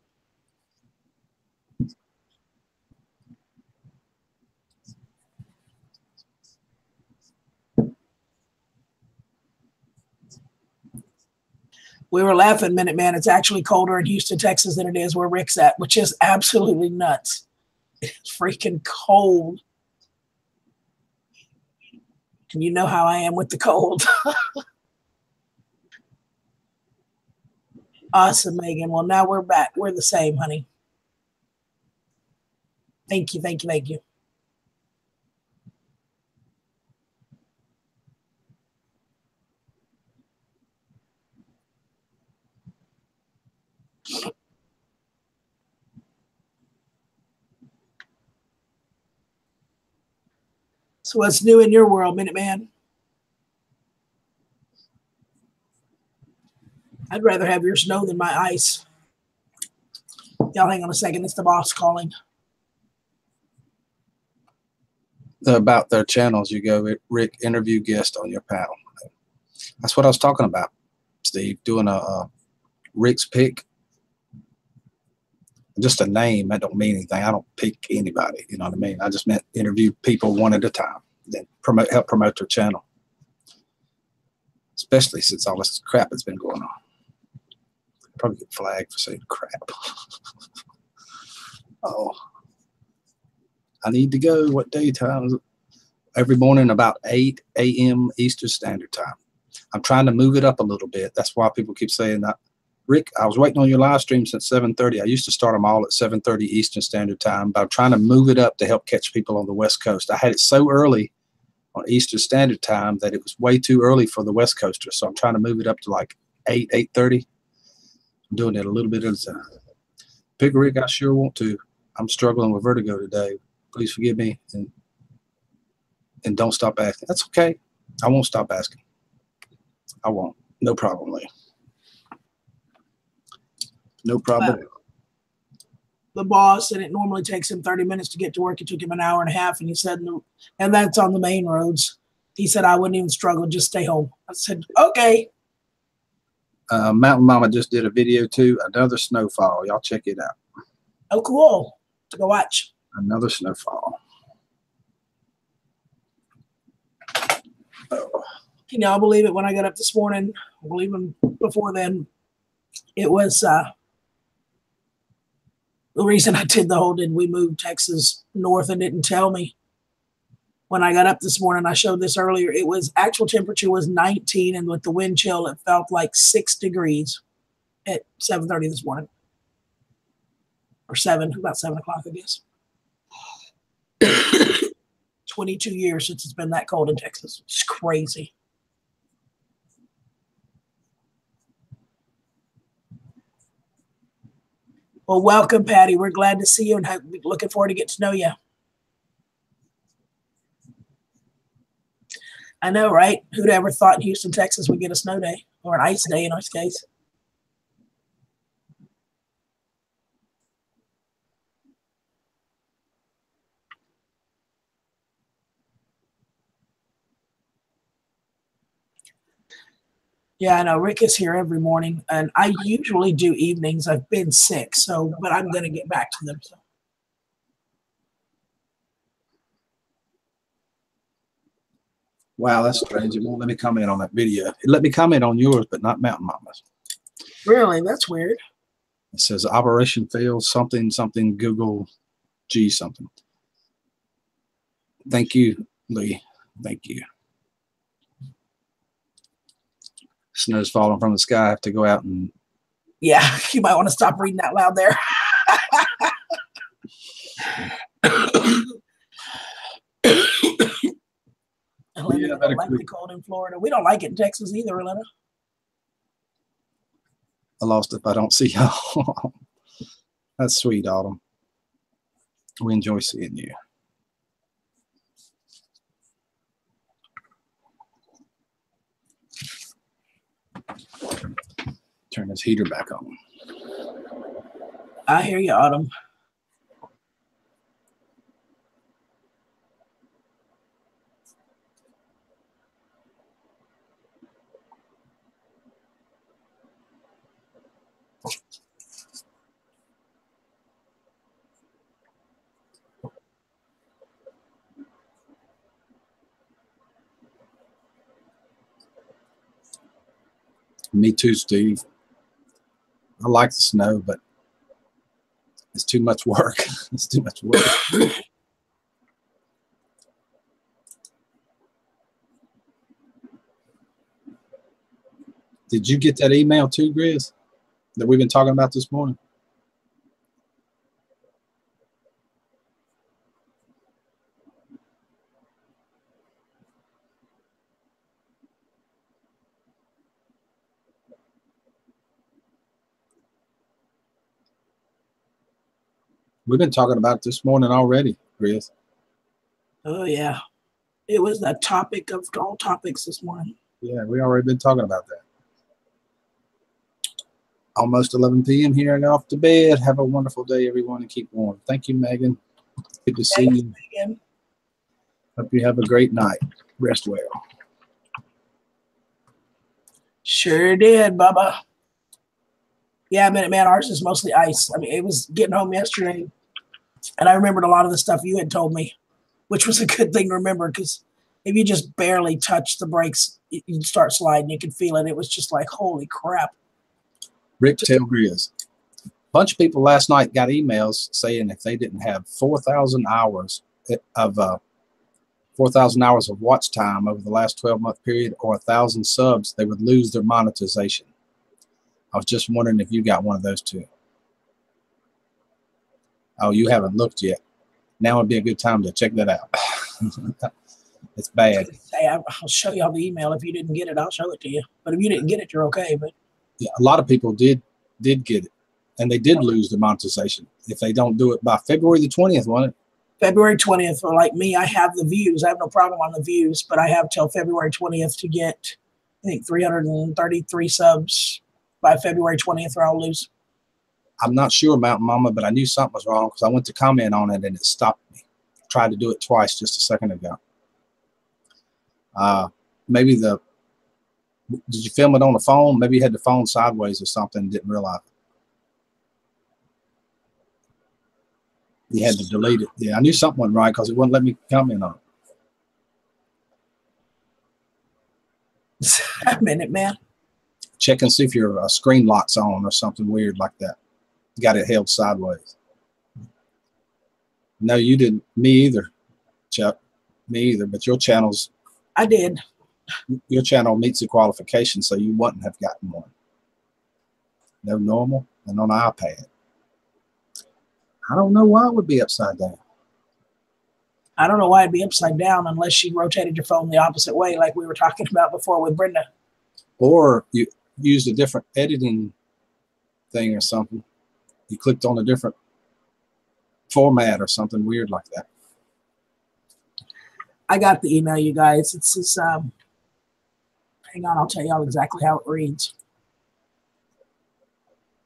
We were laughing, Minute Man. It's actually colder in Houston, Texas than it is where Rick's at, which is absolutely nuts. It's freaking cold. And you know how I am with the cold. Awesome, Megan. Well, now we're back. We're the same, honey. Thank you, thank you, thank you. So what's new in your world, Minute Man? I'd rather have your snow than my ice. Y'all hang on a second. It's the boss calling. About their channels, you go, Rick, interview guest on your panel. That's what I was talking about, Steve, doing a Rick's pick. Just a name, that don't mean anything. I don't pick anybody, you know what I mean? I just meant interview people one at a time, then help promote their channel. Especially since all this crap has been going on. Probably get flagged for saying crap. Oh. I need to go. What daytime is it? Every morning about 8 a.m. Eastern Standard Time. I'm trying to move it up a little bit. That's why people keep saying that. Rick, I was waiting on your live stream since 7:30. I used to start them all at 7:30 Eastern Standard Time, but I'm trying to move it up to help catch people on the West Coast. I had it so early on Eastern Standard Time that it was way too early for the West Coasters. So I'm trying to move it up to like 8:30. I'm doing it a little bit at a time. Pick Rick, I sure want to. I'm struggling with vertigo today. Please forgive me and don't stop asking. That's okay. I won't stop asking. I won't. No problem, Lee. No problem. The boss said it normally takes him 30 minutes to get to work. It took him an hour and a half, and he said, and that's on the main roads. He said, I wouldn't even struggle. Just stay home. I said, okay. Mountain Mama just did a video too. Another snowfall. Y'all check it out. Oh, cool. To go watch. Another snowfall. Can y'all believe it? When I got up this morning, well, even before then, it was the reason I did the whole did we move Texas north and didn't tell me. When I got up this morning, I showed this earlier. It was actual temperature was 19, and with the wind chill, it felt like 6 degrees at 7:30 this morning, or about 7 o'clock, I guess. 22 years since it's been that cold in Texas. It's crazy. Well, welcome, Patty. We're glad to see you and looking forward to get to know you. I know, right? Who'd ever thought in Houston, Texas would get a snow day or an ice day in our case? Yeah, I know. Rick is here every morning, and I usually do evenings. I've been sick, but I'm going to get back to them. So. Wow, that's strange. It won't let me comment on that video. It let me comment on yours, but not Mountain Mama's. Really? That's weird. It says operation failed, something, Google G something. Thank you, Lee. Thank you. Snow's falling from the sky. I have to go out and. Yeah, you might want to stop reading out loud there. Elena, yeah, don't like the cold in Florida. We don't like it in Texas either, Elena. I lost if I don't see y'all. That's sweet, Autumn. We enjoy seeing you. Turn this heater back on. I hear you, Autumn. Me too, Steve. I like the snow, but it's too much work. It's too much work. Did you get that email too, Grizz, that we've been talking about this morning? We've been talking about it this morning already, Grizz. Oh, yeah. It was the topic of all topics this morning. Yeah, we already been talking about that. Almost 11 p.m. here and off to bed. Have a wonderful day, everyone, and keep warm. Thank you, Megan. Good to see you. Megan. Hope you have a great night. Rest well. Sure did, Bubba. Yeah, man, ours is mostly ice. I mean, it was getting home yesterday, and I remembered a lot of the stuff you had told me, which was a good thing to remember because if you just barely touch the brakes, you'd start sliding. You could feel it. It was just like, holy crap. Rick Tail Grizz. A bunch of people last night got emails saying if they didn't have 4,000 hours of 4,000 hours of watch time over the last 12-month period or 1,000 subs, they would lose their monetization. I was just wondering if you got one of those too. Oh, you haven't looked yet. Now would be a good time to check that out. It's bad. I'll show y'all the email. If you didn't get it, I'll show it to you. But if you didn't get it, you're okay. But yeah, a lot of people did get it, and they did lose their monetization if they don't do it by February the 20th, wasn't it? February 20th, or like me, I have the views. I have no problem on the views, but I have till February 20th to get, I think, 333 subs by February 20th, or I'll lose. I'm not sure, Mountain Mama, but I knew something was wrong because I went to comment on it and it stopped me. I tried to do it twice just a second ago. Maybe did you film it on the phone? Maybe you had the phone sideways or something and didn't realize it. You had to delete it. Yeah, I knew something wasn't right because it wouldn't let me comment on it. A minute, man. Check and see if your screen lock's on or something weird like that. Got it held sideways. No, you didn't. Me either, Chuck. Me either. But your channel's I did. your channel meets the qualification, so you wouldn't have gotten one. No normal and on iPad. I don't know why it would be upside down. I don't know why it'd be upside down unless you rotated your phone the opposite way, like we were talking about before with Brenda. Or you used a different editing thing or something. You clicked on a different format or something weird like that. I got the email, you guys. It's this. Hang on, I'll tell y'all exactly how it reads.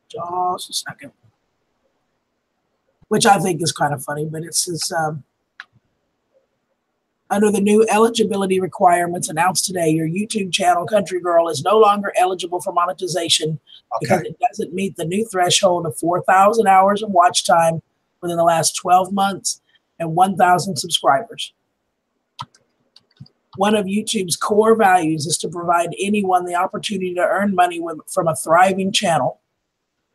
Just a second. Which I think is kind of funny, but it says, under the new eligibility requirements announced today, your YouTube channel, Country Girl, is no longer eligible for monetization because it doesn't meet the new threshold of 4,000 hours of watch time within the last 12 months and 1,000 subscribers. One of YouTube's core values is to provide anyone the opportunity to earn money from a thriving channel.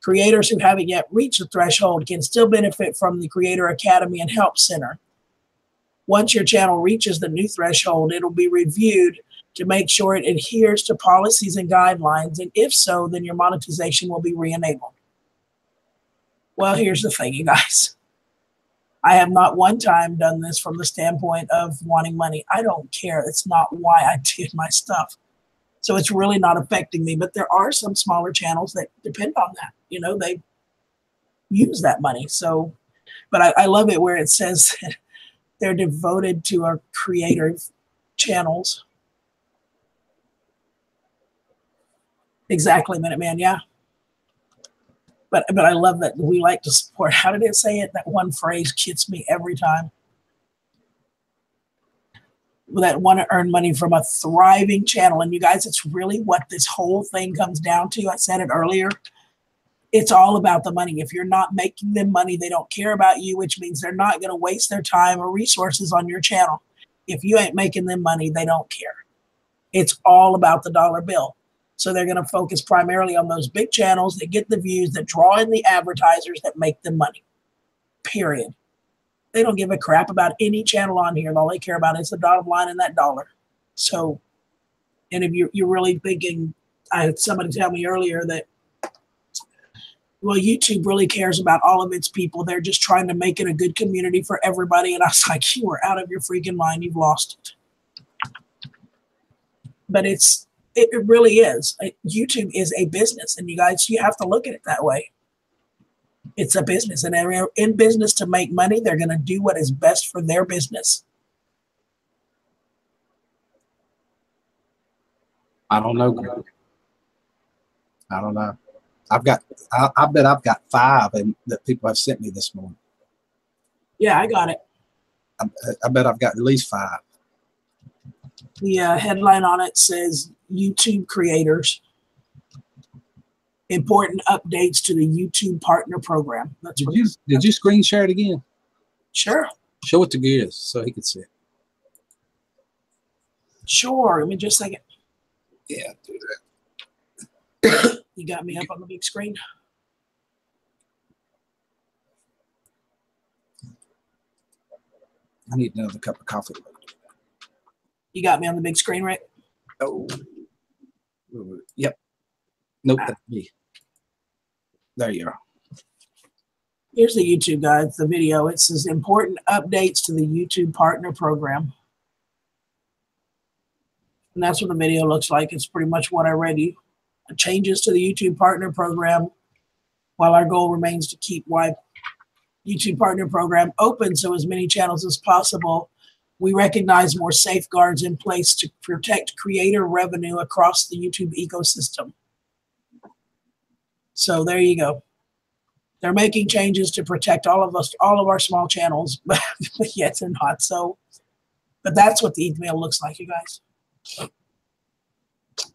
Creators who haven't yet reached the threshold can still benefit from the Creator Academy and Help Center. Once your channel reaches the new threshold, it'll be reviewed to make sure it adheres to policies and guidelines, and if so, then your monetization will be re-enabled. Well, here's the thing, you guys. I have not one time done this from the standpoint of wanting money. I don't care. It's not why I did my stuff. So it's really not affecting me. But there are some smaller channels that depend on that. You know, they use that money. So, but I love it where it says they're devoted to our creative channels. Exactly, Minuteman. Yeah. But I love that we like to support. How did it say it? That one phrase gets me every time. That want to earn money from a thriving channel. And you guys, it's really what this whole thing comes down to. I said it earlier. It's all about the money. If you're not making them money, they don't care about you, which means they're not going to waste their time or resources on your channel. If you ain't making them money, they don't care. It's all about the dollar bill. So they're going to focus primarily on those big channels that get the views, that draw in the advertisers, that make them money. Period. They don't give a crap about any channel on here. All they care about is the bottom line and that dollar. So, and if you're really thinking, I had somebody tell me earlier that, well, YouTube really cares about all of its people. They're just trying to make it a good community for everybody. And I was like, you are out of your freaking mind. You've lost it. But it really is. YouTube is a business, and you guys, you have to look at it that way. It's a business, and they're in business to make money. They're going to do what is best for their business. I don't know, Greg. I don't know. I bet I've got 5 that people have sent me this morning. Yeah, I got it. I bet I've got at least 5. The headline on it says YouTube creators, important updates to the YouTube partner program. That's what Did you screen share it again? Sure. Show it to Giz so he can see it. Sure. Let me just a second. Yeah, do that. You got me up on the big screen. I need another cup of coffee. You got me on the big screen, right? Oh. Yep. Nope, that's me. There you are. Here's the YouTube guide, the video. It says important updates to the YouTube partner program. And that's what the video looks like. It's pretty much what I read you. Changes to the YouTube partner program, while our goal remains to keep YouTube partner program open so as many channels as possible. We recognize more safeguards in place to protect creator revenue across the YouTube ecosystem. So there you go. They're making changes to protect all of us, all of our small channels, but yet they're not. So, but that's what the email looks like, you guys.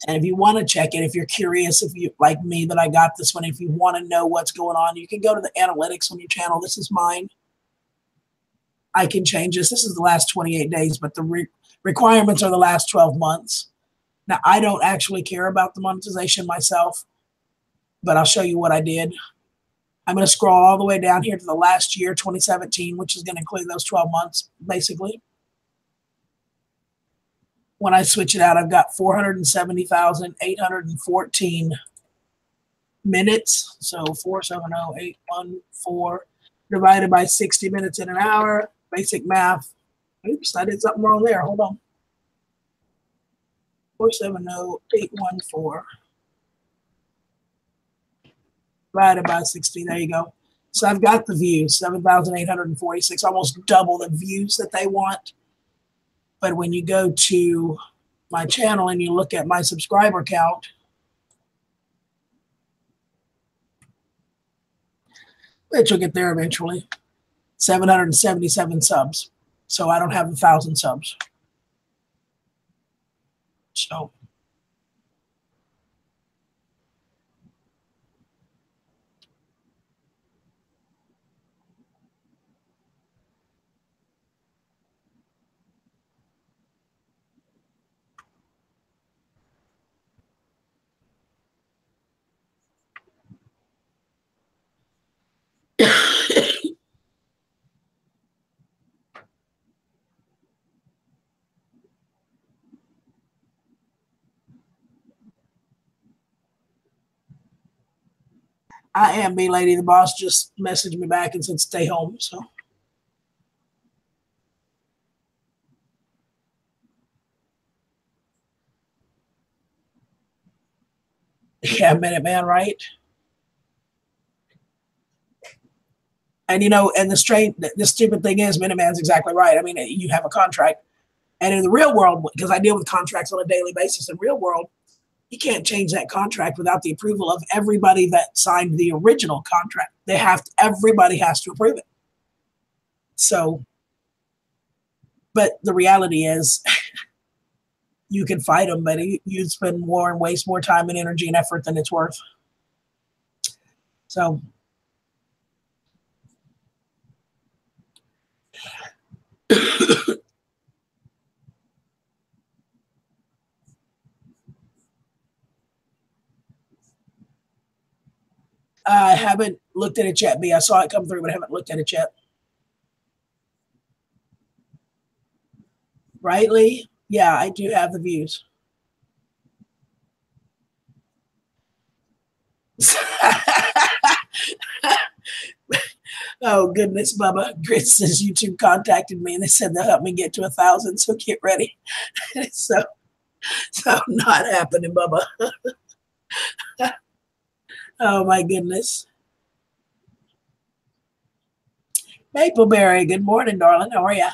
And if you want to check it, if you're curious, if you like me that I got this one, if you want to know what's going on, you can go to the analytics on your channel. This is mine. I can change this. This is the last 28 days, but the requirements are the last 12 months. Now, I don't actually care about the monetization myself, but I'll show you what I did. I'm going to scroll all the way down here to the last year, 2017, which is going to include those 12 months, basically. When I switch it out, I've got 470,814 minutes. So 470,814 divided by 60 minutes in an hour. Basic math. Oops, I did something wrong there. Hold on. 470,814 divided by 60. There you go. So I've got the views, 7,846, almost double the views that they want. But when you go to my channel and you look at my subscriber count, which will get there eventually, 777 subs. So I don't have 1,000 subs. So I am B Lady. The boss just messaged me back and said stay home. So yeah, Minuteman, right? And you know, and the stupid thing is, Minuteman's exactly right. I mean, you have a contract, and in the real world, because I deal with contracts on a daily basis, in real world, you can't change that contract without the approval of everybody that signed the original contract. Everybody has to approve it. So, but the reality is, you can fight them, but you spend more and waste more time and energy and effort than it's worth. So. I haven't looked at it yet, B. I saw it come through, but I haven't looked at it yet. Right, Lee? Yeah, I do have the views. Oh, goodness, Bubba. Grit says YouTube contacted me and they said they'll help me get to 1,000, so get ready. so not happening, Bubba. Oh, my goodness. Mapleberry, good morning, darling. How are you?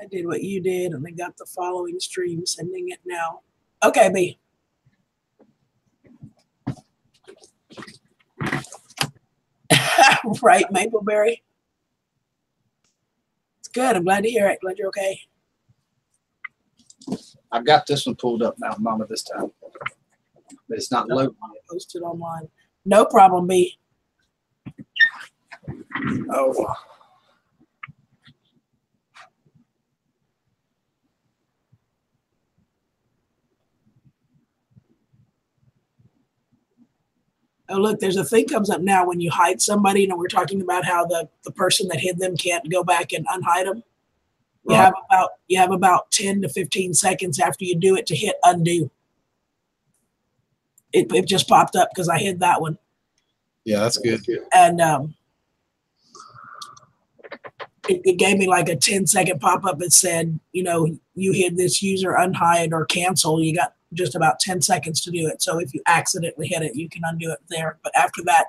I did what you did, and I got the following stream, sending it now. Okay, B. Right, Mapleberry. It's good. I'm glad to hear it. Glad you're okay. I've got this one pulled up now, Mama, this time. But it's not loading. Posted online. No problem, B. Oh. Oh, look, there's a thing comes up now when you hide somebody. You know, we're talking about how the person that hid them can't go back and unhide them. Right. You have about 10 to 15 seconds after you do it to hit undo. It just popped up because I hid that one. Yeah, that's good. And it gave me like a 10-second pop-up that said, you know, you hid this user, unhide or cancel. You got just about 10 seconds to do it. So if you accidentally hit it, you can undo it there. But after that,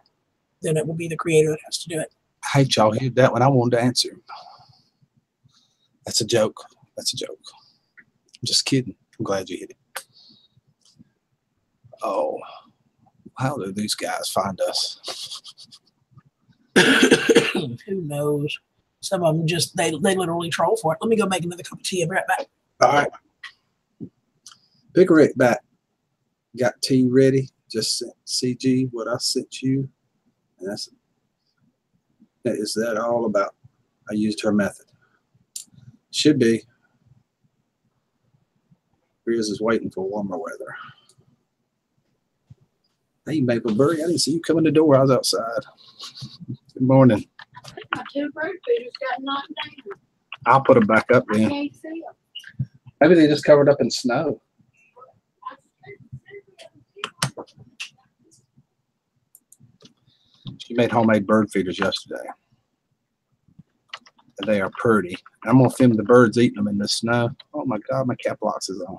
then it will be the creator that has to do it. I hate y'all hit that one. I wanted to answer. That's a joke. That's a joke. I'm just kidding. I'm glad you hit it. Oh, How do these guys find us? Who knows? Some of them just they literally troll for it. Let me go make another cup of tea. I'll be right back. All right. Big Rick back. Got tea ready. Just sent CG what I sent you. And that is that all about. I used her method. Should be. Riz is waiting for warmer weather. Hey, Mapleberry, I didn't see you come in the door. I was outside. Good morning. My two bird feeders got knocked down. I'll put them back up I then. can't see them. Maybe they just covered up in snow. She made homemade bird feeders yesterday. And they are pretty. I'm going to film the birds eating them in the snow. Oh my God, my cap locks is on.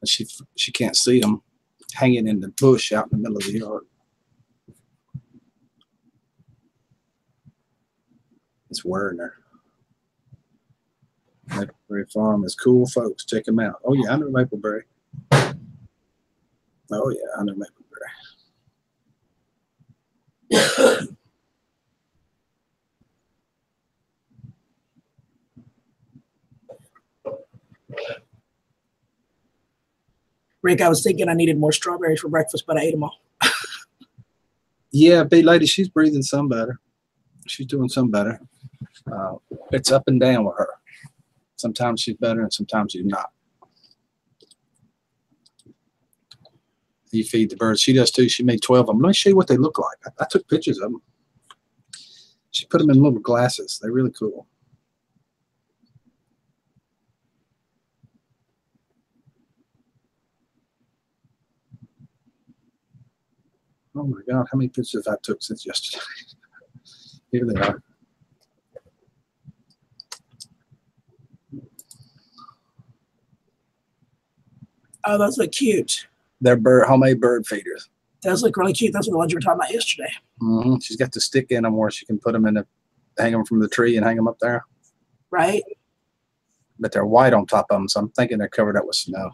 And she can't see them hanging in the bush out in the middle of the yard. It's Werner. Mapleberry Farm is cool, folks. Check them out. Oh yeah, I know Mapleberry. Oh yeah, I know Mapleberry. Rick, I was thinking I needed more strawberries for breakfast, but I ate them all. Yeah, big lady, she's breathing some better. She's doing some better. It's up and down with her. Sometimes she's better and sometimes she's not. You feed the birds. She does too. She made 12 of them. Let me show you what they look like. I took pictures of them. She put them in little glasses. They're really cool. Oh my God, how many pictures I took since yesterday? Here they are. Oh, those look cute. They're homemade bird feeders. Those look really cute. Those are the ones you were talking about yesterday. Mm-hmm. She's got the stick in them where she can put them in hang them from the tree and hang them up there. Right? But they're white on top of them, so I'm thinking they're covered up with snow.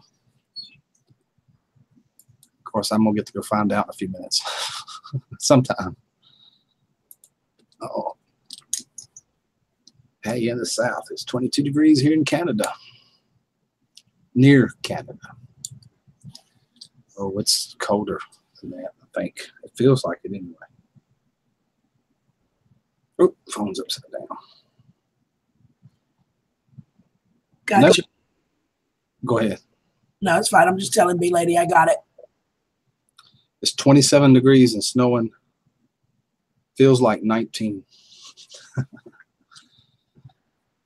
Of course, I'm going to get to go find out in a few minutes. Sometime. Oh. Hey, in the south, it's 22 degrees here in Canada. Near Canada. Oh, it's colder than that, I think. It feels like it anyway. Oh, phone's upside down. Gotcha. No. Go ahead. No, it's fine. I'm just telling B Lady I got it. It's 27 degrees and snowing. Feels like 19.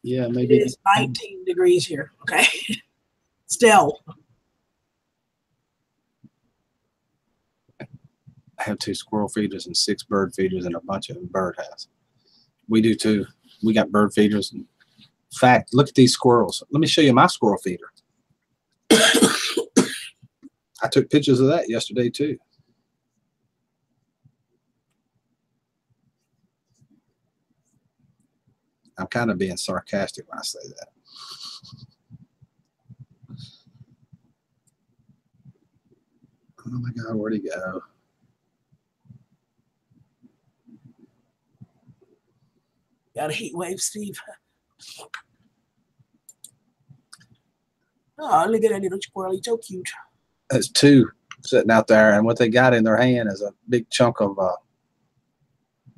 Yeah, maybe. It is 19 degrees here. Okay. Still. I have 2 squirrel feeders and 6 bird feeders and a bunch of bird has. We do too. We got bird feeders. In fact, look at these squirrels. Let me show you my squirrel feeder. I took pictures of that yesterday too. I'm kind of being sarcastic when I say that. Oh my God, where'd he go? Got a heat wave, Steve. Oh, look at that little squirrel. He's so cute. There's 2 sitting out there, and what they got in their hand is a big chunk of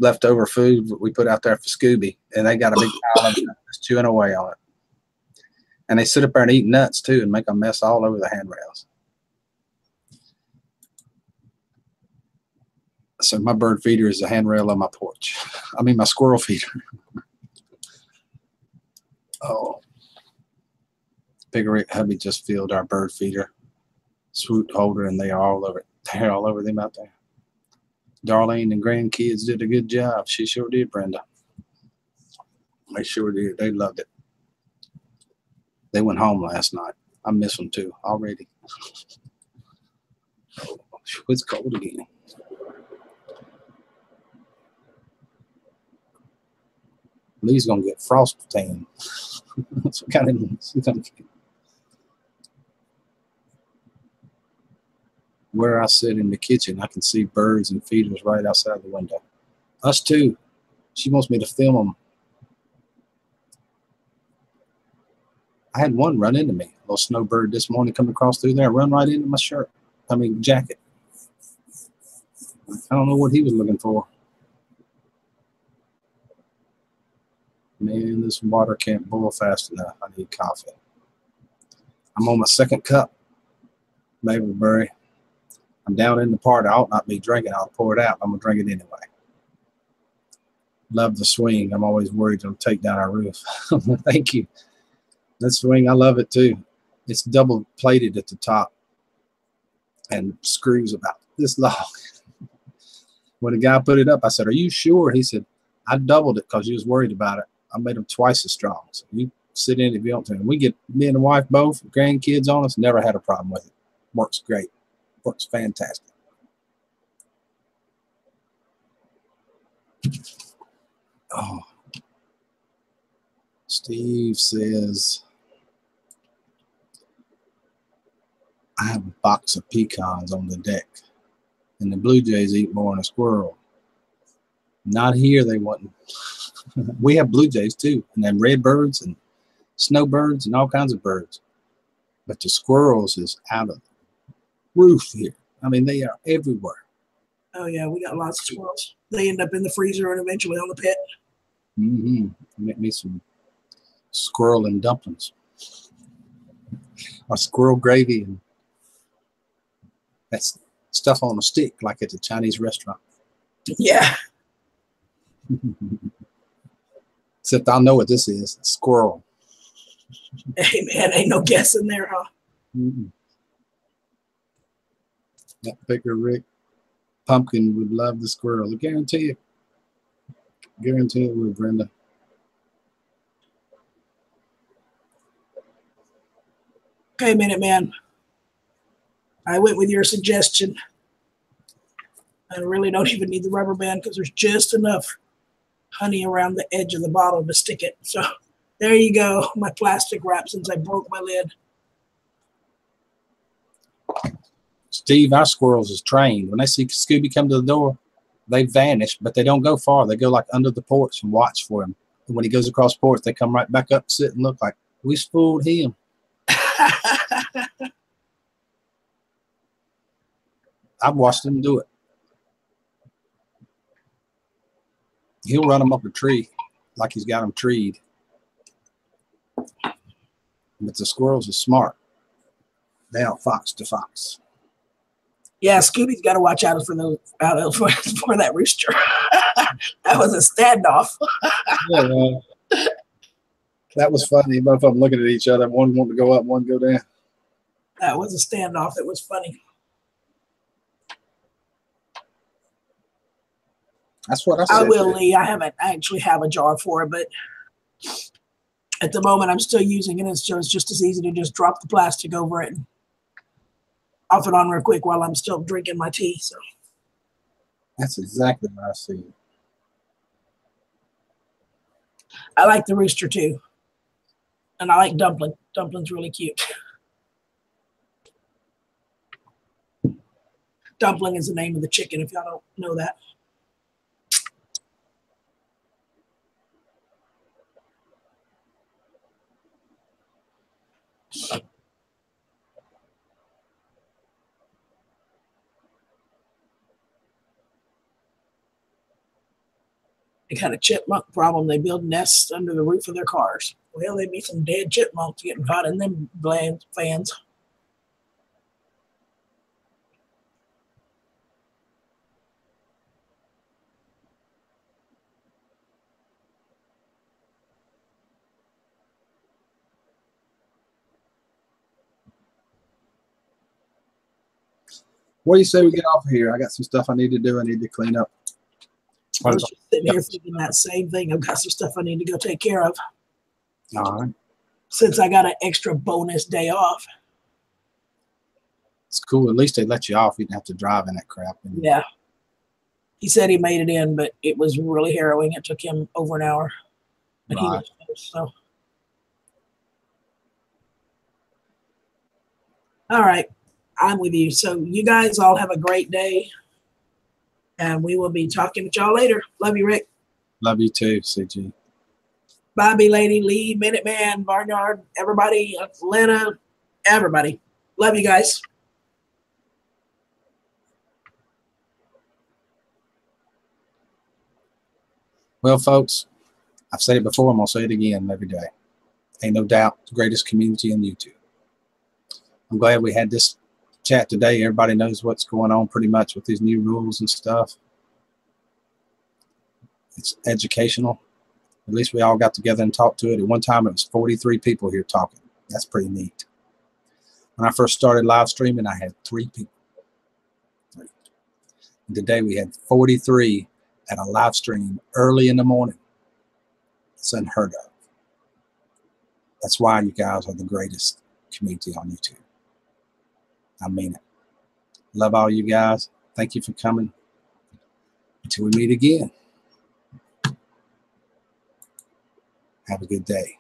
leftover food that we put out there for Scooby, and they got a big pile of it that's chewing away on it. And they sit up there and eat nuts too and make a mess all over the handrails. So my bird feeder is the handrail on my porch. I mean, my squirrel feeder. Oh. Bigger hubby just filled our bird feeder, swoot holder, and they are all over it. They're all over them out there. Darlene and grandkids did a good job. She sure did, Brenda. They sure did. They loved it. They went home last night. I miss them too already. Oh, it's cold again. Lee's gonna get frost tan. That's what kind of. Where I sit in the kitchen, I can see birds and feeders right outside the window. Us too. She wants me to film them. I had one run into me, a little snowbird this morning, come across through there, run right into my jacket. I don't know what he was looking for. Man, this water can't boil fast enough. I need coffee. I'm on my second cup, Mapleberry. I'm down in the part I ought not be drinking. I'll pour it out. I'm going to drink it anyway. Love the swing. I'm always worried it'll take down our roof. Thank you. That swing, I love it too. It's double plated at the top and screws about this long. When the guy put it up, I said, "Are you sure?" He said, "I doubled it because you was worried about it. I made them twice as strong. So you sit in it if you want to." And we get, me and the wife both, grandkids on us, never had a problem with it. Works great. Works fantastic. Oh. Steve says, I have a box of pecans on the deck, and the blue jays eat more than a squirrel. Not here, they wouldn't. We have blue jays too, and then red birds and snowbirds and all kinds of birds. But the squirrels is out of the roof here. I mean, they are everywhere. Oh yeah, we got lots of squirrels. They end up in the freezer and eventually on the pit. Mm-hmm. Make me some squirrel and dumplings. Or squirrel gravy, and that's stuff on a stick like at the Chinese restaurant. Yeah. Except I know what this is, squirrel. Hey man, ain't no guessing there, huh? Mm-mm. That Picker Rick Pumpkin would love the squirrel. I guarantee it. Guarantee it would, Brenda. Okay, Minute Man. I went with your suggestion. I really don't even need the rubber band because there's just enough honey around the edge of the bottle to stick it. So there you go, my plastic wrap since I broke my lid. Steve, our squirrels is trained. When they see Scooby come to the door, they vanish, but they don't go far. They go like under the porch and watch for him. And when he goes across the porch, they come right back up, sit and look like we fooled him. I've watched him do it. He'll run them up a tree like he's got them treed. But the squirrels are smart. They outfox the fox. Yeah, Scooby's got to watch out for that rooster. That was a standoff. Yeah, that was funny. Both of them looking at each other. One wanted to go up, one go down. That was a standoff. It was funny. That's what I said. I will, Lee. I actually have a jar for it, but at the moment I'm still using it. It's just as easy to just drop the plastic over it and off it on real quick while I'm still drinking my tea. So that's exactly what I see. I like the rooster too. And I like Dumpling. Dumpling's really cute. Dumpling is the name of the chicken, if y'all don't know that. They got a chipmunk problem. They build nests under the roof of their cars. Well, there'd be some dead chipmunks getting caught in them fans. What do you say we get off of here? I got some stuff I need to do. I need to clean up. I was just sitting here thinking that same thing. I've got some stuff I need to go take care of. All right. Since I got an extra bonus day off. It's cool. At least they let you off. You didn't have to drive in that crap. Yeah. He said he made it in, but it was really harrowing. It took him over an hour. But right. He was close, so. All right. I'm with you. So you guys all have a great day. And we will be talking with y'all later. Love you, Rick. Love you too, CG. Bobby, Lady, Lee, Minuteman, Barnyard, everybody, Atlanta, everybody. Love you guys. Well, folks, I've said it before. I'm going to say it again every day. Ain't no doubt the greatest community on YouTube. I'm glad we had this chat today. Everybody knows what's going on pretty much with these new rules and stuff. It's educational. At least we all got together and talked to it. At one time, it was 43 people here talking. That's pretty neat. When I first started live streaming, I had 3 people. And today we had 43 at a live stream early in the morning. It's unheard of. That's why you guys are the greatest community on YouTube. I mean it. Love all you guys. Thank you for coming. Until we meet again. Have a good day.